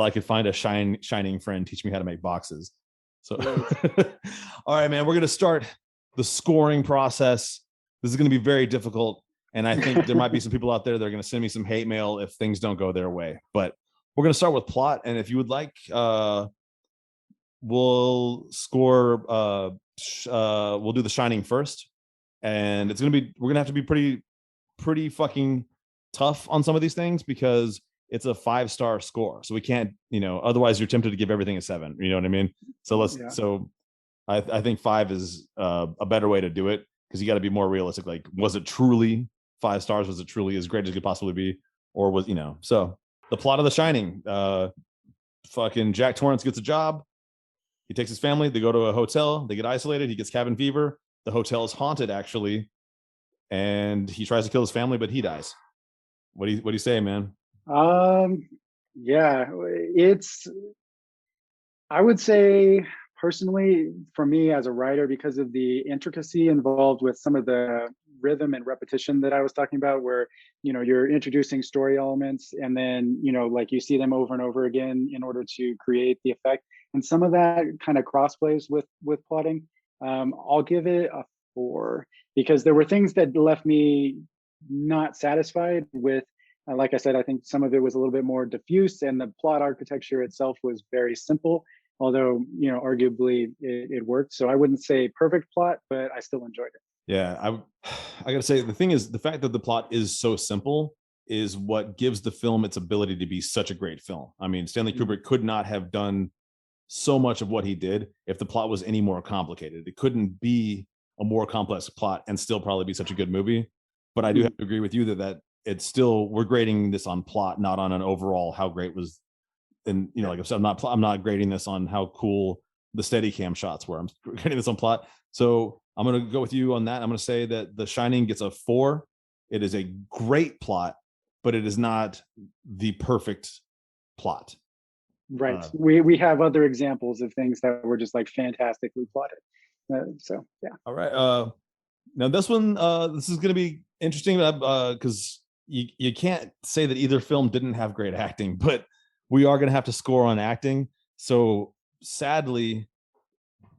I could find a shining friend teach me how to make boxes. So all right, man, we're going to start the scoring process. This is going to be very difficult, and I think there might be some people out there that are going to send me some hate mail if things don't go their way. But we're going to start with plot, and if you would like, we'll score we'll do The Shining first, and we're going to have to be pretty fucking tough on some of these things because it's a 5-star score. So we can't, otherwise you're tempted to give everything a 7. You know what I mean? So so I think 5 is a better way to do it, because you got to be more realistic. Like, was it truly 5 stars? Was it truly as great as it could possibly be? Or was, so the plot of The Shining, fucking Jack Torrance gets a job. He takes his family, they go to a hotel, they get isolated, he gets cabin fever. The hotel is haunted, actually. And he tries to kill his family, but he dies. What do you say, man? Yeah, I would say personally, for me as a writer, because of the intricacy involved with some of the rhythm and repetition that I was talking about, where, you're introducing story elements and then, like you see them over and over again in order to create the effect. And some of that kind of cross plays with plotting. I'll give it a 4, because there were things that left me not satisfied with. Like I said, I think some of it was a little bit more diffuse, and the plot architecture itself was very simple, although, arguably it worked. So I wouldn't say perfect plot, but I still enjoyed it. Yeah, I gotta say, the thing is, the fact that the plot is so simple is what gives the film its ability to be such a great film. I mean, Stanley Kubrick could not have done so much of what he did if the plot was any more complicated. It couldn't be a more complex plot and still probably be such a good movie. But I do have to agree with you that it's still, we're grading this on plot, not on an overall how great was. And like I said, I'm not grading this on how cool the Steadicam shots were. I'm grading this on plot. So I'm going to go with you on that. I'm going to say that The Shining gets a 4. It is a great plot, but it is not the perfect plot. Right. We have other examples of things that were just like fantastically plotted. So yeah. All right. Now this one, this is going to be interesting because you can't say that either film didn't have great acting, but we are going to have to score on acting. So sadly,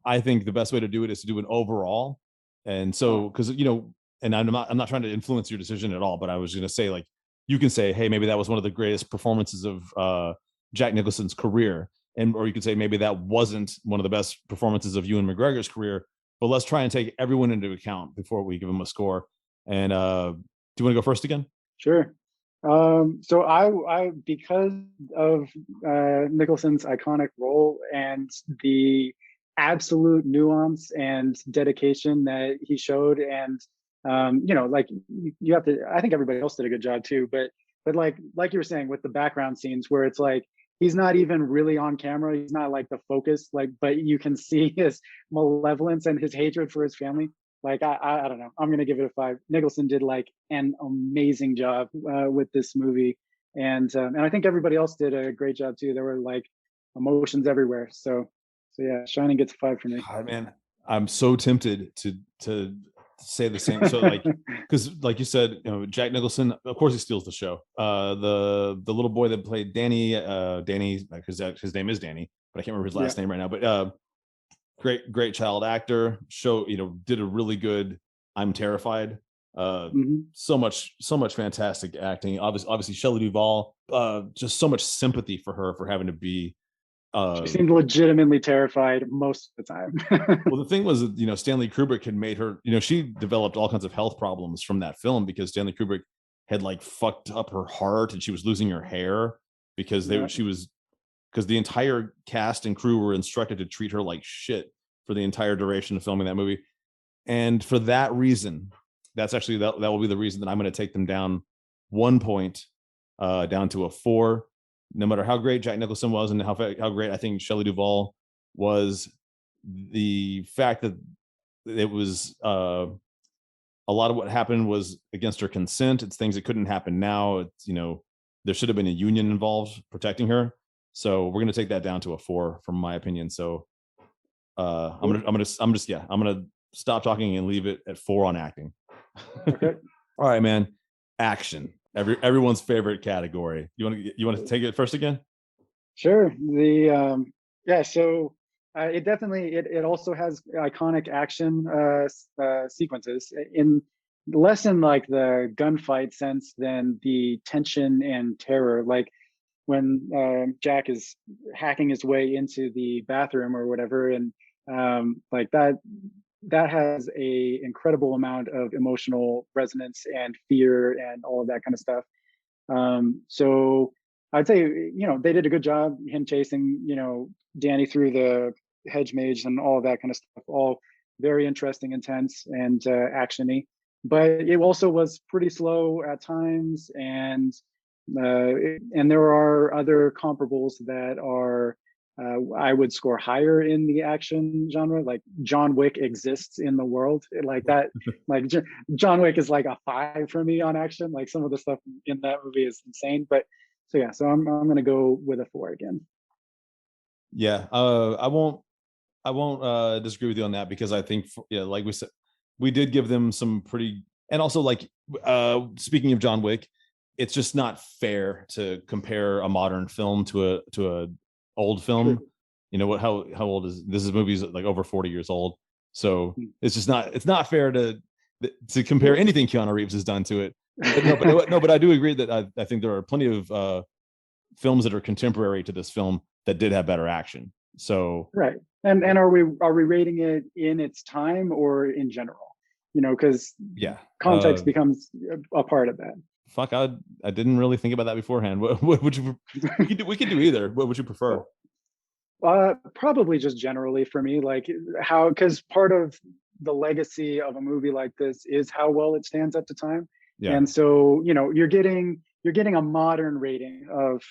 I think the best way to do it is to do an overall. And so, because and I'm not trying to influence your decision at all, but I was going to say, like, you can say, hey, maybe that was one of the greatest performances of Jack Nicholson's career, or you could say maybe that wasn't one of the best performances of Ewan McGregor's career. But let's try and take everyone into account before we give them a score. And do you want to go first again? Sure. So I because of Nicholson's iconic role and the absolute nuance and dedication that he showed, and like you have to, I think everybody else did a good job too, but like you were saying with the background scenes where it's like he's not even really on camera, he's not like the focus, like, but you can see his malevolence and his hatred for his family. Like I don't know, I'm gonna give it a 5. Nicholson did like an amazing job with this movie, and I think everybody else did a great job too. There were like emotions everywhere. So yeah, Shining gets a 5 for me. God, man, I'm so tempted to say the same. So like, because like you said, Jack Nicholson, of course he steals the show. The little boy that played Danny, because his name is Danny, but I can't remember his last name right now. But great child actor. Did a really good I'm Terrified. So much fantastic acting. Obviously Shelley Duvall, just so much sympathy for her for having to be She seemed legitimately terrified most of the time. Well, the thing was, Stanley Kubrick had made her, she developed all kinds of health problems from that film because Stanley Kubrick had like fucked up her heart and she was losing her hair because because the entire cast and crew were instructed to treat her like shit for the entire duration of filming that movie. And for that reason, that's actually, that will be the reason that I'm going to take them down 1 point, down to a 4. No matter how great Jack Nicholson was and how great I think Shelley Duvall was, the fact that it was a lot of what happened was against her consent. It's things that couldn't happen now. It's, there should have been a union involved protecting her. So we're going to take that down to a 4 from my opinion. So I'm going to stop talking and leave it at 4 on acting. Okay. All right, man. Action. Everyone's favorite category. You want to take it first again? Sure. So it definitely it also has iconic action sequences in less in like the gunfight sense than the tension and terror. Like when Jack is hacking his way into the bathroom or whatever, and like that has a incredible amount of emotional resonance and fear and all of that kind of stuff. So I'd say, they did a good job, him chasing, Danny through the hedge maze and all of that kind of stuff, all very interesting, intense, and actiony. But it also was pretty slow at times, and there are other comparables that are I would score higher in the action genre. Like John Wick exists in the world like that. Like John Wick is like a 5 for me on action. Like some of the stuff in that movie is insane. But so I'm gonna go with a 4 again. Yeah, I won't disagree with you on that because I think like we said, we did give them some pretty, and also like speaking of John Wick, it's just not fair to compare a modern film to a old film. True. How old is this? Movie's like over 40 years old, so it's just not fair to compare anything Keanu Reeves has done to it. But I do agree that I think there are plenty of films that are contemporary to this film that did have better action. So right, and are we rating it in its time or in general? Because context becomes a part of that. Fuck, I didn't really think about that beforehand. What would you? We could do either. What would you prefer? Probably just generally for me, like because part of the legacy of a movie like this is how well it stands up to time. Yeah. And so you're getting a modern rating of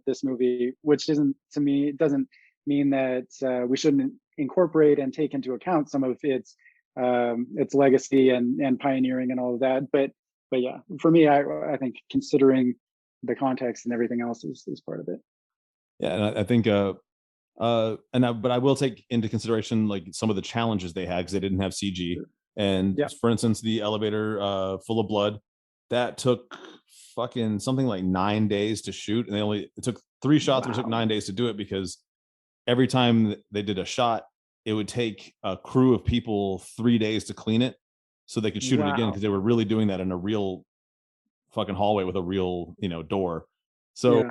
this movie, which doesn't mean that we shouldn't incorporate and take into account some of its legacy and pioneering and all of that. But yeah, for me, I think considering the context and everything else is part of it. Yeah, and I think but I will take into consideration like some of the challenges they had because they didn't have CG. Sure. And for instance, the elevator full of blood that took fucking something like 9 days to shoot, and it took 3 shots. Wow. It took 9 days to do it because every time they did a shot, it would take a crew of people 3 days to clean it so they could shoot it again because they were really doing that in a real fucking hallway with a real door. So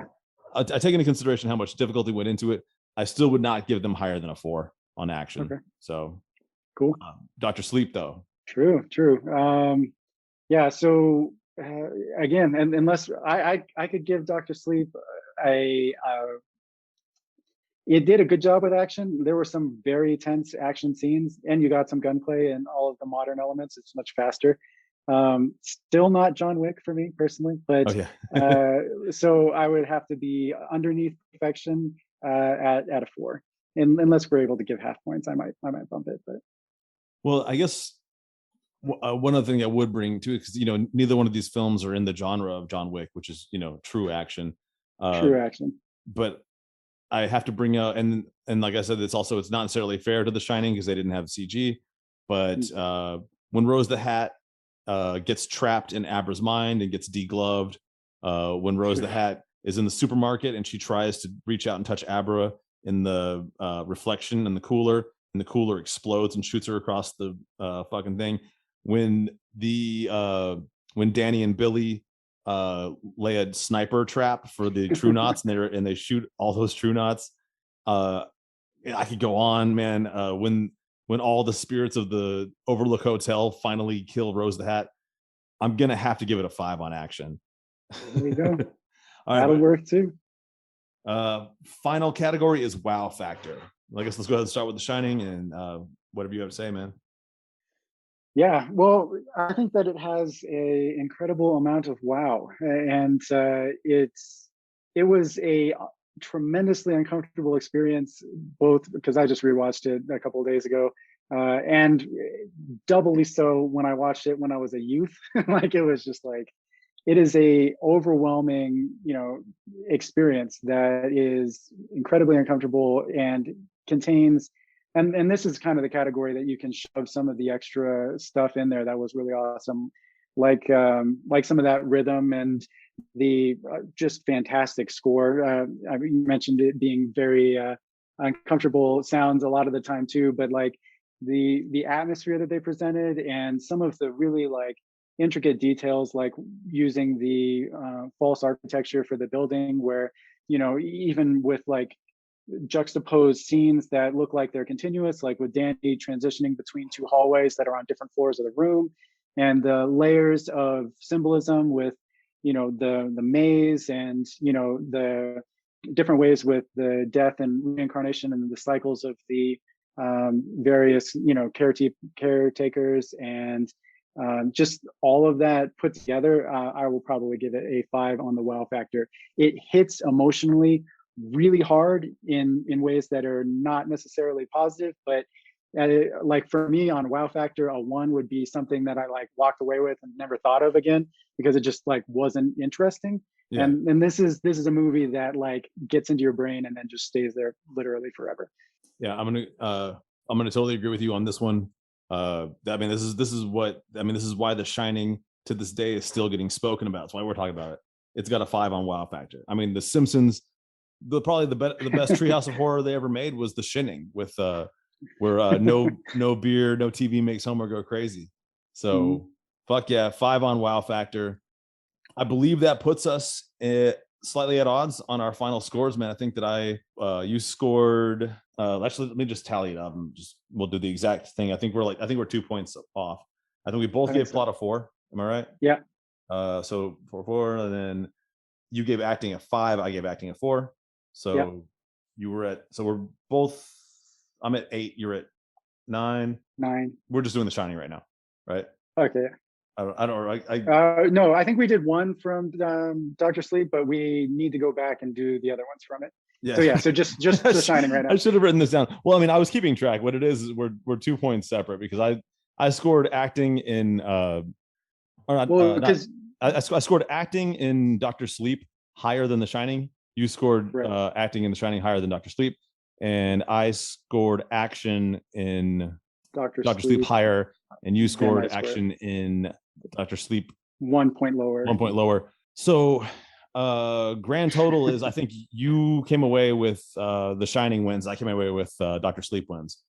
I take into consideration how much difficulty went into it. I still would not give them higher than a 4 on action. Okay. So cool. Dr. Sleep though. True. So again, and unless I could give Dr. Sleep it did a good job with action. There were some very tense action scenes, and you got some gunplay and all of the modern elements. It's much faster. Still not John Wick for me personally, but so I would have to be underneath perfection at a 4. And unless we're able to give half points, I might bump it. But well, I guess one other thing I would bring to it, because neither one of these films are in the genre of John Wick, which is true action. True action. But I have to bring out, and like I said, it's not necessarily fair to The Shining because they didn't have CG. But when Rose the Hat gets trapped in Abra's mind and gets degloved, when Rose the Hat is in the supermarket and she tries to reach out and touch Abra in the reflection in the cooler, and the cooler explodes and shoots her across the fucking thing. When Danny and Billy lay a sniper trap for the True Knots and they shoot all those True Knots. I could go on, man. When all the spirits of the Overlook Hotel finally kill Rose the Hat, I'm gonna have to give it a 5 on action. There you go. All right, That'll work too. Final category is wow factor. I guess let's go ahead and start with The Shining, and whatever you have to say, man. Yeah, well, I think that it has a incredible amount of wow, and it was a tremendously uncomfortable experience, both because I just rewatched it a couple of days ago, and doubly so when I watched it when I was a youth. Like it was just like it is a overwhelming, experience that is incredibly uncomfortable and contains and this is kind of the category that you can shove some of the extra stuff in there that was really awesome, like some of that rhythm and the just fantastic score. You mentioned it being very uncomfortable sounds a lot of the time too, but like the atmosphere that they presented and some of the really like intricate details, like using the false architecture for the building, where even with like juxtaposed scenes that look like they're continuous, like with Danny transitioning between two hallways that are on different floors of the room, and the layers of symbolism with the maze and the different ways with the death and reincarnation and the cycles of the various caretakers and just all of that put together. I will probably give it a 5 on the wow factor. It hits emotionally really hard in ways that are not necessarily positive, but like for me on wow factor, a 1 would be something that I like walked away with and never thought of again because it just like wasn't interesting. Yeah. And this is a movie that like gets into your brain and then just stays there literally forever. Yeah, I'm gonna totally agree with you on this one. I mean, this is why The Shining to this day is still getting spoken about. That's why we're talking about it. It's got a 5 on wow factor. I mean, The Simpsons, probably the best Treehouse of Horror they ever made was The Shining, with where no beer, no TV makes Homer go crazy. So fuck yeah, 5 on wow factor. I believe that puts us slightly at odds on our final scores, man. I think that you scored. Actually, let me just tally it up and we'll do the exact thing. I think we're 2 points off. I think we both gave plot a 4. Am I right? Yeah. So 4, and then you gave acting a 5. I gave acting a 4. So you were at. So we're both. I'm at 8. You're at 9. 9. We're just doing The Shining right now, right? Okay. No, I think we did one from Dr. Sleep, but we need to go back and do the other ones from it. Yeah. So just The Shining right now. I should have written this down. Well, I mean, I was keeping track. What it is we're 2 points separate because I scored acting in I scored acting in Dr. Sleep higher than The Shining. You scored acting in The Shining higher than Dr. Sleep, and I scored action in Dr. Sleep higher, and you scored action in Dr. Sleep 1 point lower. 1 point lower. So grand total is, I think you came away with The Shining wins. I came away with Dr. Sleep wins,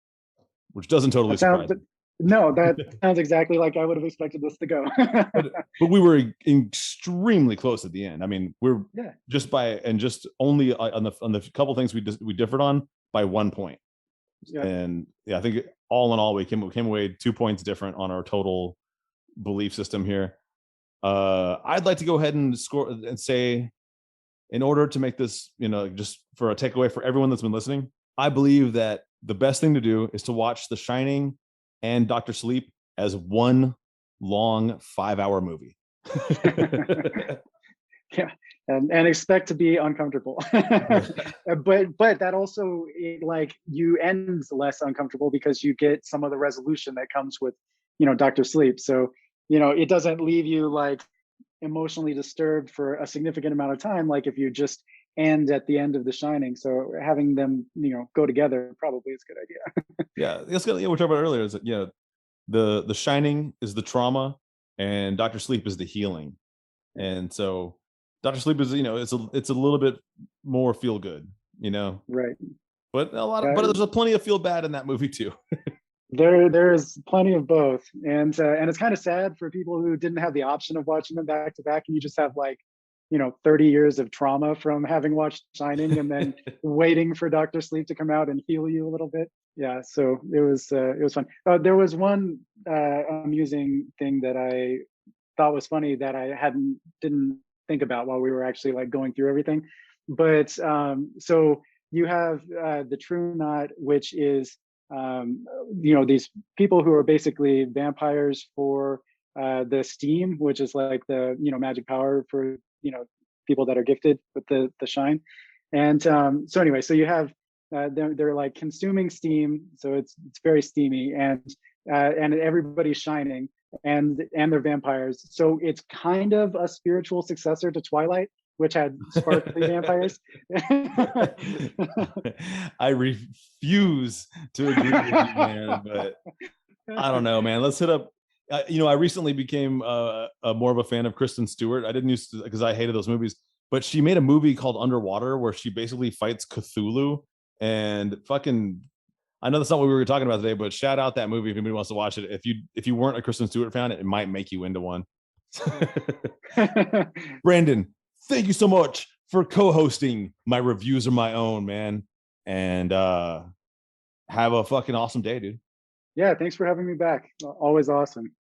which doesn't totally surprise me. No, that sounds exactly like I would have expected this to go. but we were extremely close at the end. I mean, we're just only on the couple things we differed on by 1 point. Yeah. And I think all in all, we came away 2 points different on our total belief system here. I'd like to go ahead and score and say, in order to make this, just for a takeaway for everyone that's been listening, I believe that the best thing to do is to watch The Shining and Dr. Sleep as one long 5-hour movie. Yeah, and expect to be uncomfortable. but that also, like, you end less uncomfortable because you get some of the resolution that comes with Dr. Sleep. So it doesn't leave you like emotionally disturbed for a significant amount of time, like if you just end at the end of The Shining. So having them go together probably is a good idea. Yeah, that's good. We talked about earlier is that the Shining is the trauma and Dr. Sleep is the healing. And so Dr. Sleep is it's a little bit more feel good, right, but but there's plenty of feel bad in that movie too. There's plenty of both, and it's kind of sad for people who didn't have the option of watching them back to back, and you just have like 30 years of trauma from having watched Shining and then waiting for Dr. Sleep to come out and heal you a little bit. Yeah, so it was fun. There was one amusing thing that I thought was funny that I didn't think about while we were actually like going through everything. But so you have the True Knot, which is these people who are basically vampires for the steam, which is like the magic power for people that are gifted with the shine. And so anyway, so you have they're like consuming steam, so it's very steamy, and everybody's shining, and they're vampires. So it's kind of a spiritual successor to Twilight, which had sparkly vampires. I refuse to agree with you, man, but I don't know, man. Let's hit up. I recently became more of a fan of Kristen Stewart. I didn't used to, because I hated those movies, but she made a movie called Underwater where she basically fights Cthulhu and fucking. I know that's not what we were talking about today, but shout out that movie if anybody wants to watch it. If you weren't a Kristen Stewart fan, it might make you into one. Brandon, thank you so much for co-hosting my Reviews Are My Own, man. And have a fucking awesome day, dude. Yeah, thanks for having me back. Always awesome.